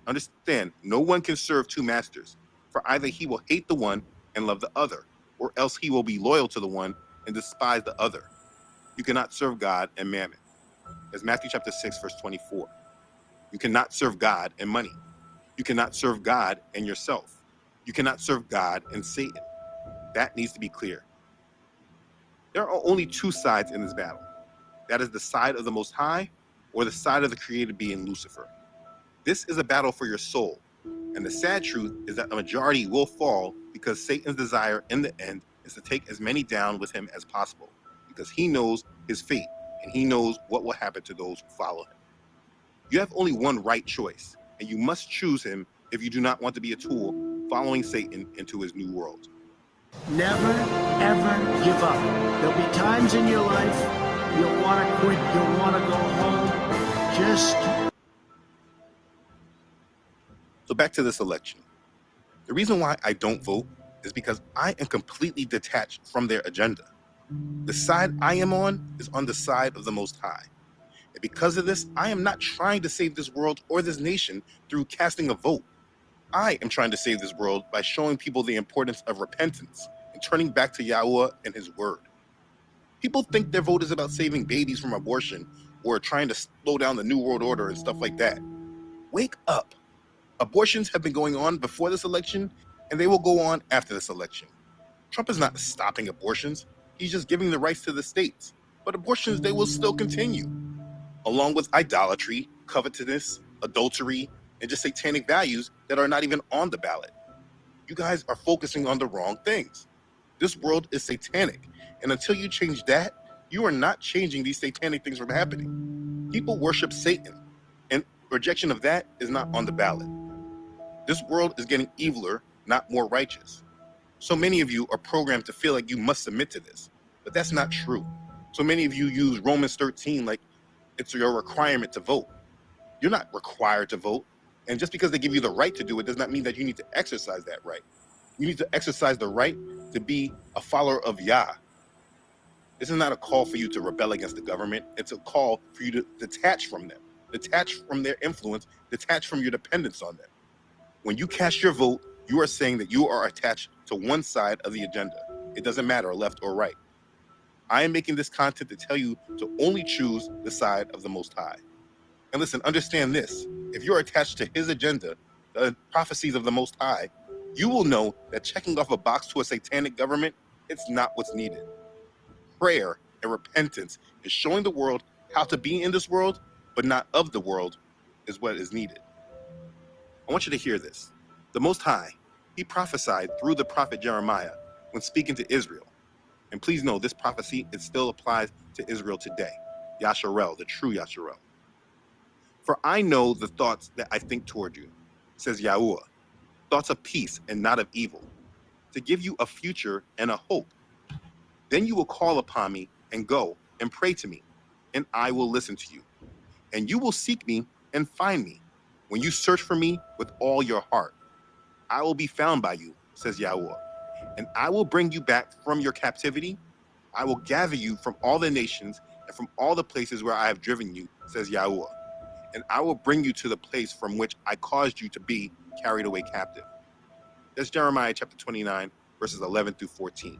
Understand, no one can serve two masters, for either he will hate the one and love the other, or else he will be loyal to the one and despise the other. You cannot serve God and mammon. That's Matthew chapter 6, verse 24. You cannot serve God and money. You cannot serve God and yourself. You cannot serve God and Satan. That needs to be clear. There are only two sides in this battle. That is the side of the Most High or the side of the created being Lucifer. This is a battle for your soul. And the sad truth is that a majority will fall because Satan's desire in the end is to take as many down with him as possible, because he knows his fate and he knows what will happen to those who follow him. You have only one right choice, and you must choose him if you do not want to be a tool following Satan into his new world.
Never, ever give up. There'll be times in your life you'll want to quit, you'll want to go home. Just...
So back to this election. The reason why I don't vote is because I am completely detached from their agenda. The side I am on is on the side of the Most High. And because of this, I am not trying to save this world or this nation through casting a vote. I am trying to save this world by showing people the importance of repentance and turning back to Yahuwah and his word. People think their vote is about saving babies from abortion or trying to slow down the New World Order and stuff like that. Wake up. Abortions have been going on before this election, and they will go on after this election. Trump is not stopping abortions. He's just giving the rights to the states. But abortions, they will still continue, along with idolatry, covetousness, adultery, and just satanic values that are not even on the ballot. You guys are focusing on the wrong things. This world is satanic, and until you change that, you are not changing these satanic things from happening. People worship Satan, and rejection of that is not on the ballot. This world is getting eviler, not more righteous. So many of you are programmed to feel like you must submit to this, but that's not true. So many of you use Romans 13 like it's your requirement to vote. You're not required to vote. And just because they give you the right to do it does not mean that you need to exercise that right. You need to exercise the right to be a follower of Yah. This is not a call for you to rebel against the government. It's a call for you to detach from them, detach from their influence, detach from your dependence on them. When you cast your vote, you are saying that you are attached to one side of the agenda. It doesn't matter left or right. I am making this content to tell you to only choose the side of the Most High. And listen, understand this. If you're attached to his agenda, the prophecies of the Most High, you will know that checking off a box to a satanic government, it's not what's needed. Prayer and repentance and showing the world how to be in this world, but not of the world, is what is needed. I want you to hear this. The Most High, he prophesied through the prophet Jeremiah when speaking to Israel. And please know this prophecy, it still applies to Israel today. Yasharel, the true Yasharel. For I know the thoughts that I think toward you, says Yahuwah, thoughts of peace and not of evil, to give you a future and a hope. Then you will call upon me and go and pray to me, and I will listen to you. And you will seek me and find me when you search for me with all your heart. I will be found by you, says Yahuwah, and I will bring you back from your captivity. I will gather you from all the nations and from all the places where I have driven you, says Yahuwah. And I will bring you to the place from which I caused you to be carried away captive. That's Jeremiah chapter 29, verses 11 through 14.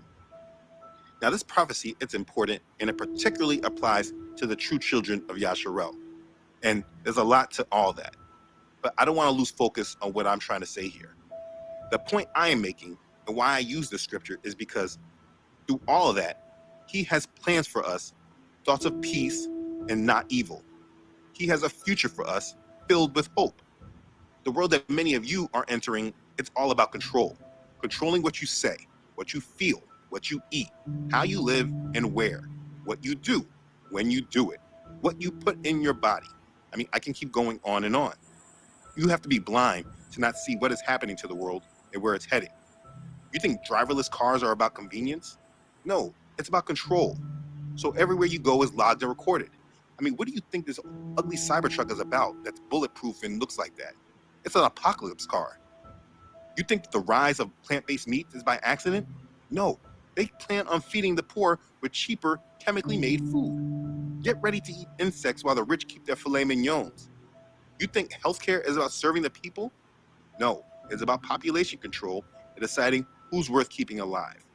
Now this prophecy, it's important, and it particularly applies to the true children of Yasharel. And there's a lot to all that. But I don't want to lose focus on what I'm trying to say here. The point I am making and why I use this scripture is because through all of that, he has plans for us, thoughts of peace and not evil. He has a future for us filled with hope. The world that many of you are entering, it's all about control. Controlling what you say, what you feel, what you eat, how you live and where, what you do, when you do it, what you put in your body. I mean, I can keep going on and on. You have to be blind to not see what is happening to the world and where it's heading. You think driverless cars are about convenience? No, it's about control. So everywhere you go is logged and recorded. I mean, what do you think this ugly Cybertruck is about that's bulletproof and looks like that? It's an apocalypse car. You think the rise of plant-based meat is by accident? No, they plan on feeding the poor with cheaper, chemically made food. Get ready to eat insects while the rich keep their filet mignons. You think healthcare is about serving the people? No, it's about population control and deciding who's worth keeping alive.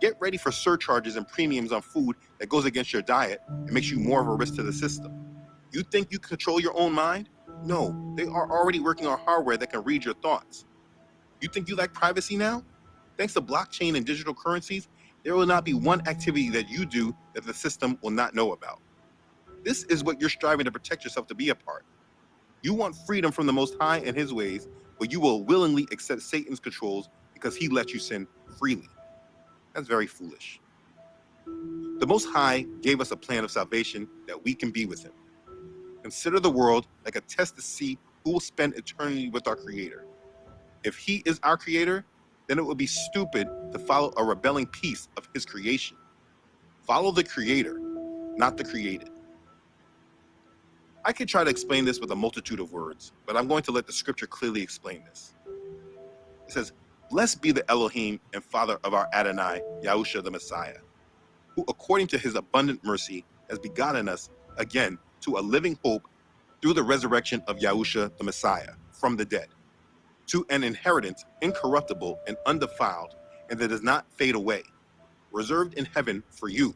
Get ready for surcharges and premiums on food that goes against your diet and makes you more of a risk to the system. You think you control your own mind? No, they are already working on hardware that can read your thoughts. You think you like privacy now? Thanks to blockchain and digital currencies, there will not be one activity that you do that the system will not know about. This is what you're striving to protect yourself to be a part. You want freedom from the Most High and His ways, but you will willingly accept Satan's controls because he lets you sin freely. That's very foolish. The Most High gave us a plan of salvation that we can be with him. Consider the world like a test to see who will spend eternity with our Creator. If he is our Creator, then it would be stupid to follow a rebelling piece of his creation. Follow the Creator, not the created. I could try to explain this with a multitude of words, but I'm going to let the scripture clearly explain this. It says, "Blessed be the Elohim and Father of our Adonai, Yahusha the Messiah, who according to his abundant mercy has begotten us again to a living hope through the resurrection of Yahusha the Messiah from the dead, to an inheritance incorruptible and undefiled, and that does not fade away, reserved in heaven for you,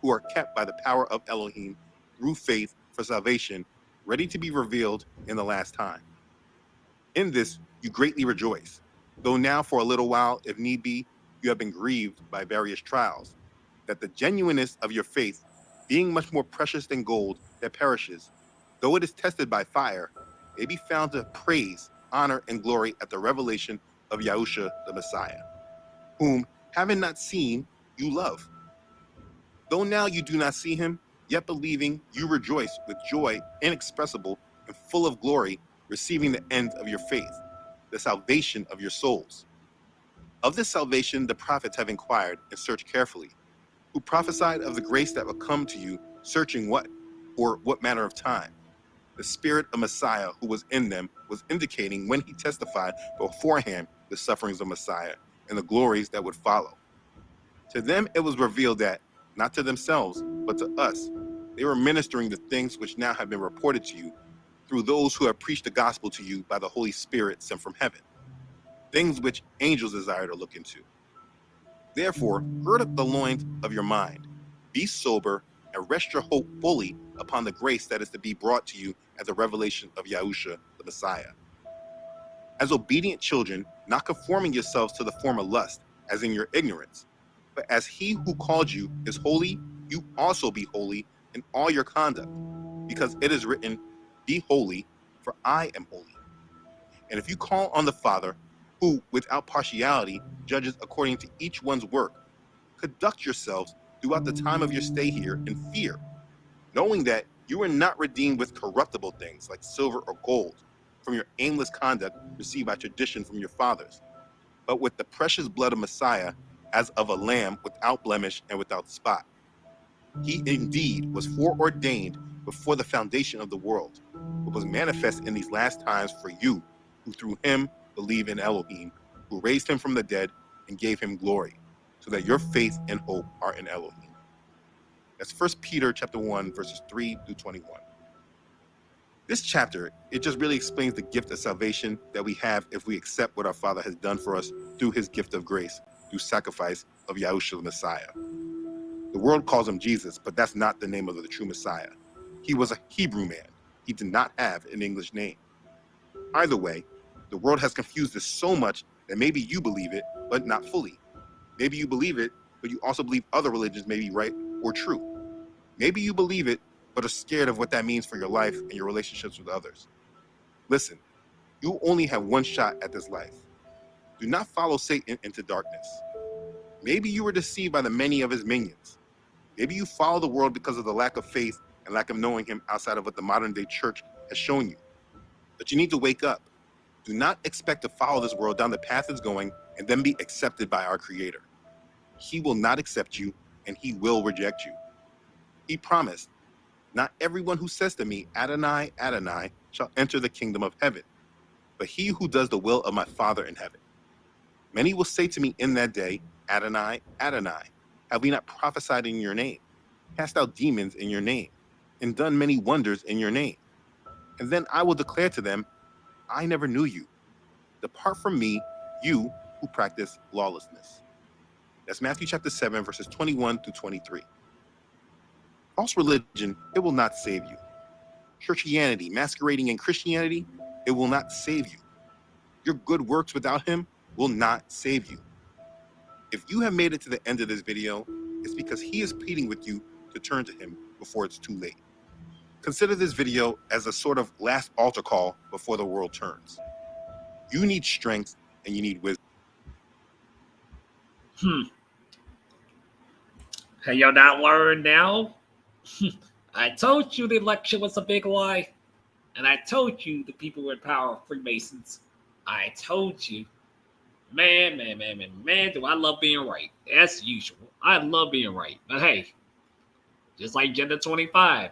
who are kept by the power of Elohim through faith for salvation, ready to be revealed in the last time. In this you greatly rejoice, though now for a little while, if need be, you have been grieved by various trials, that the genuineness of your faith, being much more precious than gold that perishes, though it is tested by fire, may be found to praise, honor, and glory at the revelation of Yahusha the Messiah, whom, having not seen, you love. Though now you do not see him, yet believing, you rejoice with joy inexpressible and full of glory, receiving the end of your faith, the salvation of your souls. Of this salvation the prophets have inquired and searched carefully, who prophesied of the grace that would come to you, searching what, or what manner of time. The Spirit of Messiah who was in them was indicating when he testified beforehand the sufferings of Messiah and the glories that would follow. To them it was revealed that, not to themselves, but to us, they were ministering the things which now have been reported to you through those who have preached the gospel to you by the Holy Spirit sent from heaven, things which angels desire to look into. Therefore, gird up the loins of your mind, be sober, and rest your hope fully upon the grace that is to be brought to you at the revelation of Yahusha the Messiah. As obedient children, not conforming yourselves to the former lust, as in your ignorance, but as he who called you is holy, you also be holy in all your conduct, because it is written, be holy, for I am holy. And if you call on the Father, who without partiality judges according to each one's work, conduct yourselves throughout the time of your stay here in fear, knowing that you are not redeemed with corruptible things like silver or gold from your aimless conduct received by tradition from your fathers, but with the precious blood of Messiah, as of a lamb without blemish and without spot. He indeed was foreordained before the foundation of the world, but was manifest in these last times for you, who through him believe in Elohim, who raised him from the dead and gave him glory, so that your faith and hope are in Elohim. That's 1 Peter chapter 1, verses 3 through 21. This chapter, it just really explains the gift of salvation that we have if we accept what our Father has done for us through his gift of grace, through sacrifice of Yahusha the Messiah. The world calls him Jesus, but that's not the name of the true Messiah. He was a Hebrew man. He did not have an English name. Either way, the world has confused this so much that maybe you believe it, but not fully. Maybe you believe it, but you also believe other religions may be right or true. Maybe you believe it, but are scared of what that means for your life and your relationships with others. Listen, you only have one shot at this life. Do not follow Satan into darkness. Maybe you were deceived by the many of his minions. Maybe you follow the world because of the lack of faith and lack of knowing him outside of what the modern day church has shown you. But you need to wake up. Do not expect to follow this world down the path it's going and then be accepted by our Creator. He will not accept you, and he will reject you. He promised, not everyone who says to me, Adonai, Adonai, shall enter the kingdom of heaven, but he who does the will of my Father in heaven. Many will say to me in that day, Adonai, Adonai, have we not prophesied in your name, cast out demons in your name, and done many wonders in your name? And then I will declare to them, I never knew you. Depart from me, you who practice lawlessness. That's Matthew chapter 7, verses 21 through 23. False religion, it will not save you. Churchianity masquerading in Christianity, it will not save you. Your good works without him will not save you. If you have made it to the end of this video, it's because he is pleading with you to turn to him before it's too late. Consider this video as a sort of last altar call before the world turns. You need strength and you need wisdom.
Have y'all not learned now? I told you the election was a big lie. And I told you the people were in power, Freemasons. I told you. Man, do I love being right. As usual. I love being right. But hey, just like Agenda 25,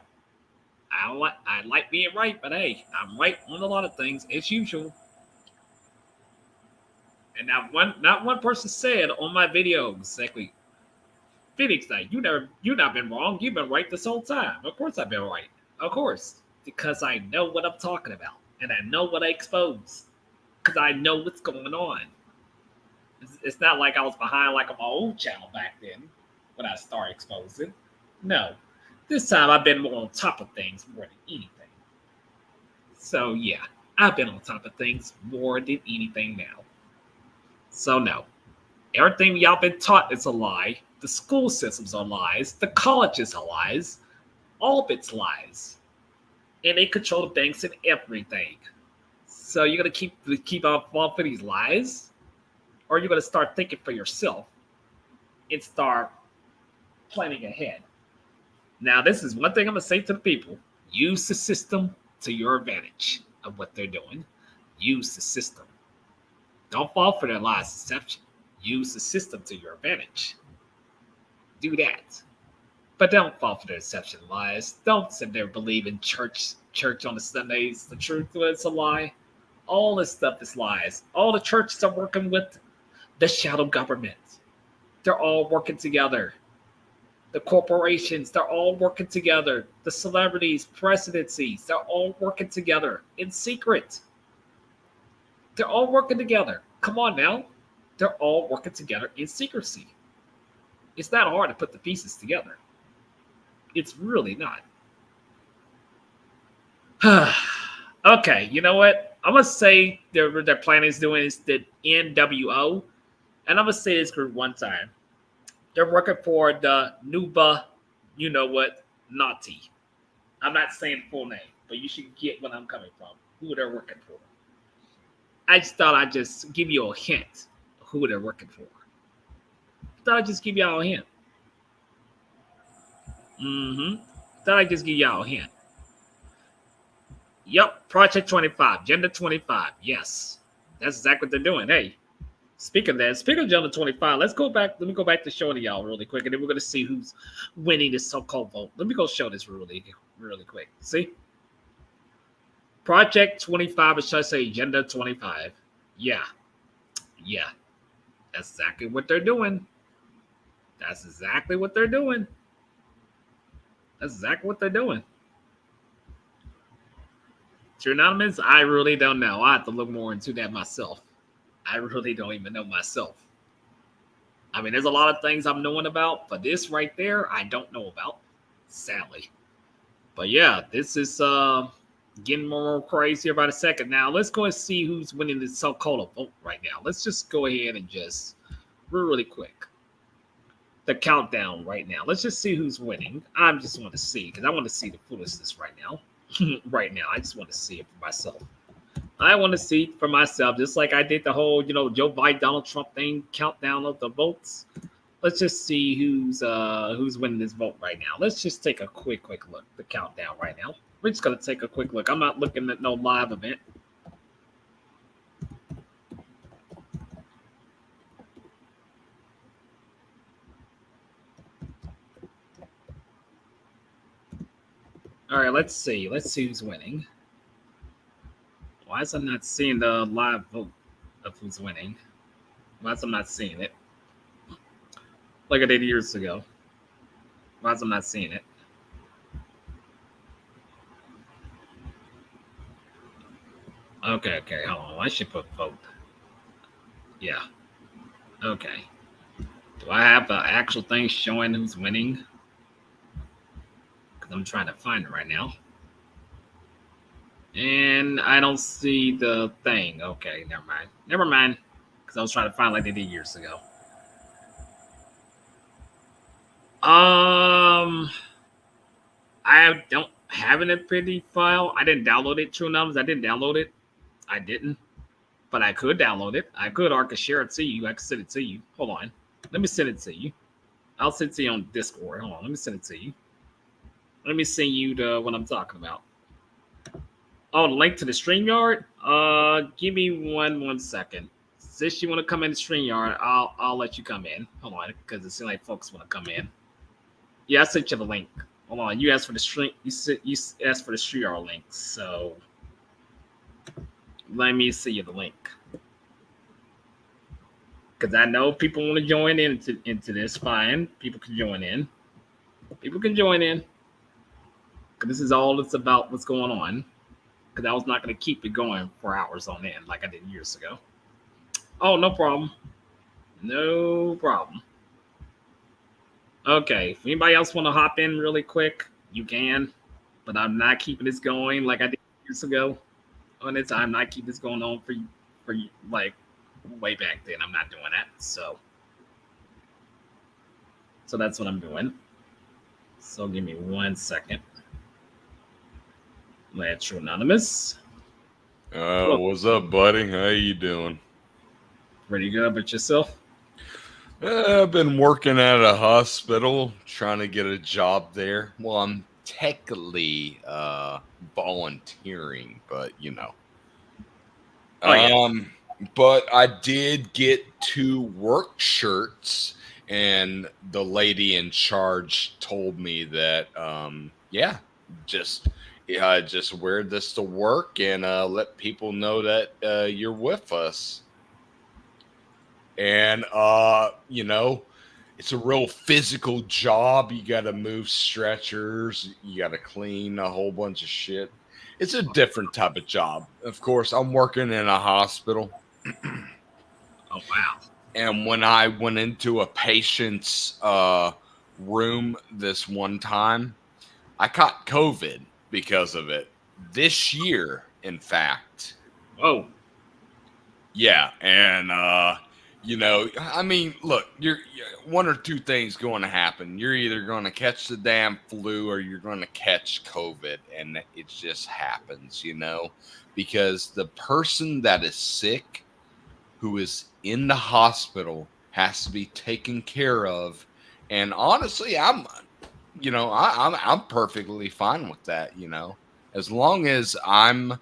I like being right, but hey, I'm right on a lot of things as usual. And not one person said on my video exactly, Phoenix Knight, you not been wrong. You've been right this whole time. Of course I've been right. Of course. Because I know what I'm talking about. And I know what I expose. Because I know what's going on. It's not like I was behind like on my old channel back then when I started exposing. No. This time I've been more on top of things more than anything. So yeah, I've been on top of things more than anything now. So no. Everything y'all been taught is a lie. The school systems are lies. The colleges are lies. All of it's lies. And they control the banks and everything. So you're gonna keep on falling for these lies? Or you're gonna start thinking for yourself and start planning ahead. Now, this is one thing I'm gonna say to the people. Use the system to your advantage of what they're doing. Use the system. Don't fall for their lies deception. Use the system to your advantage. Do that. But don't fall for their deception lies. Don't sit there believe in church on the Sundays. The truth is a lie. All this stuff is lies. All the churches are working with the shadow government. They're all working together. The corporations, they're all working together. The celebrities, presidencies, they're all working together in secret. They're all working together. Come on now. They're all working together in secrecy. It's not hard to put the pieces together. It's really not. Okay, you know what? I'm going to say their plan is doing is the NWO. And I'm going to say this group one time. They're working for the Nuba, you know what, Naughty. I'm not saying full name, but you should get what I'm coming from, who they're working for. I just thought I'd just give you a hint of who they're working for. Thought I'd just give y'all a hint. Thought I'd just give y'all a hint. Yep, Project 25, Agenda 25. Yes, that's exactly what they're doing. Hey, speaking of that, speaking of Agenda 25, let's go back. Let me go back to showing y'all really quick, and then we're going to see who's winning this so-called vote. Let me go show this really quick. See? Project 25, or should I say Agenda 25? Yeah. That's exactly what they're doing. That's exactly what they're doing. True Anonymous, I really don't know. I have to look more into that myself. I really don't even know myself. I mean, there's a lot of things I'm knowing about, but this right there, I don't know about, sadly. But yeah, this is getting more crazier by the second. Now, let's go and see who's winning this so-called vote right now. Let's just go ahead and just really quick. The countdown right now. Let's just see who's winning. I just want to see, because I want to see the foolishness right now. Right now, I just want to see it for myself. I want to see it for myself, just like I did the whole, Joe Biden, Donald Trump thing, countdown of the votes. let's just see who's winning this vote right now. Let's just take a quick look. The countdown right now. We're just gonna take a quick look. I'm not looking at no live event. All right, let's see. Let's see who's winning. Why is I not seeing the live vote of who's winning? Why is I not seeing it? Like I did years ago. Why is I not seeing it? Okay, hold on. I should put vote. Yeah. Okay. Do I have the actual thing showing who's winning? Because I'm trying to find it right now. And I don't see the thing. Okay, never mind. Never mind. Because I was trying to find like they did years ago. I don't have an MP file. I didn't download it. True numbers. I didn't download it. I didn't. But I could download it. I could share it to you. I could send it to you. Hold on. Let me send it to you. I'll send it to you on Discord. Hold on. Let me send it to you. Let me send you the what I'm talking about. Oh, the link to the StreamYard? Give me one second. Since you want to come in the StreamYard, I'll let you come in. Hold on, because it seems like folks want to come in. Yeah, I sent you the link. Hold on. You asked for the stream. You asked for the StreamYard link. So let me see you the link. Because I know people want to join into this. Fine. People can join in. People can join in. Because this is all it's about what's going on. Because I was not going to keep it going for hours on end like I did years ago. Oh, no problem. No problem. Okay. If anybody else want to hop in really quick, you can. But I'm not keeping this going like I did years ago. On this, I'm not keeping this going on for like way back then. I'm not doing that. So that's what I'm doing. So give me 1 second. Let's anonymous.
What's up, buddy? How you doing?
Pretty good, but yourself?
I've been working at a hospital, trying to get a job there. Well, I'm technically volunteering, but you know.
Oh, yeah.
But I did get 2 work shirts, and the lady in charge told me that, just wear this to work and let people know that you're with us. And it's a real physical job. You got to move stretchers. You got to clean a whole bunch of shit. It's a different type of job. Of course, I'm working in a hospital.
Oh, wow.
And when I went into a patient's room this one time, I caught COVID because of it. This year, in fact.
Whoa.
Yeah, and I mean, look, you're one or two things going to happen. You're either going to catch the damn flu or you're going to catch COVID, and it just happens, because the person that is sick, who is in the hospital, has to be taken care of. And honestly, I'm perfectly fine with that, as long as I'm,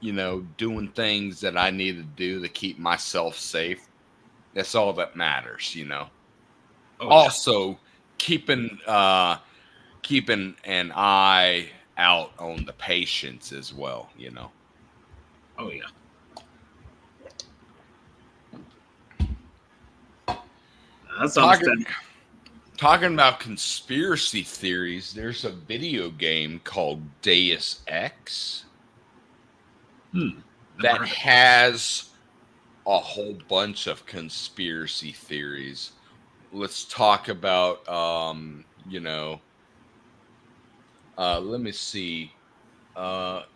doing things that I need to do to keep myself safe. That's all that matters,
Oh,
also, keeping an eye out on the patients as well,
Oh, yeah. That's
talking about conspiracy theories. There's a video game called Deus Ex that has a whole bunch of conspiracy theories. Let's talk about, let me see.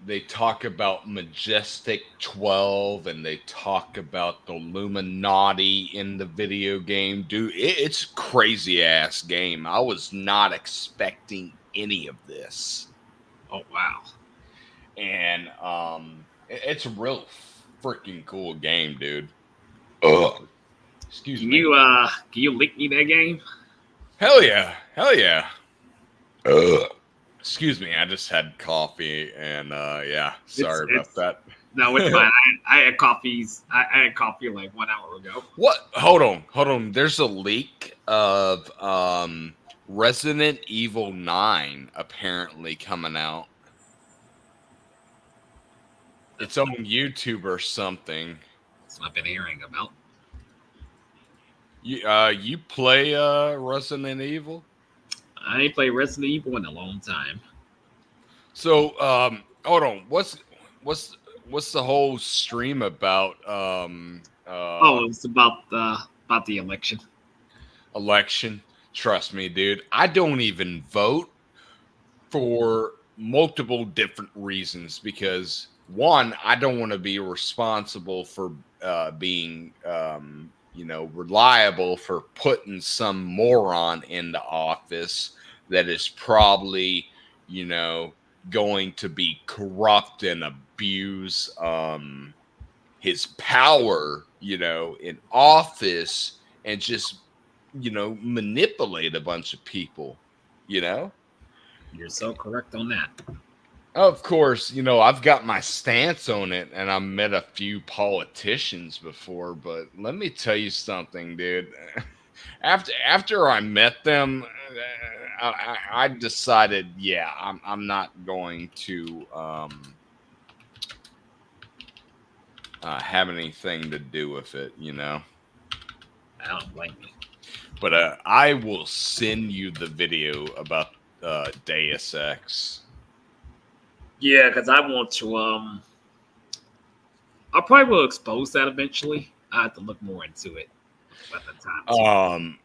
They talk about Majestic 12 and they talk about the Illuminati in the video game. Dude, it's a crazy ass game. I was not expecting any of this.
Oh, wow.
And it's a real freaking cool game, dude. Ugh. Excuse
Can
me.
you link me that game?
Hell yeah. Excuse me, I just had coffee and yeah, sorry about that.
No, it's fine. I had coffee like 1 hour ago.
What? Hold on. There's a leak of Resident Evil 9 apparently coming out. It's on YouTube or something.
That's what I've been hearing about.
You play Resident Evil?
I ain't played Resident Evil in a long time.
So hold on. What's the whole stream about?
It's about the election.
Election. Trust me, dude. I don't even vote for multiple different reasons because one, I don't want to be responsible for being reliable for putting some moron into office that is probably, going to be corrupt and abuse his power, in office and just, manipulate a bunch of people,
You're so correct on that.
Of course, I've got my stance on it and I've met a few politicians before, but let me tell you something, dude. After I met them, I decided, yeah, I'm not going to have anything to do with it,
I don't blame you.
But I will send you the video about Deus Ex.
Yeah, because I want to. I probably will expose that eventually. I have to look more into it at the time.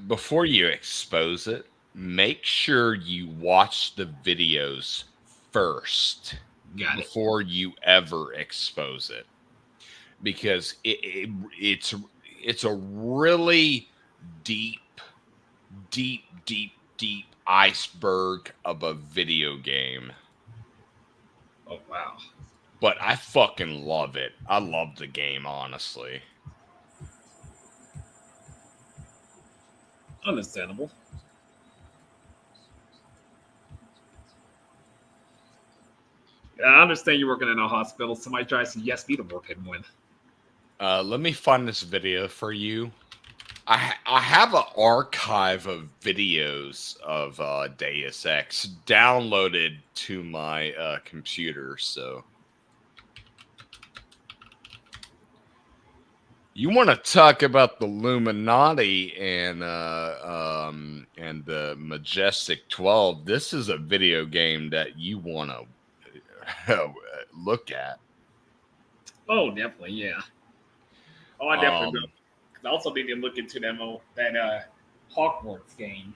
Before you expose it, make sure you watch the videos first before you ever expose it, because it's a really deep iceberg of a video game.
Oh wow.
But I fucking love it. I love the game, honestly.
Understandable. Yeah, I understand you're working in a hospital. Somebody tries to yes me to work in one.
Let me find this video for you. I have an archive of videos of Deus Ex downloaded to my computer, so you want to talk about the Illuminati and the Majestic 12? This is a video game that you want to look at.
Oh, definitely, yeah. Oh, I definitely will. I also need to look into that Hogwarts game.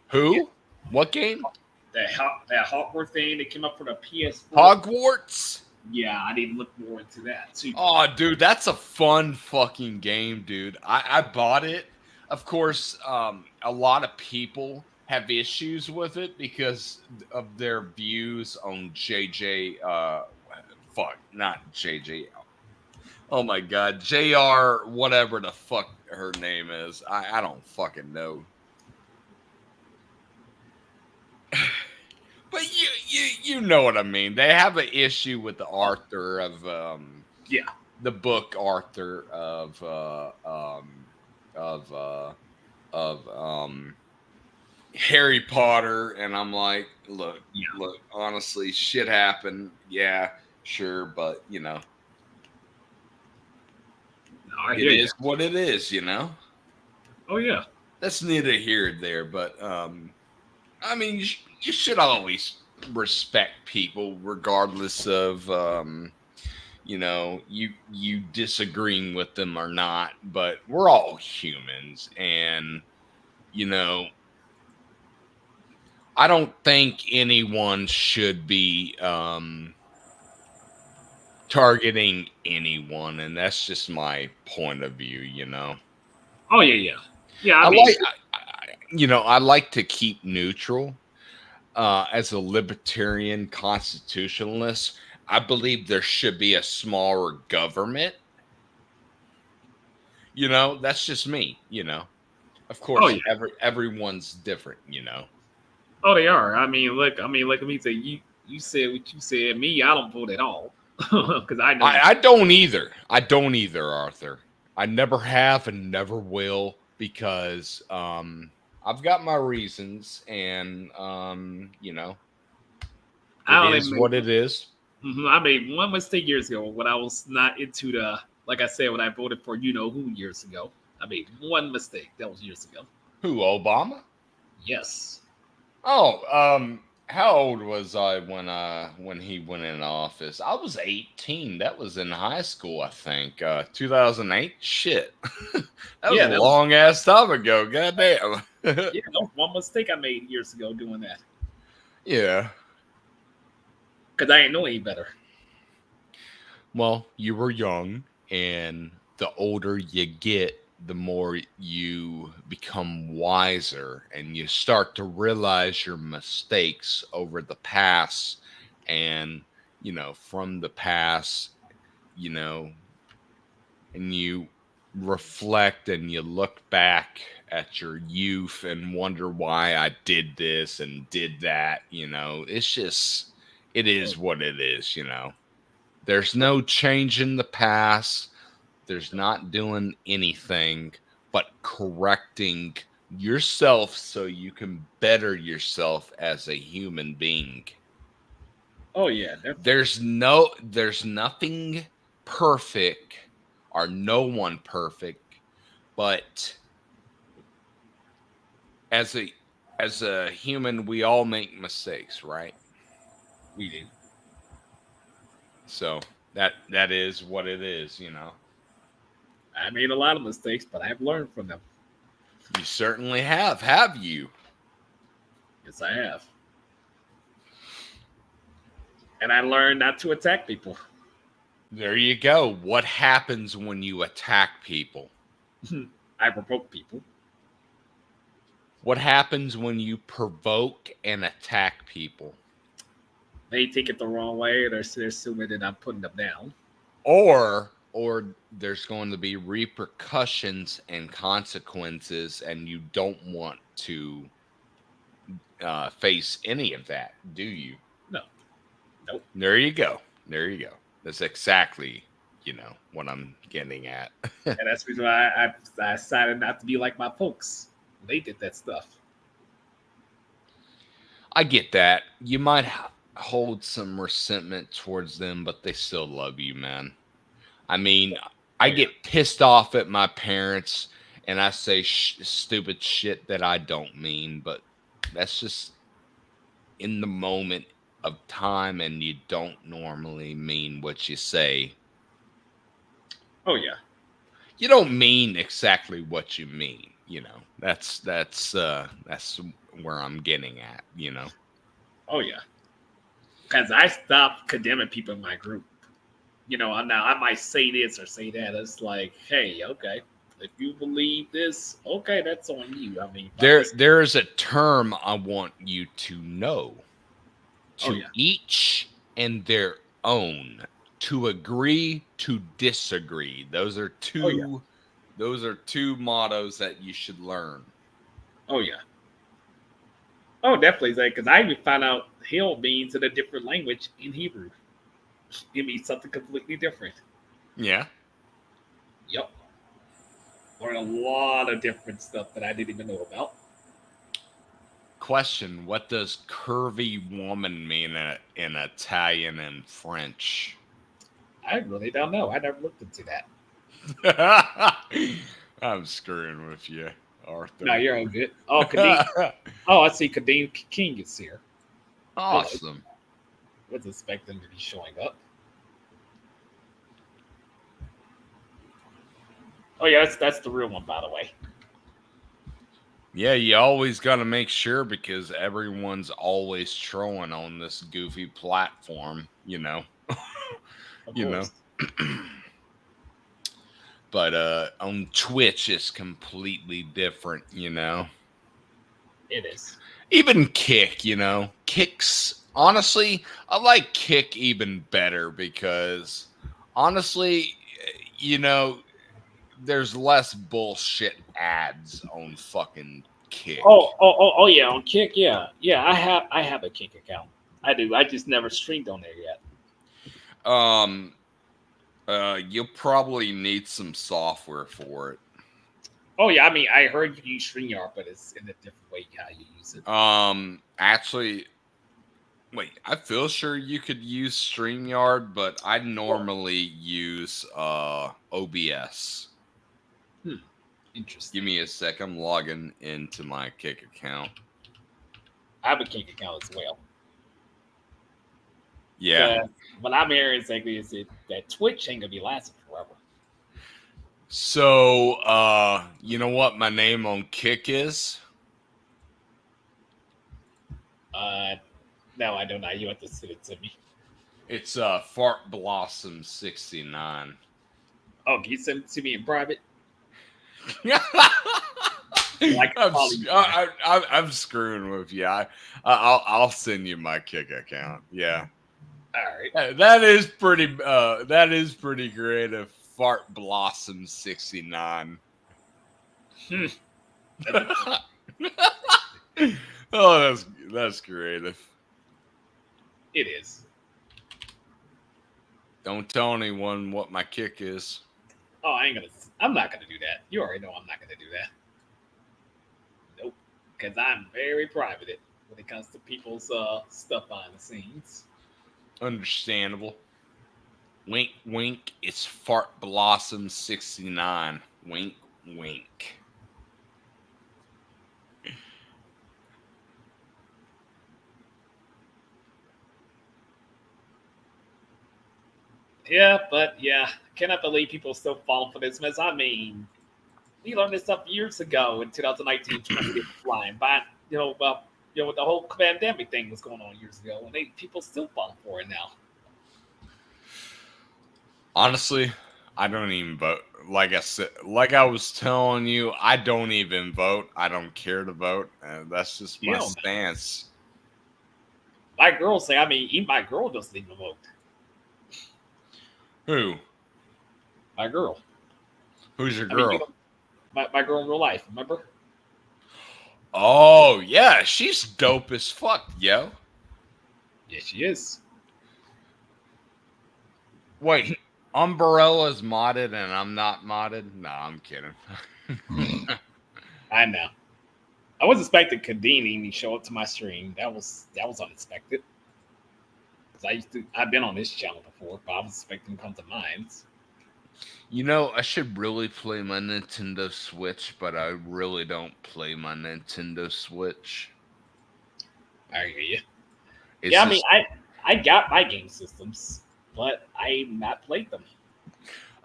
Who? What game?
That Hogwarts game that came up for the PS4.
Hogwarts?
Yeah, I need to look more into that too.
Oh, dude, that's a fun fucking game, dude. I bought it. Of course, a lot of people have issues with it because of their views on JJ. Not JJ. Oh my God, JR, whatever the fuck her name is. I don't fucking know. But you know what I mean. They have an issue with the author of the book Arthur of Harry Potter, and I'm like, look, honestly, shit happened. Yeah, sure, but it is what it is,
Oh yeah,
that's neither here nor there. But I mean, you should always respect people, regardless of you disagreeing with them or not. But we're all humans, and I don't think anyone should be targeting anyone, and that's just my point of view.
Oh yeah.
I like to keep neutral. As a libertarian constitutionalist, I believe there should be a smaller government. You know, that's just me. You know, of course,
Oh yeah.
everyone's different. You know.
Oh, they are. I mean, look at me. Say you said what you said. Me, I don't vote at all because I know.
I don't either. I don't either, Arthur. I never have and never will because I've got my reasons, and you know,
I
it
only
is what
made.
it is.
I made one mistake years ago when I was not into the. Like I said, when I voted for you know who years ago, I made one mistake. That was years ago.
Who, Obama?
Yes.
Oh, how old was I when he went in office? I was 18. That was in high school, I think. 2008. Shit. That was
Yeah,
a
that was.
long ass time ago. Goddamn.
Yeah, that was one mistake I made years ago doing that
Yeah.
because I didn't know any better.
Well, you were young, and the older you get, the more you become wiser and you start to realize your mistakes over the past. And, you know, from the past, you know, and you reflect and you look back at your youth and wonder why I did this and did that. You know, it's just, it is what it is, you know. There's no change in the past. There's not doing anything but correcting yourself so you can better yourself as a human being.
Oh yeah, definitely.
There's nothing perfect or no one perfect, but as a human we all make mistakes, right?
We do.
So that is what it is, you know.
I made a lot of mistakes, but I've learned from them.
You certainly have you?
Yes, I have. And I learned not to attack people.
There you go. What happens when you attack people?
I provoke people.
What happens when you provoke and attack people?
They take it the wrong way. They're assuming that I'm putting them down.
Or there's going to be repercussions and consequences, and you don't want to face any of that, do you?
No. Nope.
There you go. There you go. That's exactly, you know, what I'm getting at.
And that's the reason why I decided not to be like my folks. They did that stuff.
I get that. You might hold some resentment towards them, but they still love you, man. I mean, I get pissed off at my parents and I say stupid shit that I don't mean, but that's just in the moment of time, and you don't normally mean what you say.
Oh yeah.
You don't mean exactly what you mean, you know. That's where I'm getting at, you know.
Oh yeah. Because I stopped condemning people in my group. You know, now I might say this or say that. It's like, hey, okay, if you believe this, okay, that's on you. I mean,
there is a term I want you to know. To each and their own. To agree, to disagree. Those are two. Those are two mottos that you should learn.
Oh yeah. Oh, definitely. Because I even found out hell means in a different language in Hebrew. It means something completely different.
Yeah.
Yep. Learned a lot of different stuff that I didn't even know about.
Question: what does curvy woman mean in Italian and French?
I really don't know. I never looked into that.
I'm screwing with you, Arthur.
No, you're all good. Oh, Kadeem. Oh, I see. Kadeem King is here.
Awesome.
Was expecting to be showing up. Oh yeah, that's the real one, by the way.
Yeah, you always got to make sure because everyone's always trolling on this goofy platform, you know. You know. But on Twitch it's completely different, you know.
It is.
Even Kick, you know. Kick's honestly, I like Kick even better because honestly, you know, there's less bullshit ads on fucking Kick.
Oh yeah, on Kick, yeah. I have a Kick account. I do. I just never streamed on there yet.
You'll probably need some software for it.
Oh yeah, I mean, I heard you use StreamYard, but it's in a different way how you use it.
Actually, wait, I feel sure you could use StreamYard, but I normally use OBS.
Interesting.
Give me a sec. I'm logging into my Kick account.
I have a Kick account as well.
Yeah.
What I'm hearing exactly is that Twitch ain't gonna be lasting forever.
So, you know what my name on Kick is?
No, I don't know. You have to send it to me.
It's Fart Blossom 69.
Oh, can you send it to me in private?
I'm screwing with you. I'll send you my Kick account. Yeah.
All right.
That is pretty creative. Fart Blossom 69. Oh, that's creative.
It is.
Don't tell anyone what my Kick is.
Oh, I'm not gonna do that. You already know I'm not gonna do that. Nope. Because I'm very private when it comes to people's stuff behind the scenes.
Understandable. Wink, wink. It's Fart Blossom 69. Wink, wink.
Yeah, but yeah, I cannot believe people still falling for this mess. I mean, we learned this stuff years ago in 2019, 20 flying by. With the whole pandemic thing was going on years ago, and people still falling for it now.
Honestly, I don't even vote. Like I said, like I was telling you, I don't even vote. I don't care to vote. That's just my stance.
My girl say, I mean, even my girl doesn't even vote.
Who?
My girl.
Who's your girl?
My girl in real life, remember?
Oh, yeah. She's dope as fuck, yo.
Yeah, she is.
Wait, Umbrella's modded and I'm not modded? No, I'm kidding.
I know. I was expecting Kadini to show up to my stream. That was unexpected. I've been on this channel before, but I was expecting him to come to mine.
You know, I should really play my Nintendo Switch, but I really don't play my Nintendo Switch.
I hear you.
It's just,
I mean, I got my game systems, but I not played them.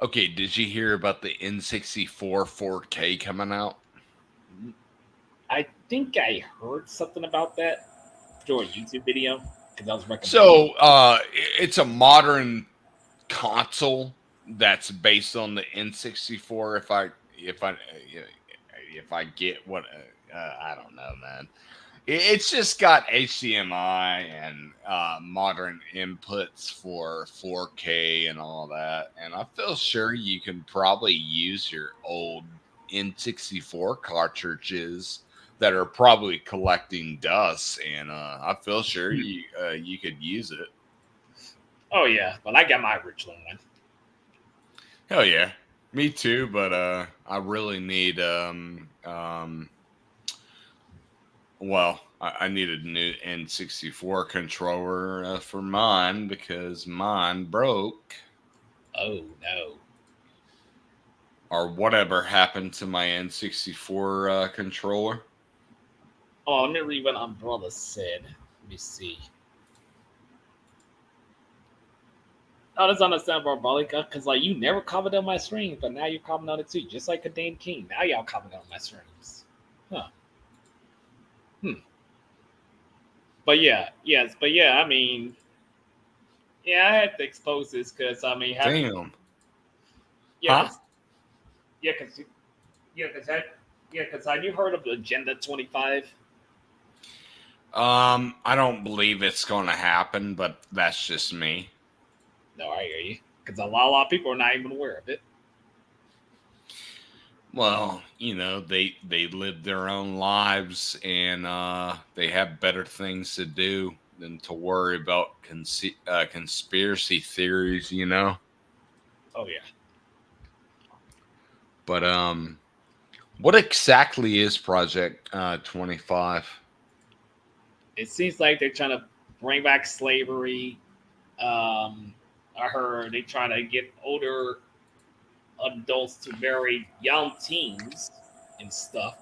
Okay, did you hear about the N64 4K coming out?
I think I heard something about that through a YouTube video because I was recommending.
So, it's a modern console that's based on the N64. If I get what I don't know, man. It's just got HDMI and modern inputs for 4K and all that. And I feel sure you can probably use your old N64 cartridges that are probably collecting dust, and I feel sure you could use it.
Oh yeah, but I got my original one.
Hell yeah, me too. But I really need well, I need a new N64 controller for mine because mine broke.
Oh no.
Or whatever happened to my N64 controller.
Oh, let me read what Umbrella said. Let me see. Oh, that's understandable, Balika, because like you never commented on my stream, but now you're commenting on it too, just like a Dane King. Now y'all comment on my streams. Huh. But yeah, I mean, yeah, I had to expose this because I mean,
damn.
Yeah, because have you heard of Agenda 25?
I don't believe it's going to happen, but that's just me.
No, I hear you. Because a lot of people are not even aware of it.
Well, they live their own lives, and they have better things to do than to worry about conspiracy theories.
Oh yeah.
But what exactly is Project 25?
It seems like they're trying to bring back slavery. I heard they trying to get older adults to marry young teens and stuff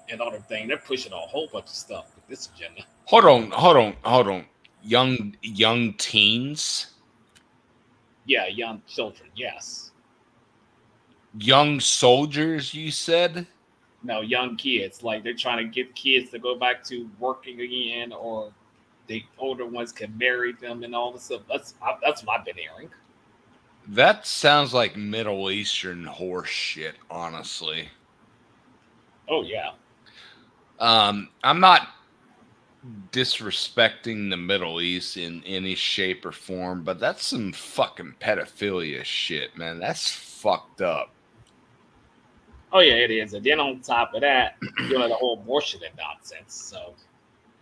and other thing. They're pushing a whole bunch of stuff with this agenda.
Hold on. Young teens,
Yeah, young children. Yes.
young soldiers. You said.
No, young kids. Like they're trying to get kids to go back to working again, or the older ones can marry them and all this stuff. That's what I've been hearing.
That sounds like Middle Eastern horse shit, honestly.
Oh yeah.
I'm not disrespecting the Middle East in any shape or form, but that's some fucking pedophilia shit, man. That's fucked up.
Oh yeah, it is. And then on top of that, the whole abortion and nonsense. So.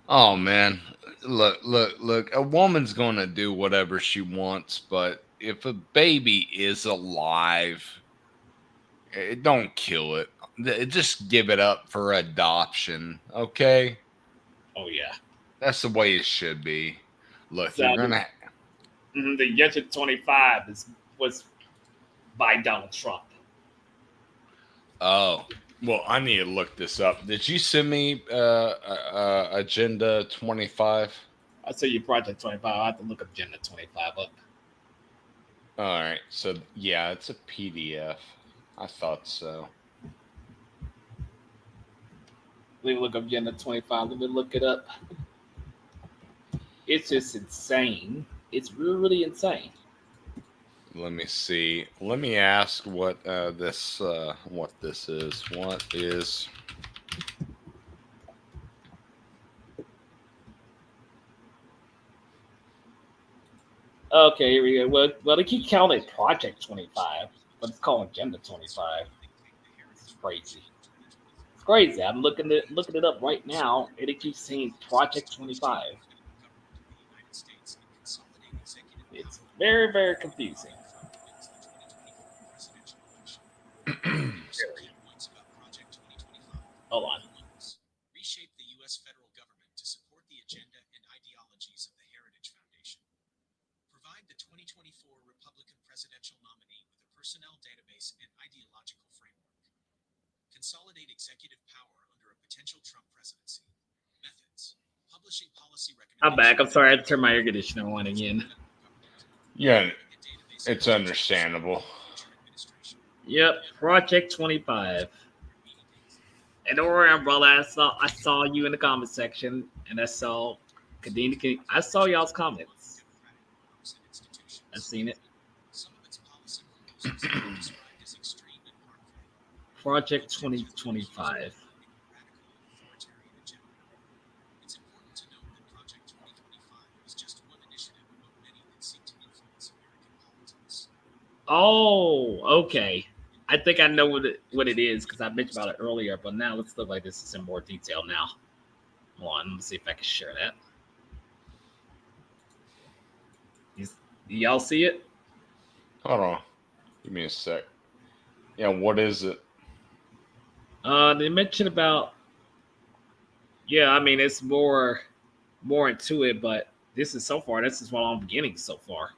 Oh man, look. A woman's gonna do whatever she wants, but if a baby is alive, don't kill it. Just give it up for adoption, okay?
Oh yeah,
that's the way it should be. Look,
so
you're gonna.
The Agenda 25 was by Donald Trump.
Oh, well, I need to look this up. Did you send me Agenda 25?
I'll tell you Project 25. I have to look up Agenda 25 up.
All right, so yeah, it's a PDF. I thought so.
Let me look up Agenda 25. Let me look it up. It's just insane. It's really, really insane.
Let me see. Let me ask what this is. What is?
Okay, here we go. Well, they keep calling it Project 25, but it's called Agenda 25. It's crazy. It's crazy. I'm looking it up right now, and it keeps saying Project 25. It's very, very confusing. Hold on.
Reshape the U.S. federal government to support the agenda and ideologies of the Heritage Foundation. Provide the 2024 Republican presidential nominee with a personnel database and ideological framework. Consolidate executive power under a potential Trump presidency. Methods. Publishing policy recommendations.
I'm back. I'm sorry. I had to turn my air conditioner on again.
Yeah, it's understandable.
Yep, Project 25. And don't worry, umbrella. I saw you in the comment section, and I saw Kadena. I saw y'all's comments. I've seen it. Project 2025. Oh, okay. I think I know what it is because I mentioned about it earlier, but now let's look like this is in more detail now. Hold on, let me see if I can share that. Do y'all see it?
Hold on. Give me a sec. Yeah, what is it?
They mentioned about I mean it's more into it, but this is what I'm getting so far.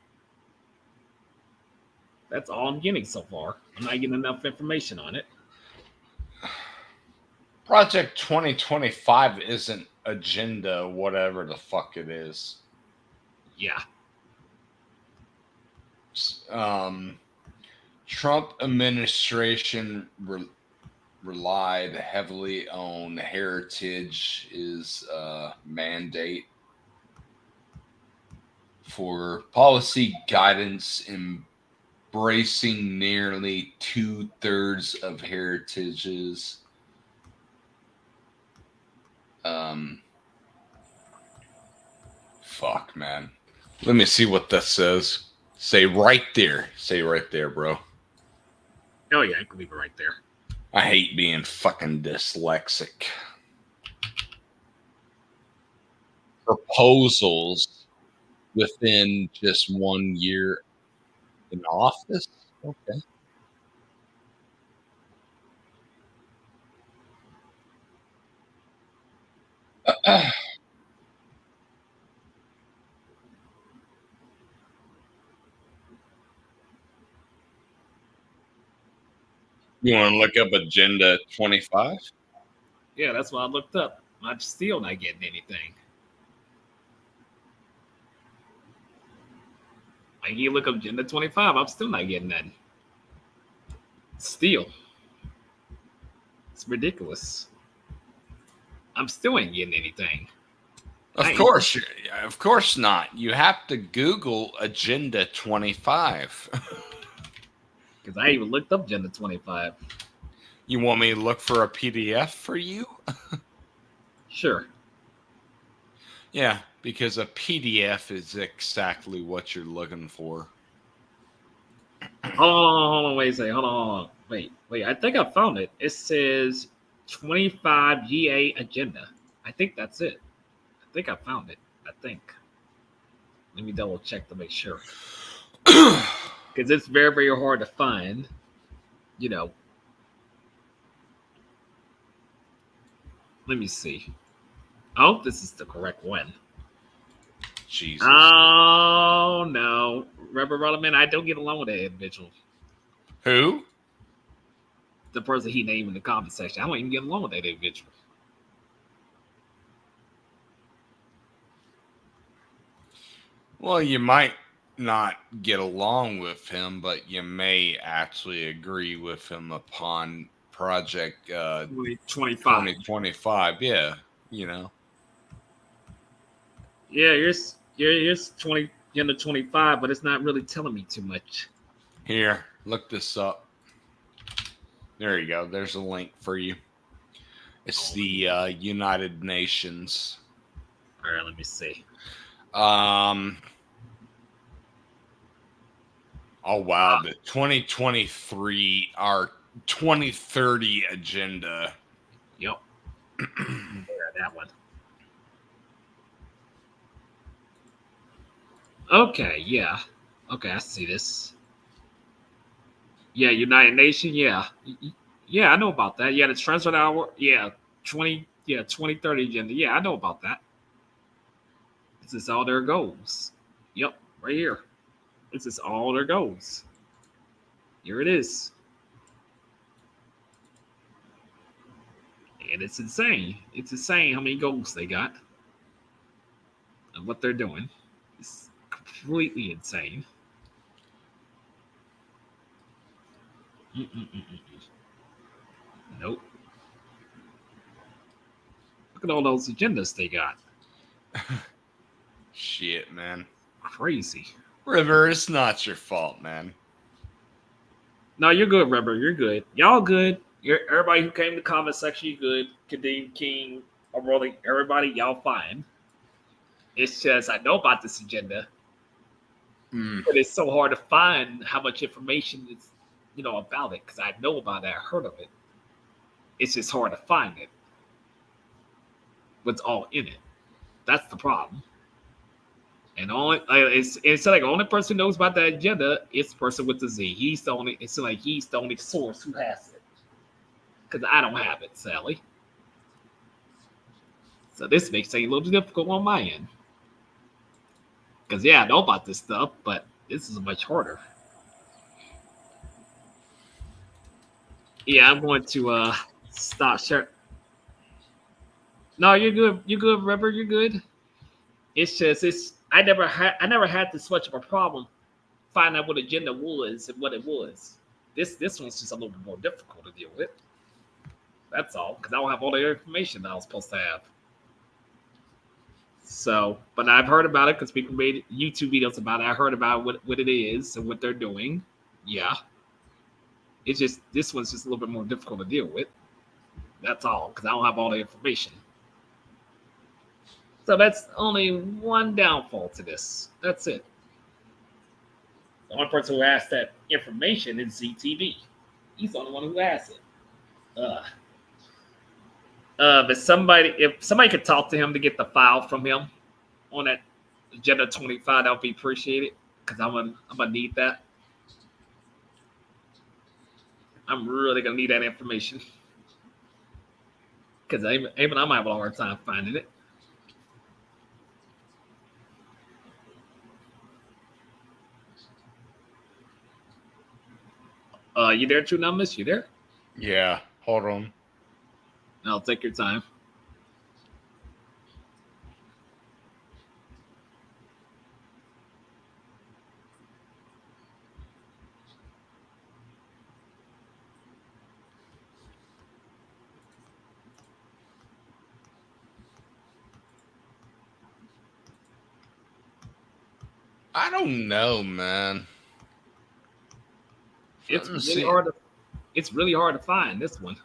That's all I'm getting so far. I'm not getting enough information on it.
Project 2025 isn't agenda, whatever the fuck it is.
Yeah.
Trump administration relied heavily on heritage mandate for policy guidance embracing nearly 2/3 of heritages. Fuck, man. Let me see what that says. Say right there, bro.
Oh yeah, I can leave it right there.
I hate being fucking dyslexic. Proposals within just 1 year in office? Okay. You want to look up Agenda 25?
Yeah, that's what I looked up. I'm still not getting anything. Like you look up Agenda 25, I'm still not getting that. Still. It's ridiculous. I'm still ain't getting anything.
Of course not. You have to Google Agenda 25.
Because I even looked up Agenda 25.
You want me to look for a PDF for you?
Sure.
Yeah, because a PDF is exactly what you're looking for.
Hold on, wait a second. Hold on. Wait. I think I found it. It says 25 GA agenda. I think that's it. I think I found it. I think. Let me double check to make sure. Because it's very, very hard to find. You know. Let me see. I hope this is the correct one.
Jesus.
Oh, no. Reverend Rudderman, I don't get along with that individual.
Who?
The person he named in the comment section. I don't even get along with that individual.
Well, you might not get along with him, but you may actually agree with him upon Project 2025. Yeah, you know.
Yeah, here's 20 Agenda 25, but it's not really telling me too much.
Here, look this up. There you go. There's a link for you. It's the United Nations.
All right, let me see.
Oh wow, the 2023 our 2030 agenda.
Yep. That one. Okay, yeah. Okay, I see this. Yeah, United Nations, yeah. Yeah, I know about that. Yeah, the transport hour, yeah, 2030 agenda. Yeah, I know about that. This is all their goals. Yep, right here. This is all their goals. Here it is. And it's insane. It's insane how many goals they got and what they're doing. It's completely insane. Nope. Look at all those agendas they got.
Shit, man.
Crazy.
River, it's not your fault, man.
No, you're good, River. You're good. Y'all good. Everybody who came to the comment section, you good. Kadeem, King, Rolling, everybody, y'all fine. It's just I know about this agenda, but it's so hard to find how much information is, about it because I know about it. I heard of it. It's just hard to find it. What's all in it? That's the problem. And it's like the only person who knows about that agenda is the person with the Z. He's the only. It's like he's the only source who has it. Because I don't have it, Sally. So this makes things a little difficult on my end. Because I know about this stuff, but this is much harder. Yeah, I'm going to stop sharing. No, you're good. You're good, Rubber. You're good. It's just I never had this much of a problem finding out what agenda was and what it was. This one's just a little bit more difficult to deal with. That's all, because I don't have all the information that I was supposed to have. So, but I've heard about it because people made YouTube videos about it. I heard about what it is and what they're doing. Yeah. It's just, this one's just a little bit more difficult to deal with. That's all, because I don't have all the information. So that's only one downfall to this. That's it. The only person who has that information is ZTV. He's the only one who has it. But if somebody could talk to him to get the file from him on that Agenda 25, that would be appreciated because I'm gonna need that. I'm really gonna need that information because even I'm having a hard time finding it. You there, True Numbers? You there?
Yeah, hold on.
I'll take your time.
I don't know, man.
It's really hard to find this one.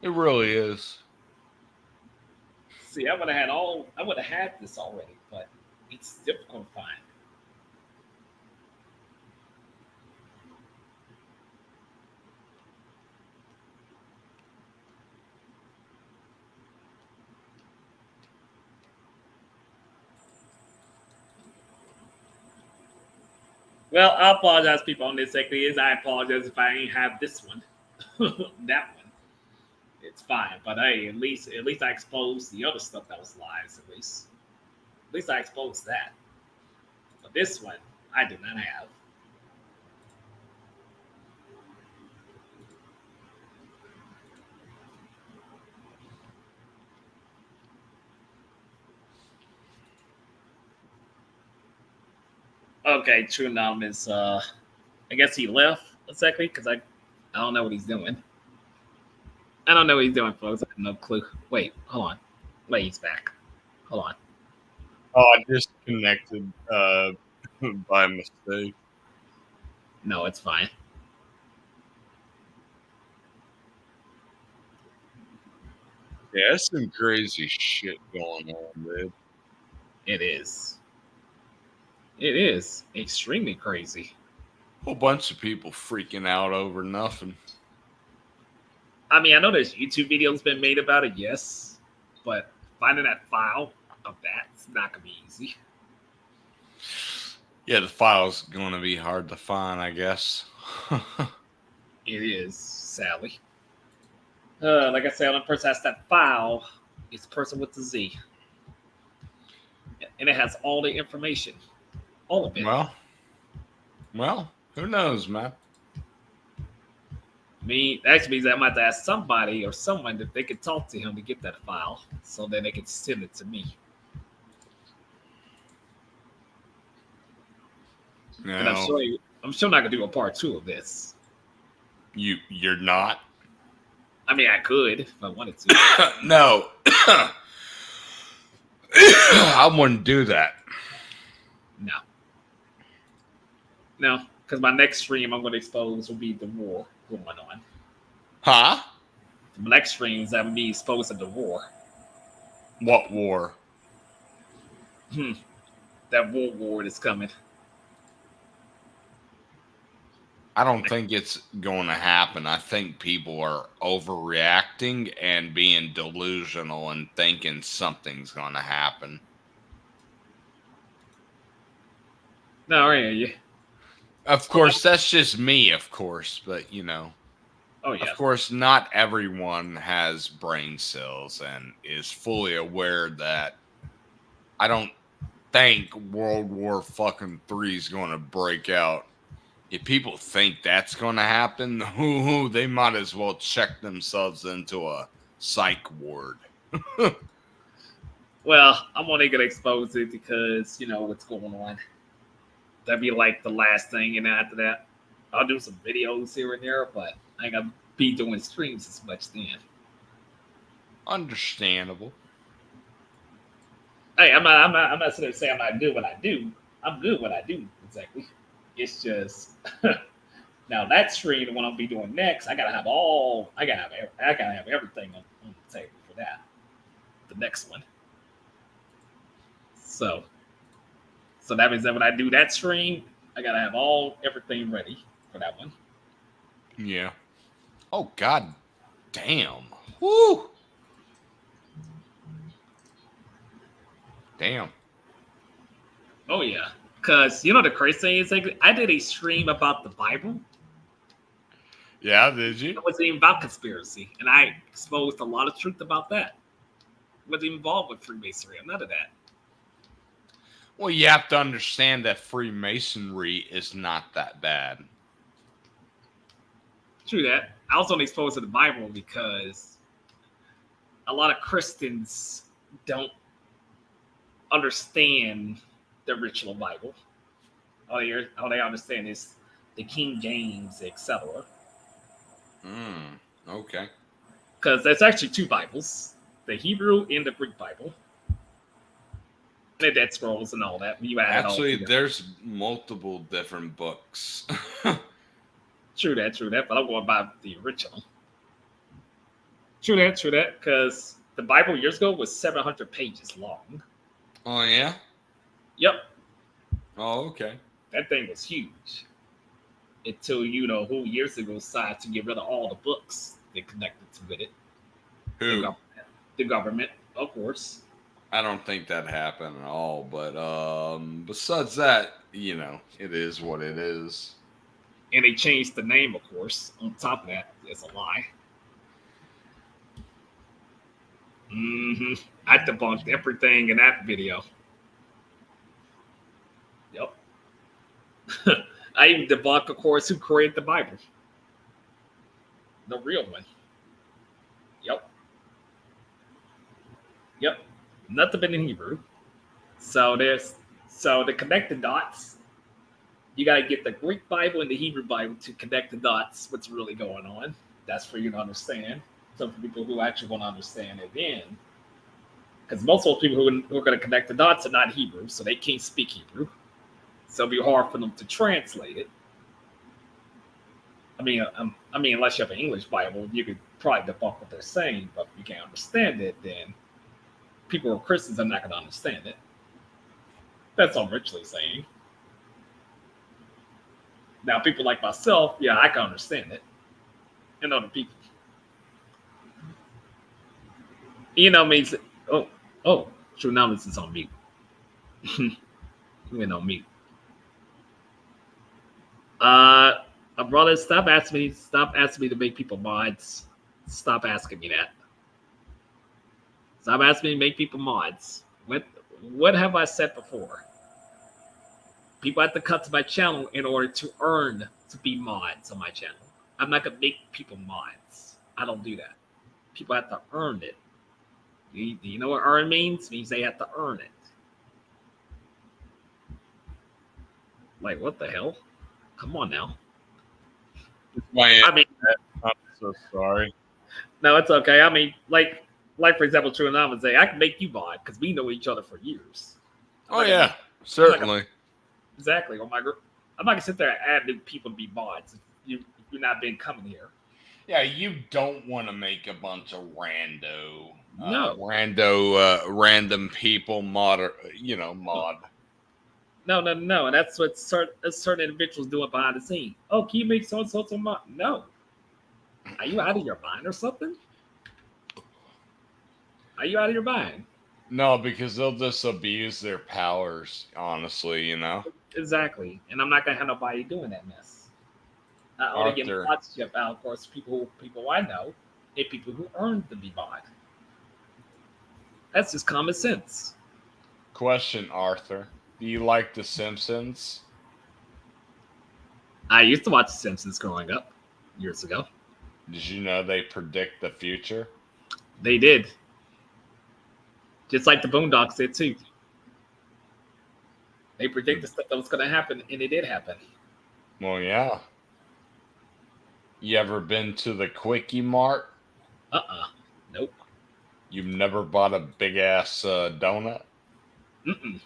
It really is.
See, I would have had this already, but it's difficult to find. Well, I apologize, people, on this second. I apologize if I ain't have this one. That one. It's fine. But hey, at least I exposed the other stuff that was lies, at least. At least I exposed that. But this one, I did not have. Okay, True Nom is I guess he left exactly because I don't know what he's doing. I don't know what he's doing, folks. I have no clue. Wait, hold on. Wait, he's back. Hold on.
Oh, I disconnected by mistake.
No, it's fine.
Yeah, there's some crazy shit going on, dude.
It is. It is extremely crazy.
Whole bunch of people freaking out over nothing.
I mean, I know there's YouTube videos been made about it, yes, but finding that file of that's not gonna be easy.
Yeah, the file's going to be hard to find, I guess.
It is, sadly. Like I said, the person has that file is the person with the Z. And it has all the information. All of it.
Well, who knows, man?
That means I might have to ask somebody or someone if they could talk to him to get that file so that they could send it to me.
No.
And I'm sure not gonna do a part 2 of this.
You're not?
I mean, I could if I wanted to.
No. I wouldn't do that.
No, because my next stream I'm going to expose will be the war going on.
Huh?
The next streams I'm be exposed to the war.
What war?
That World War that's coming.
I don't think it's going to happen. I think people are overreacting and being delusional and thinking something's going to happen.
No, I hear you.
Of course, that's just me, of course, but you know.
Oh, yeah.
Of course, not everyone has brain cells and is fully aware that I don't think World War fucking III is going to break out. If people think that's going to happen, they might as well check themselves into a psych ward.
Well, I'm only going to expose it because, you know, what's going on. That'd be like the last thing, and after that, I'll do some videos here and there, but I ain't gonna be doing streams as much then.
Understandable.
Hey, I'm not sitting there saying I'm not good what I do. I'm good what I do, exactly. It's just now that stream, the one I'll be doing next, I gotta have everything on the table for that. The next one. So that means that when I do that stream, I gotta have everything ready for that one.
Yeah. Oh God. Damn. Woo. Damn.
Oh yeah, because you know the crazy thing is, like, I did a stream about the Bible.
Yeah, did you?
It wasn't even about conspiracy, and I exposed a lot of truth about that. It wasn't even involved with Freemasonry. I'm none of that.
Well, you have to understand that Freemasonry is not that bad.
True that. I was only exposed to the Bible because a lot of Christians don't understand the original Bible. All they understand is the King James, etc.
Okay.
Because there's actually two Bibles, the Hebrew and the Greek Bible. The Dead Scrolls and all that. You add
Actually,
it all together.
there's multiple different books.
True that. But I'm going by the original. True that. Because the Bible years ago was 700 pages long.
Oh, yeah?
Yep.
Oh, okay.
That thing was huge. Until, who years ago decided to get rid of all the books that connected with it.
Who?
The government, of course.
I don't think that happened at all. But besides that, it is what it is.
And they changed the name, of course. On top of that, it's a lie. I debunked everything in that video. Yep. I even debunked, of course, who created the Bible. The real one. Yep. Nothing but in Hebrew. So to connect the dots, you got to get the Greek Bible and the Hebrew Bible to connect the dots. What's really going on? That's for you to understand. So for people who actually want to understand it, then, because most of those people who are going to connect the dots are not Hebrew, so they can't speak Hebrew. So it'll be hard for them to translate it. I mean, unless you have an English Bible, you could probably debunk what they're saying. But if you can't understand it, then people who are Christians are not going to understand it. That's all I'm richly saying. Now, people like myself, yeah, I can understand it. And other people. Means, True Numbers is on mute. Went on mute. My brother, stop asking me to make people mods. Stop asking me that. Stop asking me to make people mods. What have I said before? People have to come to my channel in order to earn to be mods on my channel. I'm not gonna make people mods. I don't do that. People have to earn it. Do you know what earn means? It means they have to earn it. Like, what the hell? Come on now.
I'm so sorry.
No, it's okay. I mean, like for example, True and I would say, I can make you mod because we know each other for years.
Certainly.
Exactly. I'm not gonna sit there and add new people to be mods if you're not been coming here.
Yeah, you don't want to make a bunch of random people mod.
No. And that's what certain individuals doing behind the scene. Oh, can you make so mod? No. Are you out of your mind or something? Are you out of your mind?
No, because they'll just abuse their powers, honestly,
Exactly. And I'm not gonna have nobody doing that mess. I only get modship out, of course, people I know, and people who earned to be mod. That's just common sense.
Question, Arthur. Do you like The Simpsons?
I used to watch The Simpsons growing up years ago.
Did you know they predict the future?
They did. Just like the Boondocks did too. They predicted stuff that was going to happen, and it did happen.
Well, yeah. You ever been to the Quickie Mart?
Nope.
You've never bought a big-ass donut?
Mm-mm.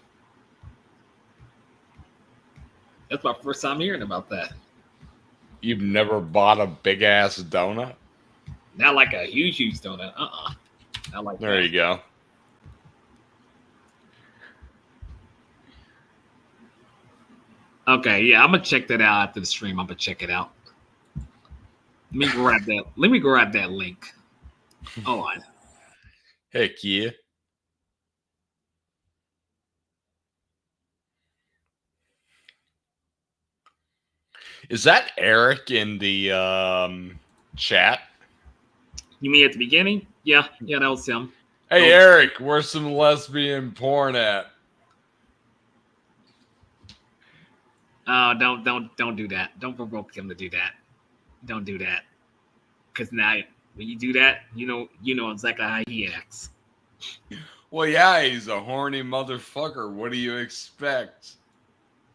That's my first time hearing about that.
You've never bought a big-ass donut?
Not like a huge donut. Not like
there
that.
You go.
Okay, yeah, I'm gonna check that out after the stream. I'm gonna check it out. Let me grab that link. Hold on.
Heck yeah. Is that Eric in the chat?
You mean at the beginning? Yeah, that was him.
Hey, Eric, where's some lesbian porn at?
Don't do that. Don't provoke him to do that. Don't do that. Because now, when you do that, you know exactly how he acts.
Well, yeah, he's a horny motherfucker. What do you expect?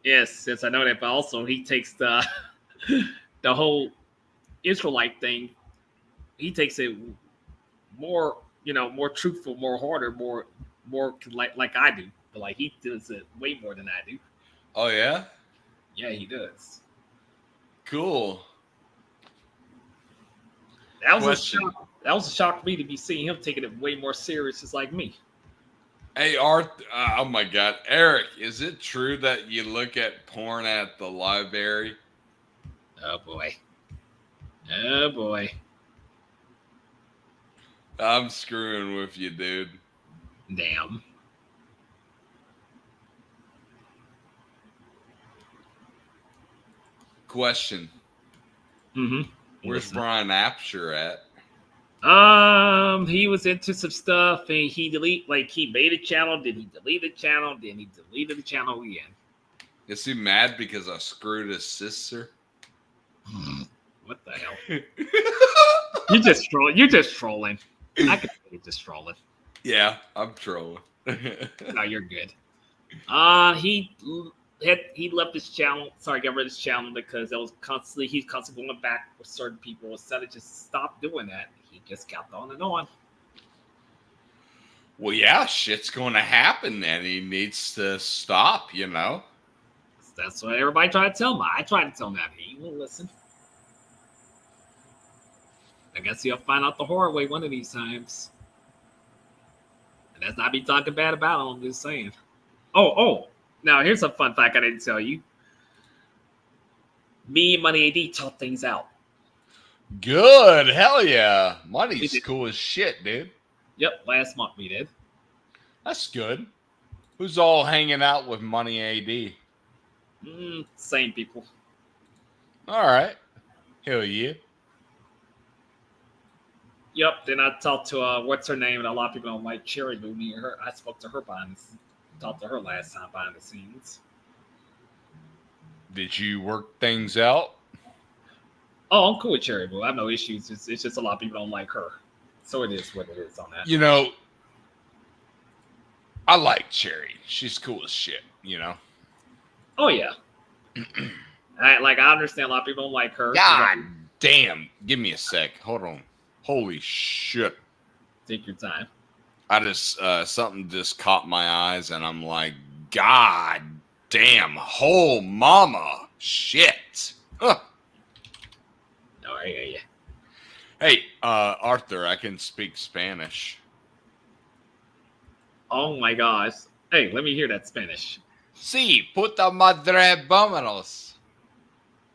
Yes, I know that. But also, he takes the the whole Israelite thing. He takes it more, more truthful, more harder, more like I do. But like he does it way more than I do.
Oh yeah?
Yeah, he does.
Cool.
That was a shock. That was a shock for me to be seeing him taking it way more serious, just like me.
Hey, Art. Oh my God, Eric, is it true that you look at porn at the library?
Oh boy. Oh boy.
I'm screwing with you, dude.
Damn.
Question.
Mm-hmm.
Where's Brian Apsher at?
He was into some stuff and he made a channel, then he deleted the channel, then he deleted the channel again.
Is he mad because I screwed his sister?
What the hell? You're just trolling. I can say you're just trolling.
Yeah, I'm trolling.
No, you're good. He left his channel. Sorry, got rid of his channel because he's constantly going back with certain people. Instead of just stop doing that, he just kept on and on.
Well, yeah, shit's going to happen, and he needs to stop.
That's what everybody tried to tell him. I tried to tell him that. He won't listen. I guess he'll find out the hard way one of these times. And that's not me talking bad about him. I'm just saying. Oh. Now, here's a fun fact I didn't tell you. Me and Money AD talk things out.
Good. Hell yeah. Money's cool as shit, dude.
Yep, last month we did.
That's good. Who's all hanging out with Money AD?
Same people.
All right. Hell yeah.
Yep, then I talked to, what's her name? And a lot of people don't like Cherry Boo. Me and her. I spoke to her talked to her last time behind the scenes.
Did you work things out?
Oh, I'm cool with Cherry Boo. I have no issues. It's just a lot of people don't like her. So it is what it is on that.
I like Cherry. She's cool as shit,
Oh, yeah. I understand a lot of people don't like her.
God damn. Give me a sec. Hold on. Holy shit.
Take your time.
I just, something just caught my eyes and I'm like, God damn, whole mama shit. Huh.
Oh, yeah.
Hey, Arthur, I can speak Spanish.
Oh my gosh. Hey, let me hear that Spanish.
Sí, puta madre, vámonos.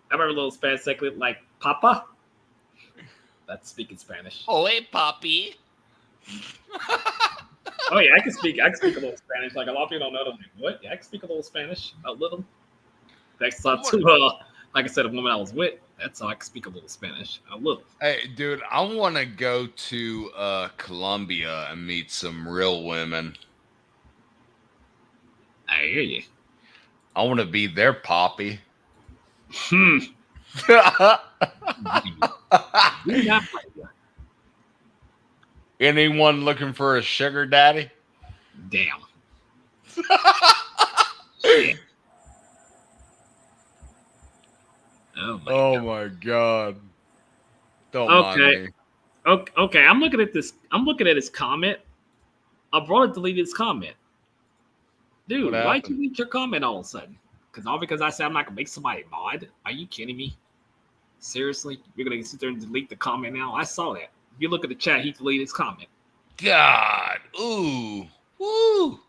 I remember a little Spanish like Papa. That's speaking Spanish.
Oye, papi.
Oh yeah, I can speak a little Spanish. Like a lot of people don't know. Like, what? Yeah, I can speak a little Spanish. A little. Thanks to like I said, a woman I was with. That's how I can speak a little Spanish. A little.
Hey, dude, I want to go to Colombia and meet some real women.
I hear you.
I want to be their poppy. Anyone looking for a sugar daddy?
Damn.
Oh my god. Don't mind me.
Okay. I'm looking at this. I'm looking at his comment. I brought it deleted his comment. Dude, why'd you delete your comment all of a sudden? Because I said I'm not gonna make somebody mod. Are you kidding me? Seriously? You're gonna sit there and delete the comment now? I saw that. If you look at the chat, he deleted his comment.
God. Ooh. Woo.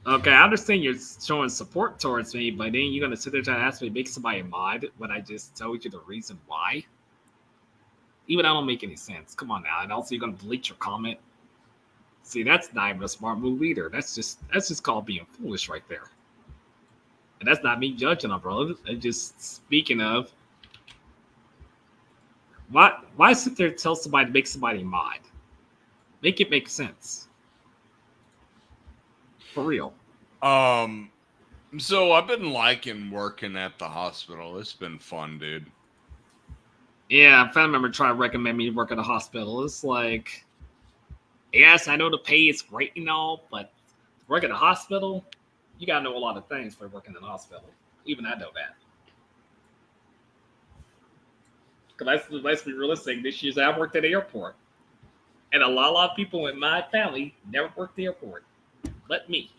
Okay, I understand you're showing support towards me, but then you're gonna sit there trying to ask me to make somebody a mod when I just told you the reason why. Even that don't make any sense. Come on now. And also, you're gonna delete your comment. See, that's not even a smart move either. That's just called being foolish right there. And that's not me judging them, bro. It's just speaking of why sit there and tell somebody to make somebody mod? Make it make sense. For real.
So I've been liking working at the hospital. It's been fun, dude.
Yeah, a family member tried to recommend me to work at a hospital. It's like, yes, I know the pay is great and all, but to work at a hospital, you gotta know a lot of things for working in a hospital. Even I know that. Because let's be realistic. This year, I worked at the airport, and a lot of people in my family never worked at the airport. But me.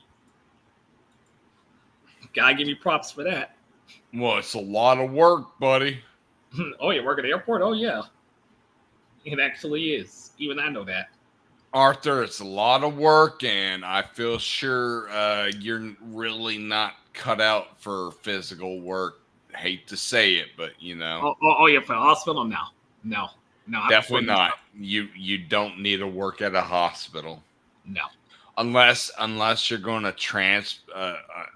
Gotta give you props for that.
Well, it's a lot of work, buddy.
Oh, you work at the airport? Oh, yeah. It actually is. Even I know that.
Arthur, it's a lot of work, and I feel sure you're really not cut out for physical work. Hate to say it, but you know.
Oh yeah, for the hospital? No.
Definitely not. You don't need to work at a hospital.
No.
Unless you're going to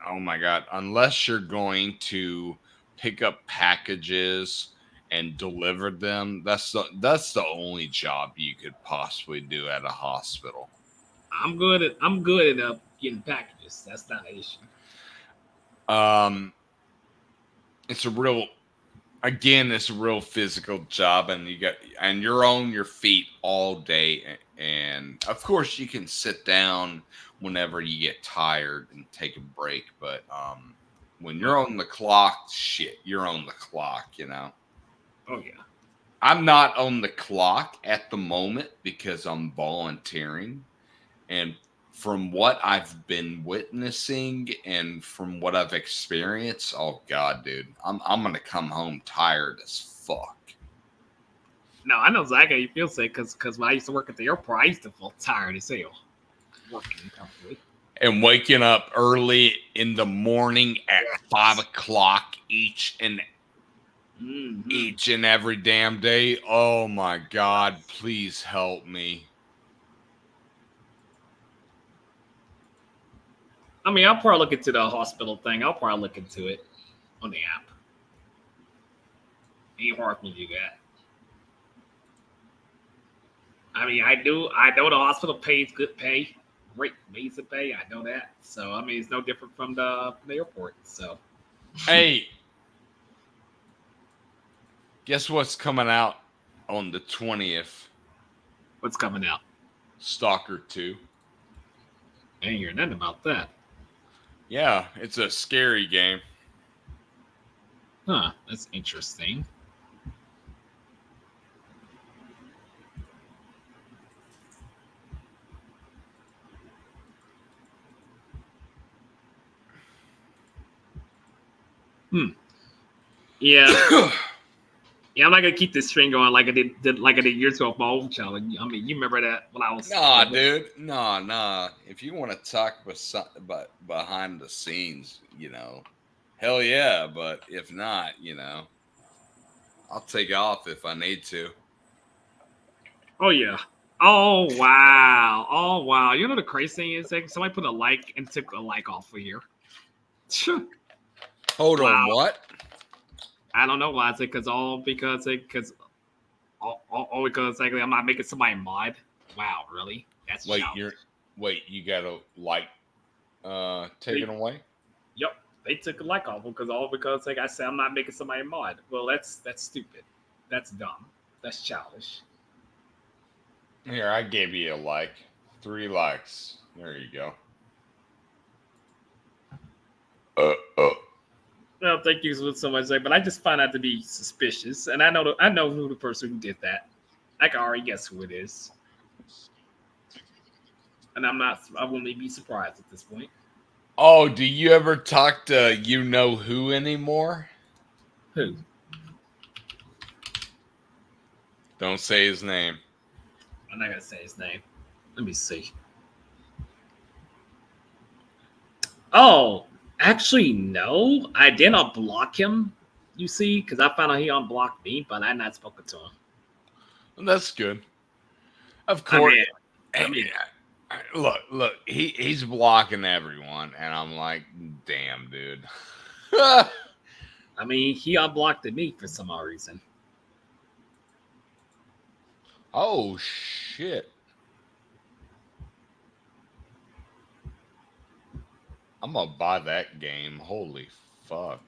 oh my God, unless you're going to pick up packages and deliver them, that's the only job you could possibly do at a hospital.
I'm good at getting packages. That's not an issue.
It's a real physical job, and you're on your feet all day, and of course you can sit down whenever you get tired and take a break, but when you're on the clock, you're on the clock, you know.
Oh yeah.
I'm not on the clock at the moment because I'm volunteering, and from what I've been witnessing and from what I've experienced, oh God, dude, I'm gonna come home tired as fuck.
No, I know exactly how you feel, say, because when I used to work at the airport, I used to feel tired as hell working comfortably.
And waking up early in the morning at 5 o'clock each and every damn day. Oh my God, please help me.
I mean, I'll probably look into the hospital thing. I'll probably look into it on the app. Ain't hard for me to do that. I mean, I know the hospital pays good pay, great basic pay. I know that. So, I mean, it's no different from the airport. So,
hey, guess what's coming out on the 20th?
What's coming out?
Stalker 2.
I ain't hear nothing about that.
Yeah, it's a scary game.
Huh, that's interesting. Yeah. Yeah, I'm not gonna keep this string going like I did years ago with my old challenge. I mean, you remember that when I was
dude. Nah. If you want to talk about behind the scenes, you know, hell yeah. But if not, you know, I'll take off if I need to.
Oh yeah. Oh wow. You know the crazy thing is like somebody put a like and took a like off of here.
Hold on, what?
I don't know why. It's like because I'm not making somebody mod. Wow, really? That's
you gotta like taken away?
Yep, they took a like off because like I said, I'm not making somebody mod. Well, that's stupid. That's dumb. That's childish.
Here, I gave you a like. 3 likes. There you go.
Well, thank you so much, but I just find that to be suspicious, and I know who the person who did that. I can already guess who it is, and I wouldn't be surprised at this point.
Oh, do you ever talk to you know who anymore?
Who?
Don't say his name.
I'm not gonna say his name. Let me see. Oh. Actually, no. I did not block him, you see, because I found out he unblocked me, but I not spoken to him.
That's good. Of course.
I mean,
Look, he's blocking everyone, and I'm like, damn, dude.
I mean, he unblocked me for some odd reason.
Oh shit! I'm gonna buy that game. Holy fuck!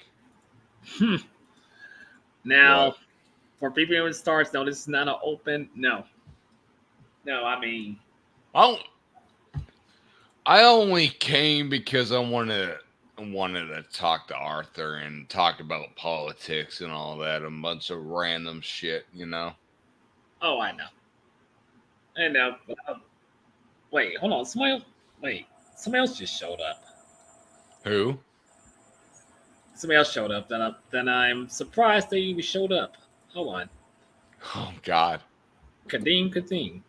Now,
What?
for people who starts, no, this is not an open. No, I mean,
I only came because I wanted to talk to Arthur and talk about politics and all that, a bunch of random shit, you know.
oh, I know. And now, wait, hold on. Somebody else just showed up.
Who?
Somebody else showed up. Then I'm surprised they even showed up. Hold on.
Oh God.
Kadeem.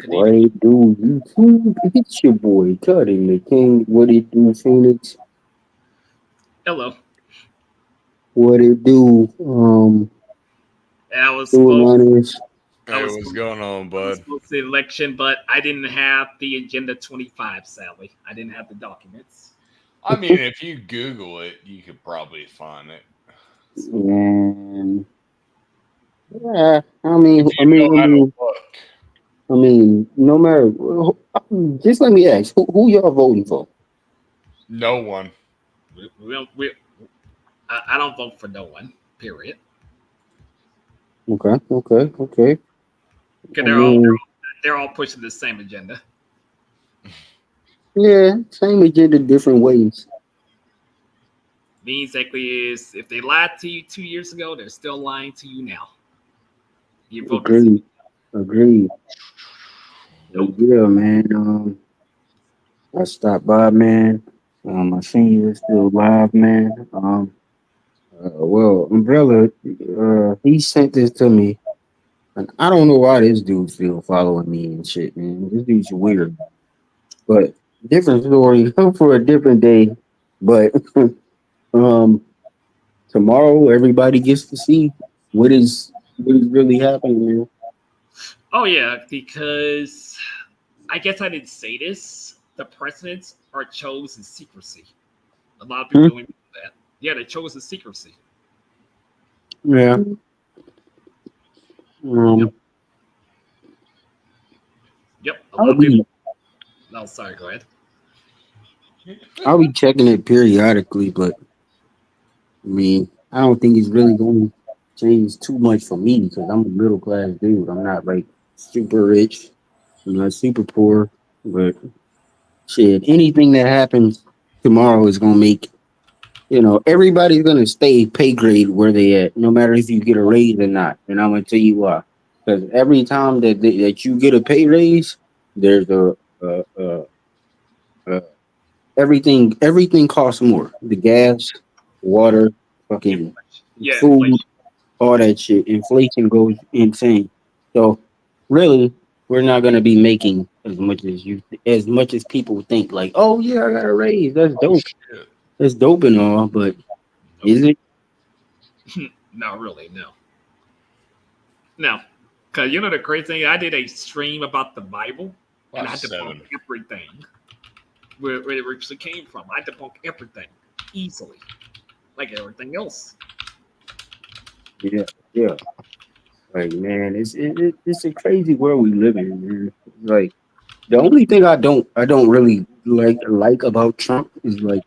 What it do, YouTube? It's your boy, Cuddy the King. What it do, Phoenix?
Hello.
What it do?
And I was
Hey,
supposed
what's going on, bud?
supposed to the election, but I didn't have the Agenda 25, sadly. I didn't have the documents.
I mean, if you Google it, you could probably find it.
Man. Yeah, I mean,
If you know how to look.
no matter. Just let me ask, who y'all voting for?
No one.
I don't vote for no one. Period.
Okay.
Because they're all pushing the same agenda.
Yeah, same agenda, different ways.
Means exactly is if they lied to you 2 years ago, they're still lying to you now. You vote
Agreed. Yeah, man. I stopped by, man. My senior is still alive, man. Well, Umbrella, he sent this to me, and I don't know why this dude's still following me and shit, man. This dude's weird, but different story for a different day. But tomorrow everybody gets to see what is really happening, man.
Oh yeah, because I guess I didn't say this. The presidents are chosen secrecy. A lot of people don't even know that. Yeah, they chose in secrecy.
Yeah.
Yep. A lot of people. No, sorry. Go ahead.
I'll be checking it periodically, but I mean, I don't think it's really going to change too much for me because I'm a middle class dude. I'm not like super rich. I'm not super poor, but shit, anything that happens tomorrow is going to make, everybody's going to stay pay grade where they at, no matter if you get a raise or not. And I'm going to tell you why. Because every time that you get a pay raise, there's a everything costs more. The gas, water, fucking food,
inflation.
all that shit. Inflation goes insane. So really, we're not gonna be making as much as people think. Like, oh yeah, I got a raise. That's dope. That's dope and all, but is it?
No, really, no. No. Because you know the crazy thing? I did a stream about the Bible, and I had to debunk everything where it actually came from. I debunk everything easily, like everything else.
Yeah. Like man, it's a crazy world we live in, man. Like the only thing I don't really like about Trump is like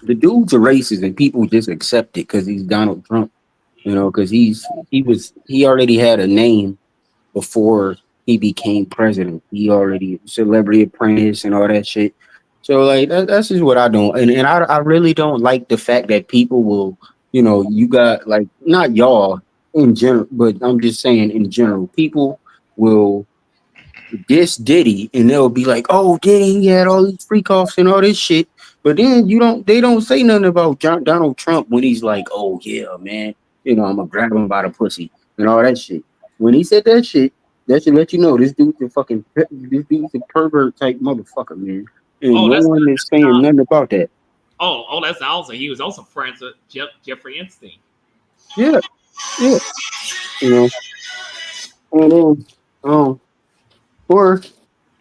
the dude's a racist and people just accept it because he's Donald Trump, because he already had a name before he became president. He already Celebrity Apprentice and all that shit. So like that's just what I don't, and I really don't like the fact that people will, you got like not y'all in general, but I'm just saying in general, people will diss Diddy and they'll be like, oh, Diddy, he had all these freak offs and all this shit. But then they don't say nothing about Donald Trump when he's like, oh yeah, man, I'm gonna grab him by the pussy and all that shit. When he said that should let you know this dude's a pervert type motherfucker, man. And no one is saying nothing about that.
Oh, that's also he was also friends with Jeffrey Epstein.
Yeah. And then, or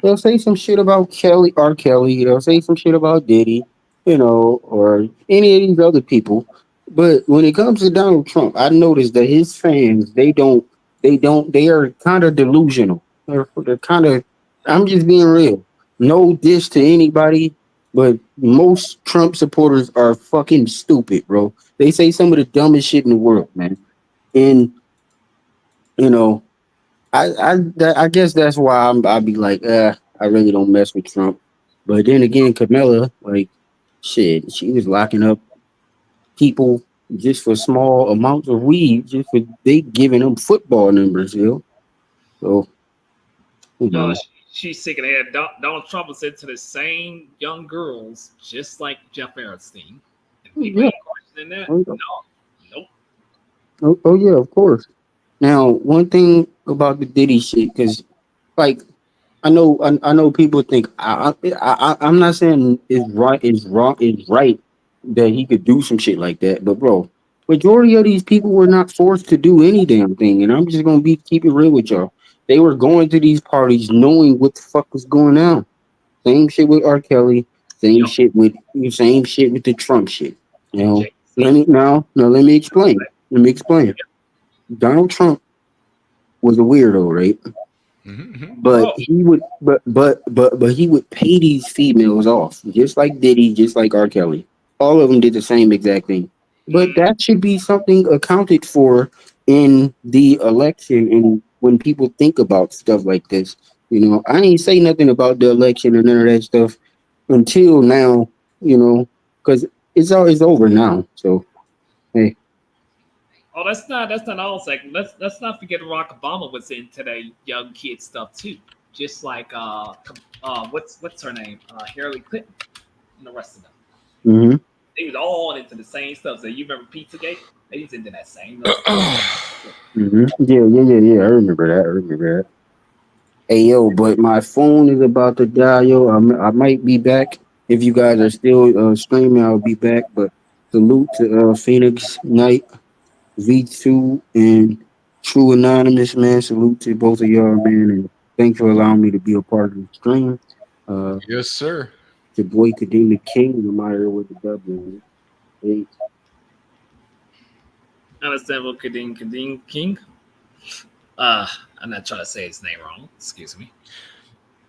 they'll say some shit about R. Kelly. They'll say some shit about Diddy, or any of these other people. But when it comes to Donald Trump, I noticed that his fans, they are kind of delusional. They're kind of, I'm just being real. No diss to anybody, but most Trump supporters are fucking stupid, bro. They say some of the dumbest shit in the world, man. And, you know, I guess that's why I'd be like, I really don't mess with Trump. But then again, Camilla, like, shit, she was locking up people just for small amounts of weed, just for they giving them football numbers, So,
No, she's sick of that. Donald Trump was into the same young girls, just like Jeff Epstein. And people
yeah.
ain't questioning that.
Oh,
No, nope.
oh, yeah, of course. Now, one thing about the Diddy shit, because like I know people think I'm not saying it's wrong, it's right that he could do some shit like that, but bro, majority of these people were not forced to do any damn thing, and I'm just gonna keep it real with y'all. They were going to these parties knowing what the fuck was going on. Same shit with R. Kelly. Same shit with the Trump shit. Let me explain. Let me explain. Donald Trump was a weirdo, right? But
Oh,
he would, but he would pay these females off, just like Diddy, just like R. Kelly. All of them did the same exact thing. But that should be something accounted for in the election, and when people think about stuff like this. I ain't say nothing about the election and none of that stuff until now. Because it's over now. So hey,
oh, that's not all. Second, let's not forget Barack Obama was into the young kid stuff too. Just like what's her name? Hillary Clinton and the rest of them.
hmm
They was all into the same stuff. So you remember Pizzagate? They was into that same little stuff.
yeah. I remember that. Hey yo, but my phone is about to die, yo. I might be back. If you guys are still streaming, I'll be back. But salute to Phoenix Knight V2 and True Anonymous, man. Salute to both of y'all, man, and thanks for allowing me to be a part of the stream.
Yes, sir.
Your boy Kadima King, I'm out here with the W. Hey,
Understandable, Kadeen King. I'm not trying to say his name wrong. Excuse me.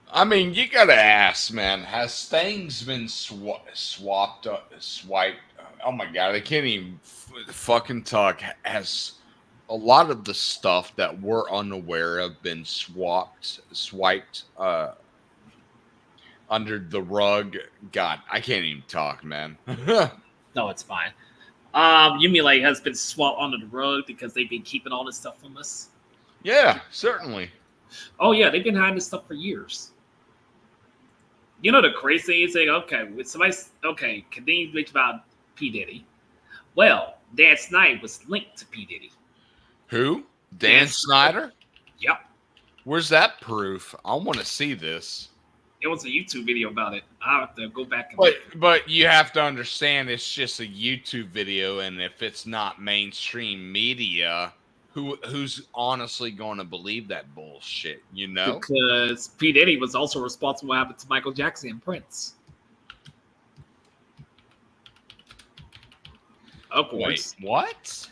I mean, you gotta ask, man. Has things been swiped? Oh my god, I can't even fucking talk. Has a lot of the stuff that we're unaware of been swiped under the rug? God, I can't even talk, man.
No, it's fine. You mean like has been swapped under the rug because they've been keeping all this stuff from us?
Yeah, certainly.
Oh yeah, they've been hiding this stuff for years. You know the crazy thing is like, okay, with somebody, okay, Kadeem bitch about P Diddy. Well, Dan Snyder was linked to P Diddy.
Who? Dan Snyder?
Yep.
Where's that proof? I want to see this.
It was a YouTube video about it. I have to go back and
But you have to understand it's just a YouTube video, and if it's not mainstream media, who's honestly going to believe that bullshit?
Because P Diddy was also responsible for what happened to Michael Jackson and Prince. Of course.
Wait, what?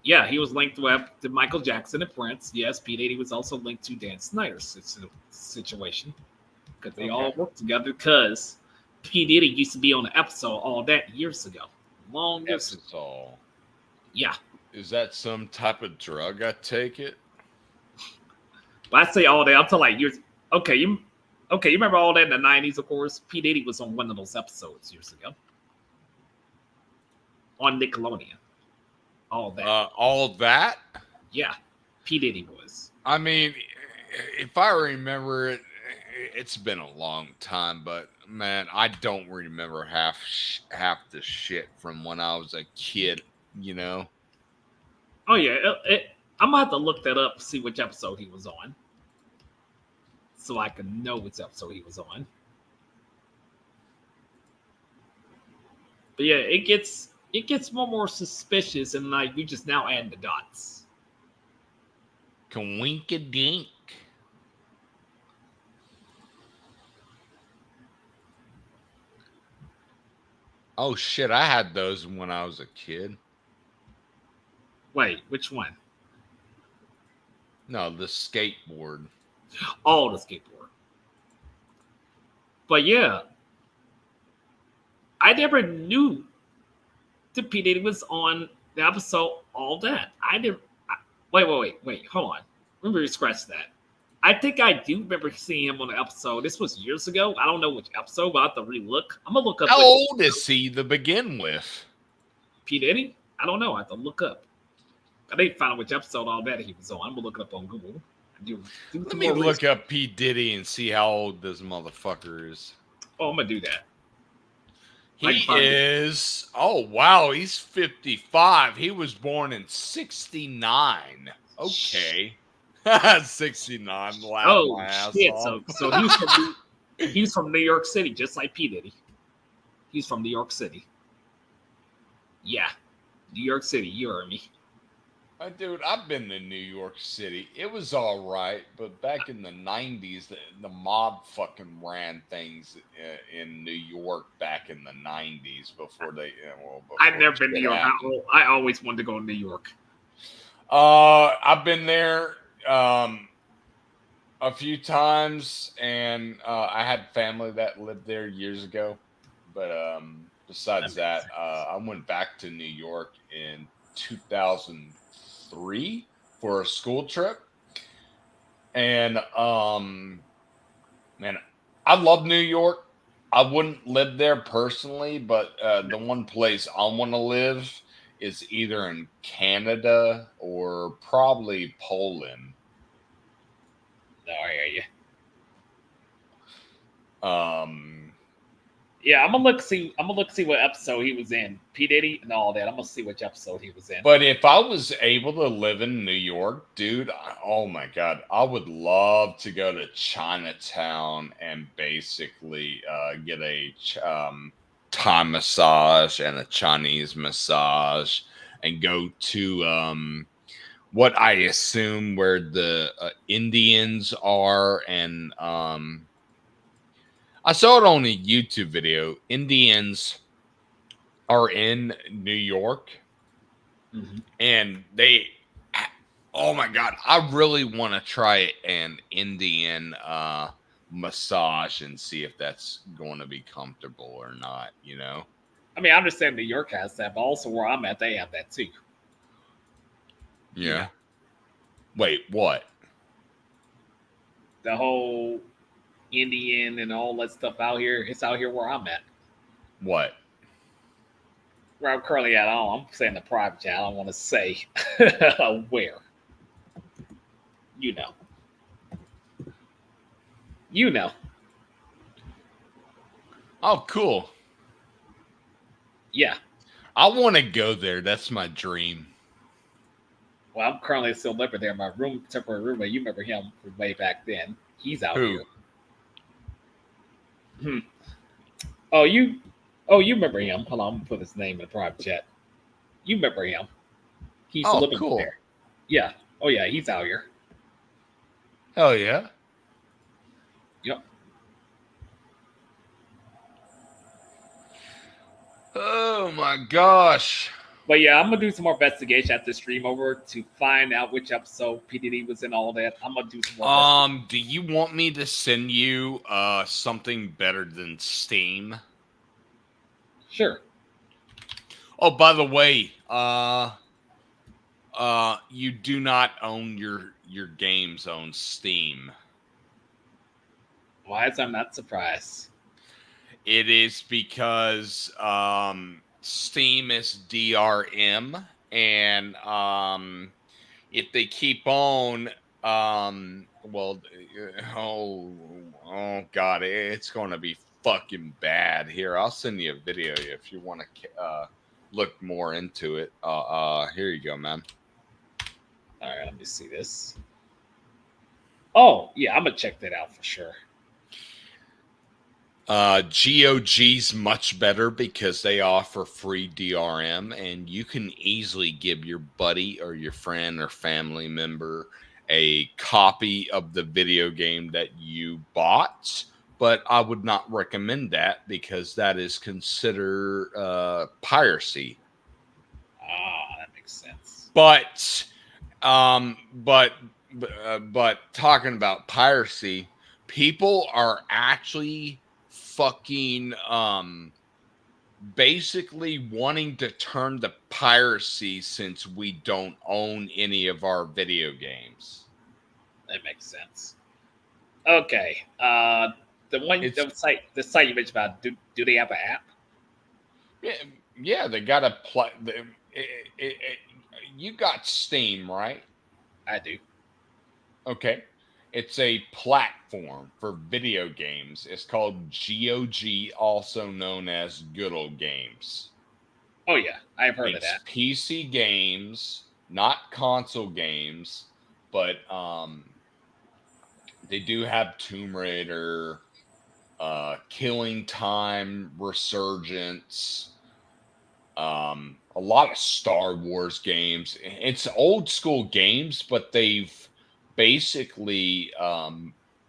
Yeah, he was linked to Michael Jackson and Prince. Yes, P Diddy was also linked to Dan Snyder's situation because they all worked together. Because P Diddy used to be on the episode all that years ago, long years ago. Yeah.
Is that some type of drug? I take it.
When I say all that, I'm talking like years. Okay, you remember all that in the '90s? Of course, P Diddy was on one of those episodes years ago on Nickelodeon. All that.
All that?
Yeah, P Diddy was.
I mean, if I remember it, it's been a long time, but man, I don't remember half the shit from when I was a kid.
Oh yeah, I'm gonna have to look that up, see which episode he was on, so I can know which episode he was on. But yeah, it gets more suspicious, and like you just now adding the dots.
Kawinka-dink. Oh shit, I had those when I was a kid.
Wait, which one?
No, the skateboard.
Oh, the skateboard. But yeah, I never knew that P. Diddy was on the episode All That. I didn't. Wait. Hold on. Let me scratch that. I think I do remember seeing him on the episode. This was years ago. I don't know which episode, but I have to re-look. I'm gonna look up.
How old is he to begin with?
P. Diddy? I don't know. I have to look up. I didn't find out which episode All That he was on. I'm gonna look it up on Google.
Let me look up P. Diddy and see how old this motherfucker is.
Oh, I'm gonna do that.
He is. Oh wow, he's 55. He was born in 69. Okay. 69.
Oh shit! So he's from New York City, just like P. Diddy. He's from New York City. Yeah, New York City. You heard me.
Dude, I've been to New York City. It was all right, but back in the 90s, the mob fucking ran things in New York back in the 90s before they. Before
I've never been to New York. I always wanted to go to New York.
I've been there a few times, and I had family that lived there years ago. But besides that, I went back to New York in 2003 for a school trip, and man, I love New York. I wouldn't live there personally, but the one place I want to live is either in Canada or probably Poland.
No, I hear you. Yeah, I'm gonna look see what episode he was in. P. Diddy and all that. I'm gonna see which episode he was in.
But if I was able to live in New York, dude, oh my god, I would love to go to Chinatown and basically get a Thai massage and a Chinese massage, and go to what I assume where the Indians are, and I saw it on a YouTube video. Indians are in New York, and they, oh my god, I really want to try an Indian massage and see if that's going to be comfortable or not, you know?
I mean, I understand New York has that, but also where I'm at, they have that too.
Yeah. Wait, what?
The whole Indian and all that stuff out here. It's out here where I'm at.
What?
Where I'm currently at. I'm saying the private chat. I don't want to say where. You know. You know.
Oh, cool.
Yeah.
I want to go there. That's my dream.
Well, I'm currently still living there. My temporary roommate. You remember him from way back then. He's out here. Oh, you remember him? Hold on, I'm gonna put his name in the private chat. You remember him? He's living
cool.
there. Yeah. Oh yeah, he's out here.
Hell yeah.
Yep.
Oh my gosh.
But yeah, I'm gonna do some more investigation after the stream over to find out which episode PDD was in, all that. I'm gonna do some more.
Do you want me to send you something better than Steam?
Sure.
Oh, by the way, you do not own your games on Steam.
Why is I'm not surprised?
It is because Steam is DRM, and if they keep on, well, oh god, it's going to be fucking bad. Here, I'll send you a video if you want to look more into it. Here you go, man.
All right, let me see this. Oh yeah, I'm gonna check that out for sure.
GOG's much better because they offer free DRM, and you can easily give your buddy or your friend or family member a copy of the video game that you bought, but I would not recommend that because that is considered piracy.
That makes sense.
But talking about piracy, people are actually fucking basically wanting to turn to piracy since we don't own any of our video games.
That makes sense. Okay. The site you mentioned about, do they have an app?
Yeah, they got to play. You got Steam, right?
I do.
Okay. It's a platform for video games. It's called GOG, also known as Good Old Games.
Oh, yeah. I've heard of that.
PC games, not console games, but they do have Tomb Raider, Killing Time, Resurgence, a lot of Star Wars games. It's old school games, but they've basically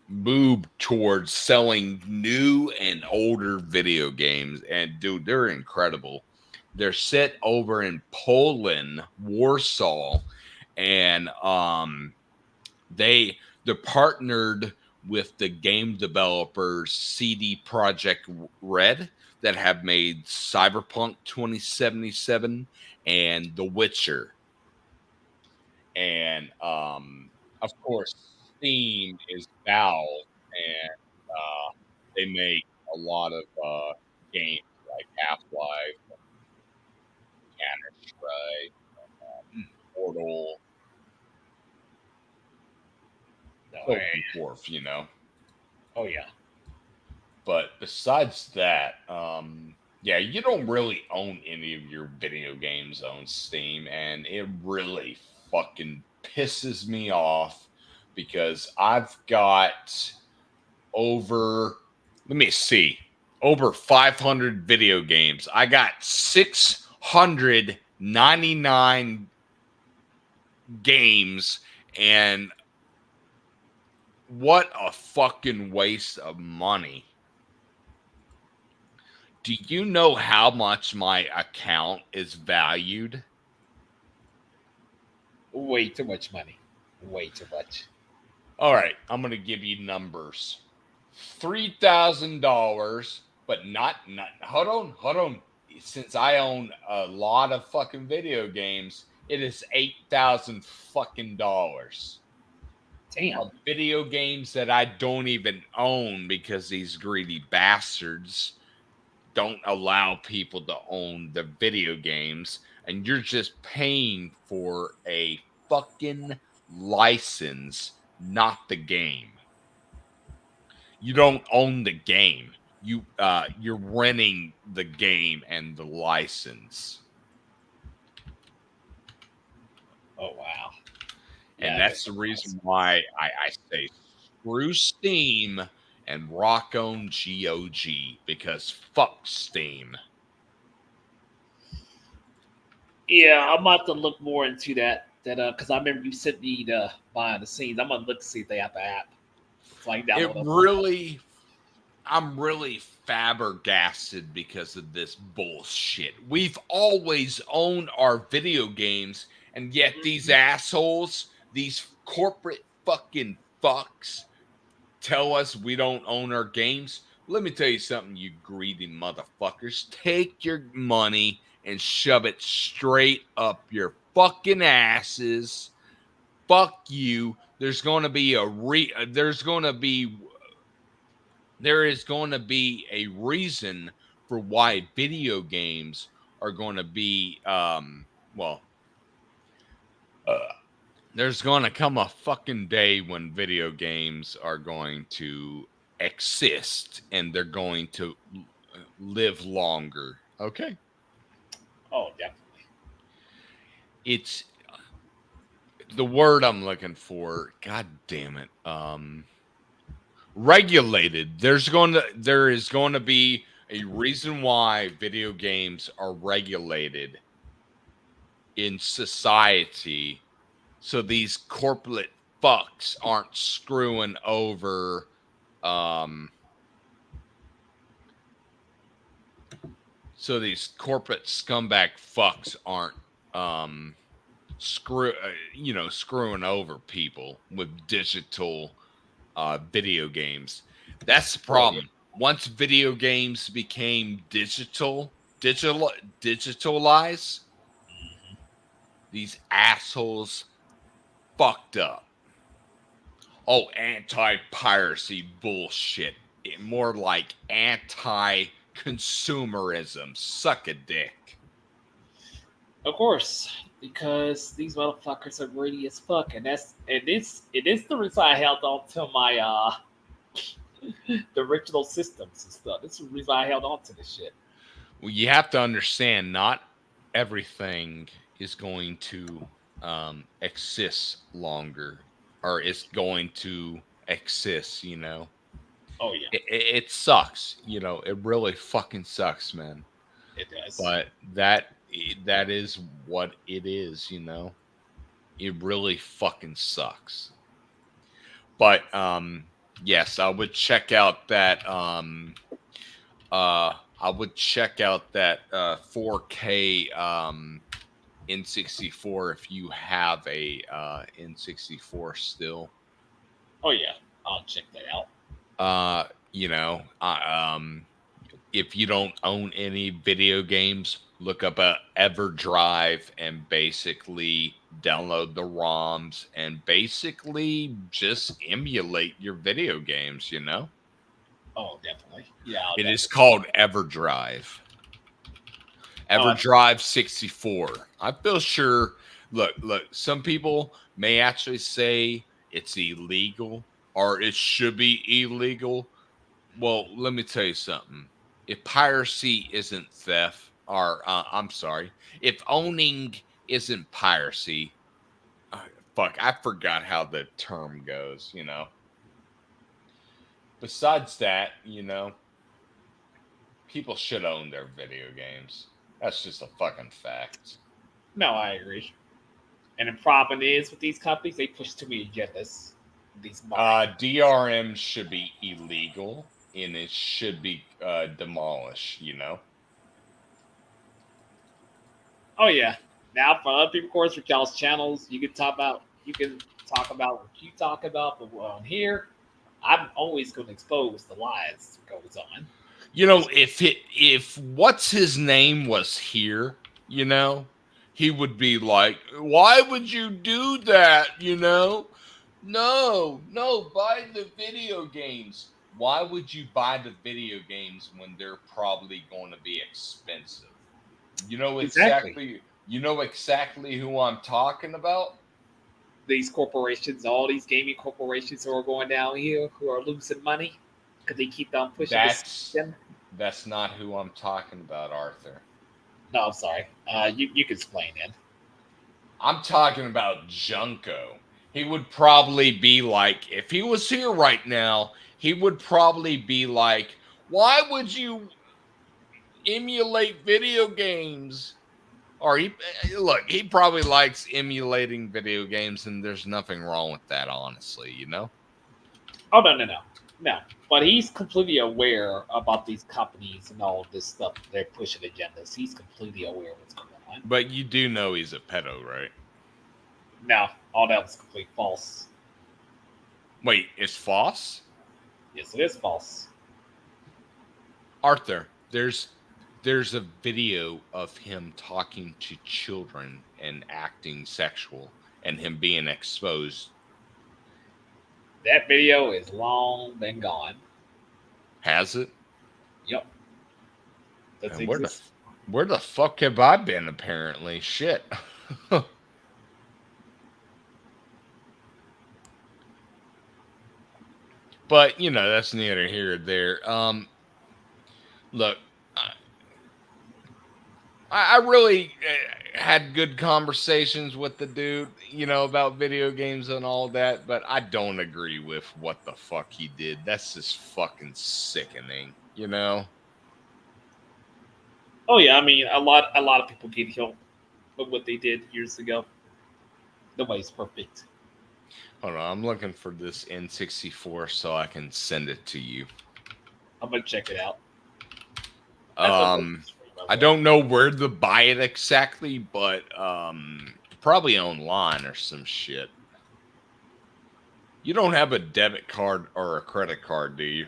moved towards selling new and older video games. And dude, they're incredible. They're set over in Poland, Warsaw, and they're partnered with the game developers CD Projekt Red that have made Cyberpunk 2077 and The Witcher. And of course, Steam is Valve, and they make a lot of games like Half-Life, Counter-Strike, Portal, so forth, you know.
Oh, yeah.
But besides that, yeah, you don't really own any of your video games on Steam, and it really fucking pisses me off because I've got over 500 video games. I got 699 games, and what a fucking waste of money. Do you know how much my account is valued?
Way too much money. Way too much.
All right, I'm going to give you numbers. $3,000, but not hold on. Since I own a lot of fucking video games, it is $8,000 fucking dollars.
Damn.
Video games that I don't even own because these greedy bastards don't allow people to own the video games, and you're just paying for a fucking license, not the game. You don't own the game. You're renting the game and the license.
Oh, wow.
And that's the reason why I say screw Steam and rock on GOG, because fuck Steam.
Yeah, I'm about to look more into that because I remember you sent me the behind the scenes. I'm gonna look to see if they have the app. It's like
I'm really flabbergasted because of this bullshit. We've always owned our video games, and yet these assholes, these corporate fucking fucks, tell us we don't own our games. Let me tell you something, you greedy motherfuckers. Take your money and shove it straight up your fucking asses. Fuck you. There is going to be a reason for why video games are going to be there's going to come a fucking day when video games are going to exist and they're going to live longer. Okay.
Oh, definitely.
It's the word I'm looking for. God damn it. Regulated. There is going to be a reason why video games are regulated in society. So these corporate fucks aren't screwing over so these corporate scumbag fucks aren't screwing over people with digital video games. That's the problem. Once video games became digitalized, these assholes fucked up. Oh, anti-piracy bullshit. More like anti-consumerism. Suck a dick.
Of course, because these motherfuckers are greedy as fuck, and it is the reason I held on to my the original systems and stuff. This is the reason I held on to this shit.
Well, you have to understand, not everything is going to exist longer, or is going to exist.
Oh yeah,
it sucks. It really fucking sucks, man.
it does.
But that is what it is. It really fucking sucks. But yes, I would check out that 4K N64 if you have a N64 still.
Oh yeah, I'll check that out.
If you don't own any video games, look up a EverDrive and basically download the ROMs and basically just emulate your video games,
Oh, definitely. Yeah.
It is called EverDrive. EverDrive 64. I feel sure. Look, some people may actually say it's illegal or it should be illegal. Well, let me tell you something. If piracy isn't theft, or if owning isn't piracy, fuck, I forgot how the term goes, Besides that, people should own their video games. That's just a fucking fact.
No, I agree. And the problem is with these companies, they push too many agendas. These
DRM should be illegal and it should be demolished,
Oh yeah. Now for other people, of course, for y'all's channels, you can talk about what you talk about, but on here, I'm always going to expose the lies that goes on.
If what's his name was here, he would be like, why would you do that? No, buy the video games. Why would you buy the video games when they're probably going to be expensive? Exactly who I'm talking about.
These corporations, all these gaming corporations who are going down here, who are losing money because they keep on pushing
That's not who I'm talking about, Arthur.
No, I'm sorry. You can explain it.
I'm talking about Junko. He would probably be like, if he was here right now, he would probably be like, why would you emulate video games? Or he probably likes emulating video games, and there's nothing wrong with that, honestly,
Oh, no. But he's completely aware about these companies and all of this stuff. They're pushing agendas. He's completely aware of what's going on.
But you do know he's a pedo, right?
No, all that was complete false.
Wait, it's false?
Yes, it is false.
Arthur, there's a video of him talking to children and acting sexual and him being exposed.
That video is long been gone.
Has it?
Yep.
Where the fuck have I been, apparently? Shit. But, that's neither here or there. Look, I really had good conversations with the dude, about video games and all that, but I don't agree with what the fuck he did. That's just fucking sickening,
Oh yeah, I mean, a lot of people get killed with what they did years ago. Nobody's perfect.
Hold on, I'm looking for this N64 so I can send it to you.
I'm gonna check it out.
I don't know where to buy it exactly, but probably online or some shit. You don't have a debit card or a credit card, do you?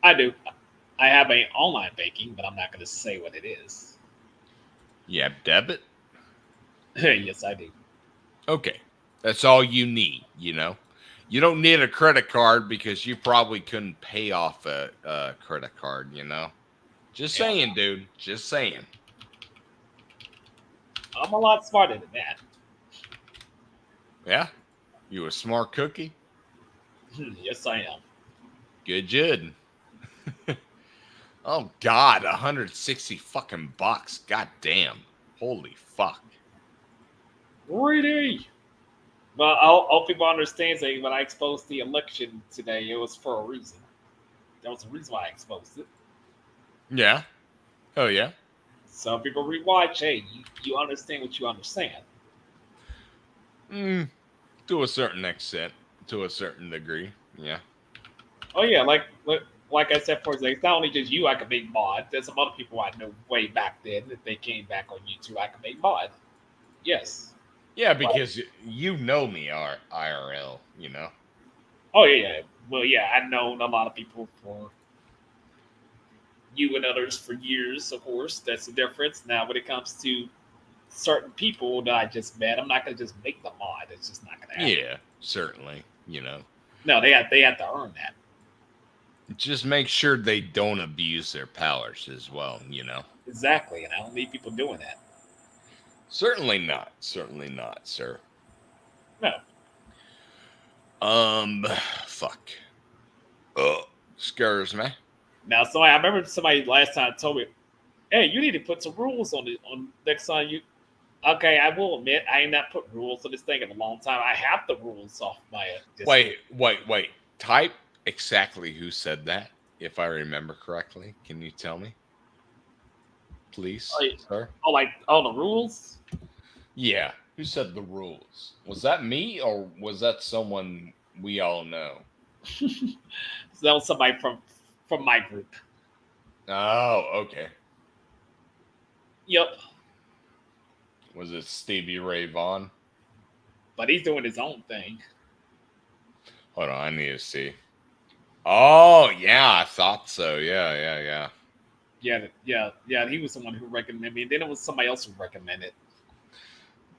I do. I have a online banking, but I'm not gonna say what it is.
You have debit?
Yes, I do.
Okay. That's all you need, you know? You don't need a credit card because you probably couldn't pay off a credit card, you know? Just saying, dude. Just saying.
I'm a lot smarter than that.
Yeah? You a smart cookie?
Yes, I am.
Good. Oh, God. 160 fucking bucks. God damn. Holy fuck.
Greedy. Well, I hope people understand that when I exposed the election today, it was for a reason. There was a reason why I exposed it.
Yeah. Oh, yeah.
Some people rewatch. Hey, you understand what you understand.
To a certain extent. To a certain degree. Yeah.
Oh yeah, like I said, for example, it's not only just you I can make mod. There's some other people I know way back then that they came back on YouTube. I can make mod. Yes.
Yeah, because you know me, IRL, you know?
Oh yeah. Well, yeah, I've known a lot of people for you and others for years, of course. That's the difference. Now, when it comes to certain people that I just met, I'm not going to just make the mod. It's just not going to happen.
Yeah, certainly, you know.
No, they have to earn that.
Just make sure they don't abuse their powers as well, you know.
Exactly, and I don't need people doing that.
Certainly not, sir.
No.
Fuck. Scares me.
Now, so I remember somebody last time told me, "Hey, you need to put some rules on it on next time you." Okay, I will admit I ain't not put rules on this thing in a long time. I have the rules off my.
Wait. Type exactly who said that, if I remember correctly. Can you tell me, please, sir?
Oh, like all the rules?
Yeah. Who said the rules? Was that me or was that someone we all know?
So that was somebody from my group.
Oh, okay.
Yep.
Was it Stevie Ray Vaughan?
But he's doing his own thing.
Hold on, I need to see. Oh, yeah, I thought so. Yeah.
Yeah. He was the one who recommended me. And then it was somebody else who recommended.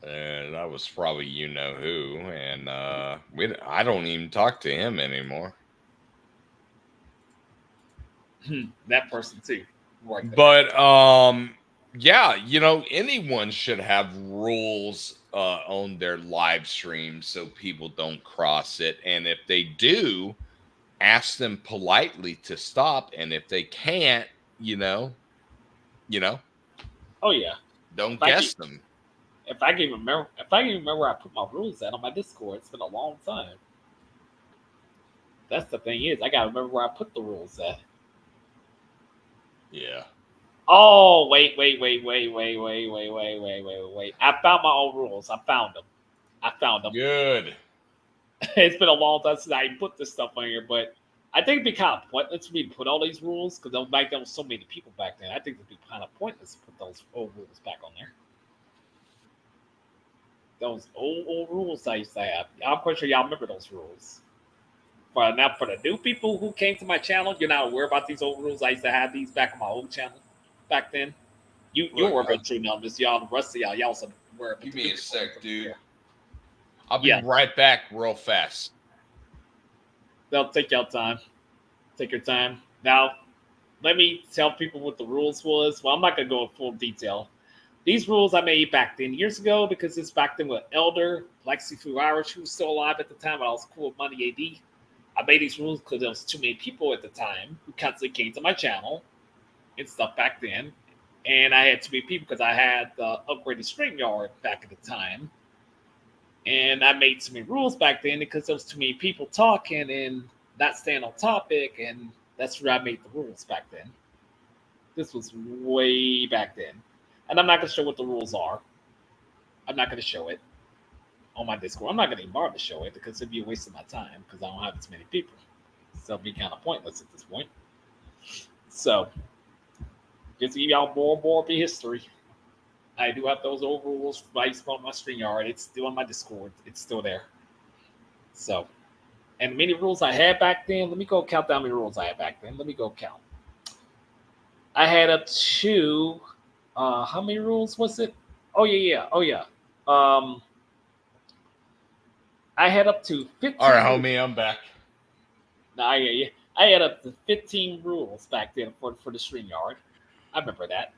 And that was probably you know who. And I don't even talk to him anymore.
That person too.
Right. But yeah, you know, anyone should have rules on their live stream so people don't cross it. And if they do, ask them politely to stop. And if they can't, you know.
Oh yeah.
Don't guess them.
If I can even remember where I put my rules at on my Discord, it's been a long time. That's the thing is, I gotta remember where I put the rules at.
Yeah.
Oh, wait. I found my own rules. I found them.
Good.
It's been a long time since I put this stuff on here, but I think it'd be kind of pointless for me to put all these rules because back then was so many people back then. I think it'd be kind of pointless to put those old rules back on there. Those old rules I used to have. I'm quite sure y'all remember those rules. For the new people who came to my channel, you're not aware about these old rules. I used to have these back on my old channel back then. You were about true numbers, y'all. The rest of y'all also were.
Give me a sec, dude. I'll be right back real fast.
They'll take y'all time. Take your time. Now, let me tell people what the rules was. Well, I'm not going to go in full detail. These rules I made back then years ago because it's back then with Elder, Lexi Fu Irish, who was still alive at the time, but I was cool with Money AD. I made these rules because there was too many people at the time who constantly came to my channel and stuff back then. And I had too many people because I had the upgraded StreamYard back at the time. And I made too many rules back then because there was too many people talking and not staying on topic. And that's where I made the rules back then. This was way back then. And I'm not going to show what the rules are. I'm not going to show it on my Discord. I'm not going to even bother to show it because it'd be a waste of my time because I don't have as many people. So it'd be kind of pointless at this point. So just to give y'all more of the history. I do have those old rules based on my StreamYard. It's still on my Discord. It's still there. So, and the many rules I had back then. Let me go count down the rules I had back then. Let me go count. I had up to how many rules was it? Oh yeah. I had up to 15.
All right, homie, I'm back.
Nah, yeah. I had up to 15 rules back then for the StreamYard. I remember that.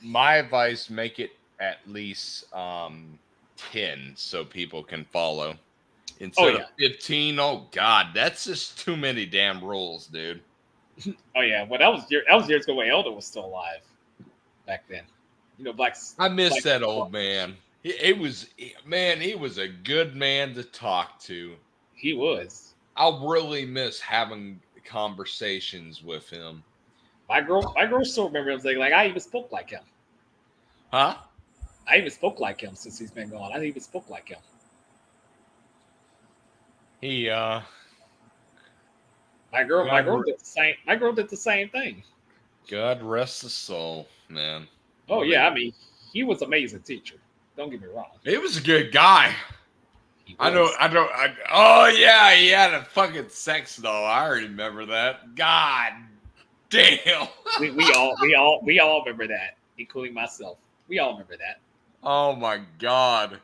My advice, make it at least 10 so people can follow. Instead of 15, oh God, that's just too many damn rules, dude.
Oh yeah, well that was years ago when Elder was still alive back then. You know,
I miss that old man. He was a good man to talk to.
He was.
I really miss having conversations with him.
My girl still remembers him. Like I even spoke like him.
Huh?
I even spoke like him since he's been gone. I even spoke like him.
He
My girl did the same. My girl did the same thing.
God rest his soul, man.
Oh yeah, I mean, he was an amazing teacher. Don't get me wrong.
He was a good guy. Oh yeah, he had a fucking sex doll. I remember that. God damn.
we all remember that, including myself. We all remember that.
Oh my God.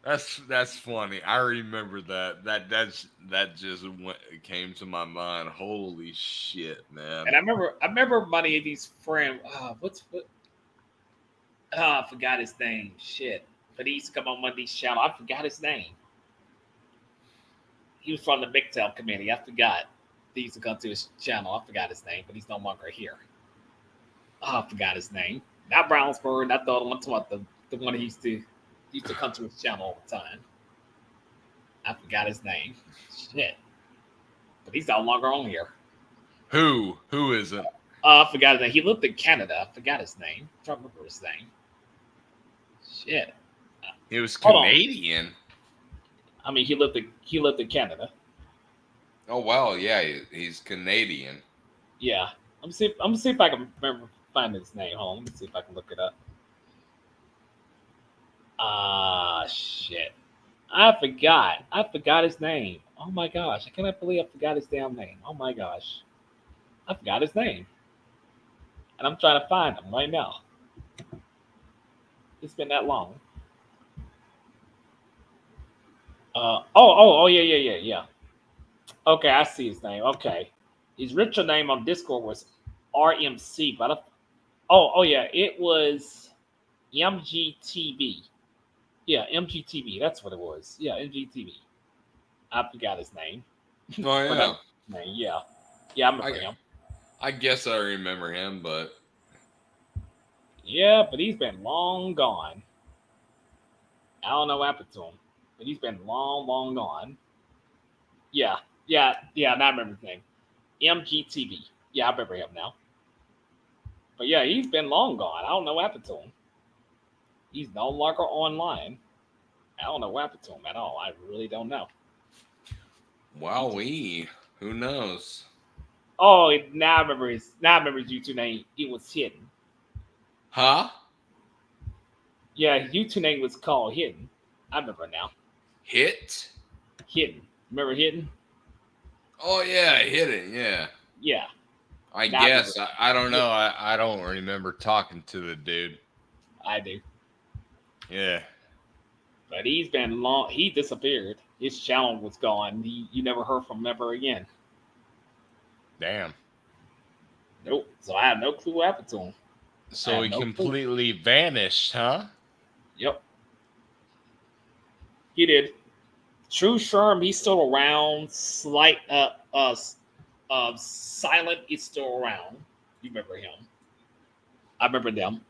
That's funny. I remember that. That just came to my mind. Holy shit, man!
And I remember many of these friends. I forgot his name. Shit. But he used to come on Monday's channel. I forgot his name. He was from the Big Tail committee. I forgot. He used to come to his channel. I forgot his name, but he's no longer here. I forgot his name. Not Brownsburg. Not the other one. The one he used to come to his channel all the time. I forgot his name. Shit. But he's no longer on here.
Who is it?
I forgot his name. He lived in Canada. I forgot his name. I'm trying to remember his name. Shit.
He was Canadian.
I mean, he lived in Canada.
Oh wow, yeah, he's Canadian.
Yeah. I'm gonna see if I can find his name. Hold on, let me see if I can look it up. Shit. I forgot his name. Oh my gosh. I cannot believe I forgot his damn name. Oh my gosh. I forgot his name. And I'm trying to find him right now. It's been that long. Yeah. Okay, I see his name. Okay. His richer name on Discord was RMC, but it was MGTV. Yeah, MGTV. That's what it was. Yeah, MGTV. I forgot his name.
Oh yeah.
Yeah, I remember him.
I guess I remember him, but
yeah, but he's been long gone. I don't know what happened to him, but he's been long gone. Yeah. Now I remember his name. MGTV. Yeah, I remember him now. But yeah, he's been long gone. I don't know what happened to him. He's no longer online. I don't know what happened to him at all. I really don't know.
Wowee. Who knows?
Oh, now I remember his YouTube name. It was Hidden.
Huh?
Yeah, his YouTube name was called Hidden. I remember now.
Hidden.
Remember Hidden?
Oh yeah, Hidden. Yeah.
Yeah.
I guess. I don't know. I don't remember talking to the dude.
I do.
Yeah.
But he's been long. He disappeared. His channel was gone. You never heard from him ever again.
Damn.
Nope. So I have no clue what happened to him.
So he completely vanished, huh?
Yep. He did. True Sherm, he's still around. Silent is still around. You remember him? I remember them.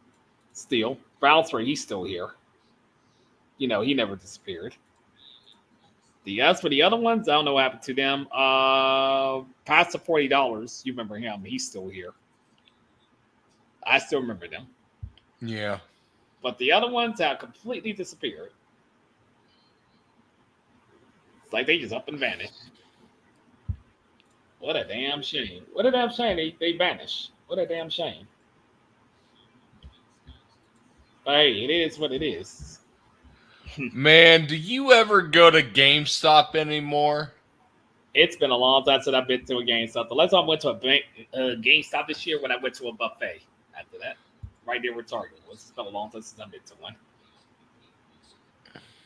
Still. Brownsburg, he's still here. You know, he never disappeared. As for the other ones, I don't know what happened to them. Past the $40, you remember him. He's still here. I still remember them.
Yeah.
But the other ones have completely disappeared. It's like they just up and vanished. What a damn shame. What a damn shame they vanished. What a damn shame. But hey, it is what it is.
Man, do you ever go to GameStop anymore?
It's been a long time since I've been to a GameStop. The last time I went to a GameStop this year when I went to a buffet. After that, right there where Target was. It's been a long time since I've been to one.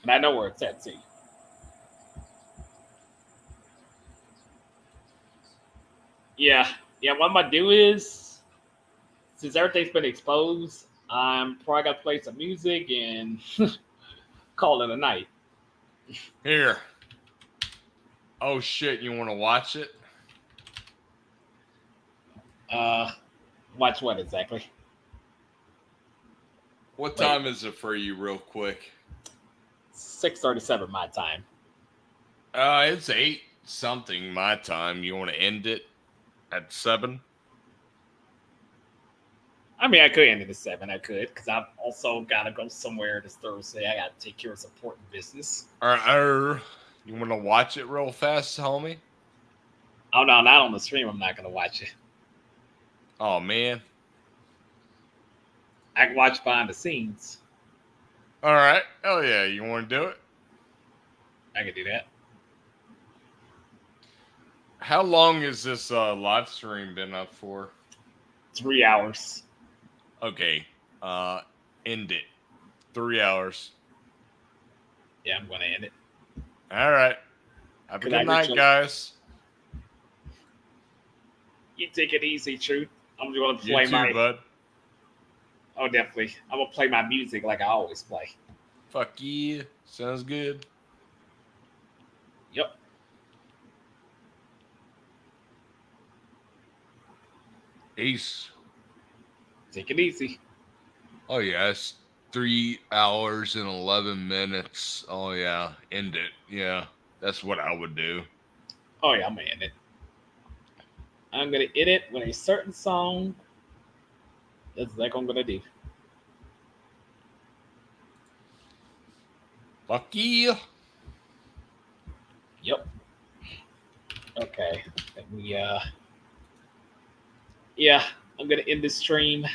And I know where it's at, too. Yeah. What I'm going to do is, since everything's been exposed, I'm probably going to play some music and call it a night.
Here. Oh, shit. You want to watch it?
Watch what exactly?
What time is it for you, real quick?
6:37 my time.
It's 8 something my time. You want to end it at 7?
I mean, I could end it at 7. I could, because I've also got to go somewhere this Thursday. I got to take care of some important business.
You want to watch it real fast, homie?
Oh, no, not on the stream. I'm not going to watch it.
Oh, man.
I can watch behind the scenes.
All right. Oh, yeah. You want to do it?
I can do that.
How long has this live stream been up for?
3 hours.
Okay. End it. 3 hours.
Yeah, I'm going to end it.
All right. Have a good night, guys.
You take it easy, Truth. I'm just going to play
You too, bud.
Oh, definitely. I'm going to play my music like I always play.
Fuck yeah. Sounds good.
Yep.
Peace.
Take it easy.
Oh, yeah. It's 3 hours and 11 minutes. Oh, yeah. End it. Yeah. That's what I would do.
Oh, yeah. I'm going to end it. I'm going to end it with a certain song. That's like I'm going to do.
Fuck yeah.
Yep. Okay. Let me, yeah, I'm going to end this stream.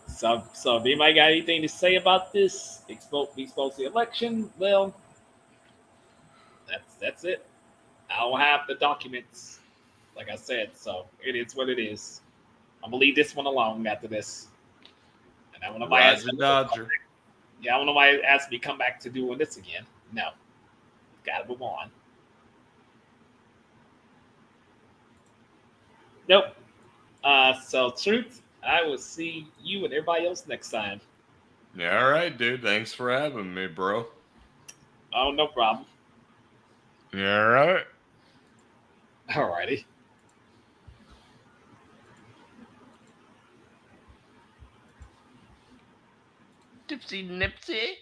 So if anybody got anything to say about this, expose the election, well, that's it. I don't have the documents, like I said, so it is what it is. I'm gonna leave this one alone after this. And I don't know why I don't know why it asked me to come back to doing this again. No. Gotta move on. Nope. So Truth, I will see you and everybody else next time.
Yeah, all right, dude. Thanks for having me, bro.
Oh, no problem.
Yeah, all right.
Alrighty.
Dipsy Nipsy.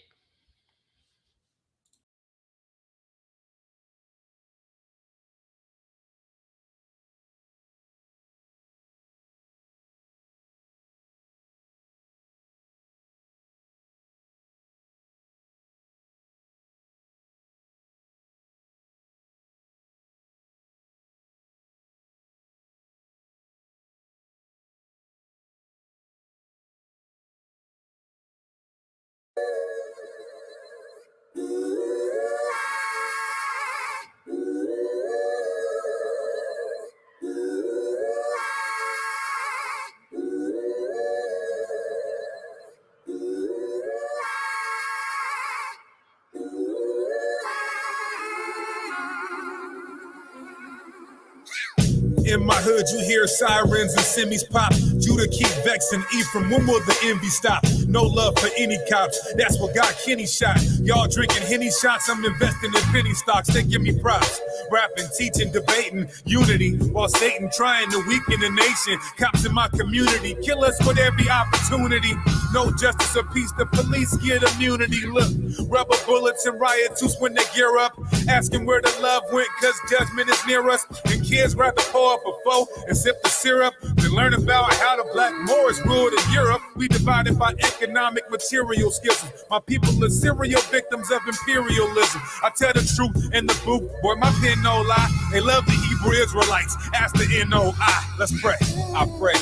In my hood, you hear sirens and semis pop. Judah keep vexing Ephraim. When will the envy stop? No love for any cops. That's what got Kenny shot. Y'all drinking Henny shots. I'm investing in penny stocks. They give me props. Rapping, teaching, debating unity while Satan trying to weaken the nation. Cops in my community kill us with every opportunity. No justice or peace. The police get immunity. Look, rubber bullets and riot tools when they gear up. Asking where the love went, cause judgment is near us. And kids rather pour up a foe and sip the syrup. Then learn about how the Black Moors ruled in Europe. We divided by economic material schism. My people are serial victims of imperialism. I tell the truth in the booth, boy, my pen no lie. They love the Hebrew Israelites. Ask the NOI. Let's pray. I pray.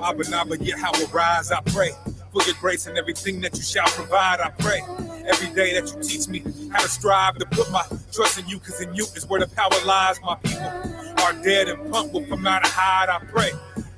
Abba Naba, how will rise. I pray for your grace and everything that you shall provide. I pray every day that you teach me how to strive to put my trust in you, because in you is where the power lies. My people are dead and punk will come out and hide. I pray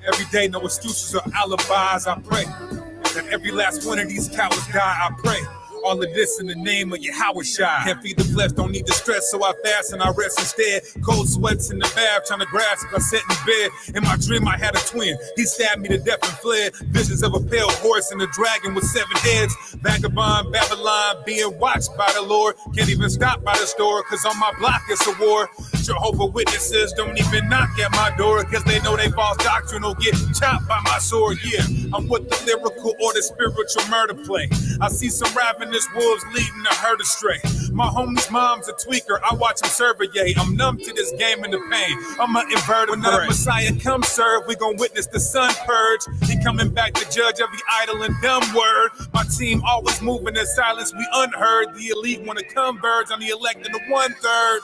every day, no excuses or alibis. I pray that every last one of these cowards die. I pray all of this in the name of Yahweh Shai. Can't feed the flesh, don't need the stress, so I fast and I rest instead. Cold sweats in the bath, trying to grasp. I sat in bed. In my dream, I had a twin. He stabbed me to death and fled. Visions of a pale horse and a dragon with 7 heads. Vagabond Babylon being watched by the Lord. Can't even stop by the store, cause on my block it's a war. Jehovah Witnesses don't even knock at my door, cause they know they false doctrine will get chopped by my sword. Yeah, I'm with the lyrical or the spiritual murder play. I see some ravenous wolves leading the herd astray. My homie's mom's a tweaker, I watch him survey. I'm numb to this game and the pain. I'm an inverted. When the Messiah comes serve, we gon' witness the sun purge. He coming back to judge every idle and dumb word. My team always moving in silence, we unheard. The elite wanna converge, I'm the elect in the 1/3.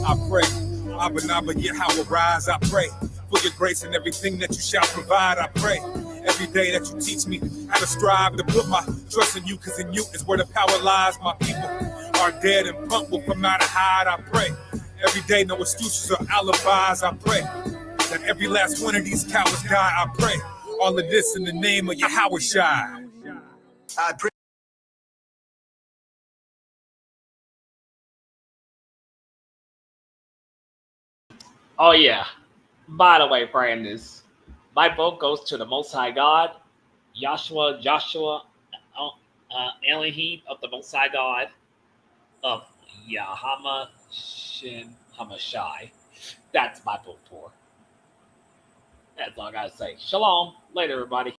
I pray, Abba Naba, how will rise. I pray for your grace and everything that you shall provide. I pray every day that you teach me how to strive to put my trust in you, because in you is where the power lies. My people are dead and punk will come out and hide. I pray every day, no excuses or alibis. I pray that every last one of these cowards die. I pray all of this in the name of Yahweh Shai. I pray.
Oh yeah. By the way, Brandis, my vote goes to the Most High God, Joshua, Elohim of the Most High God of Yahama Shin Hamashai. That's my vote for. That's all I gotta say. Shalom. Later, everybody.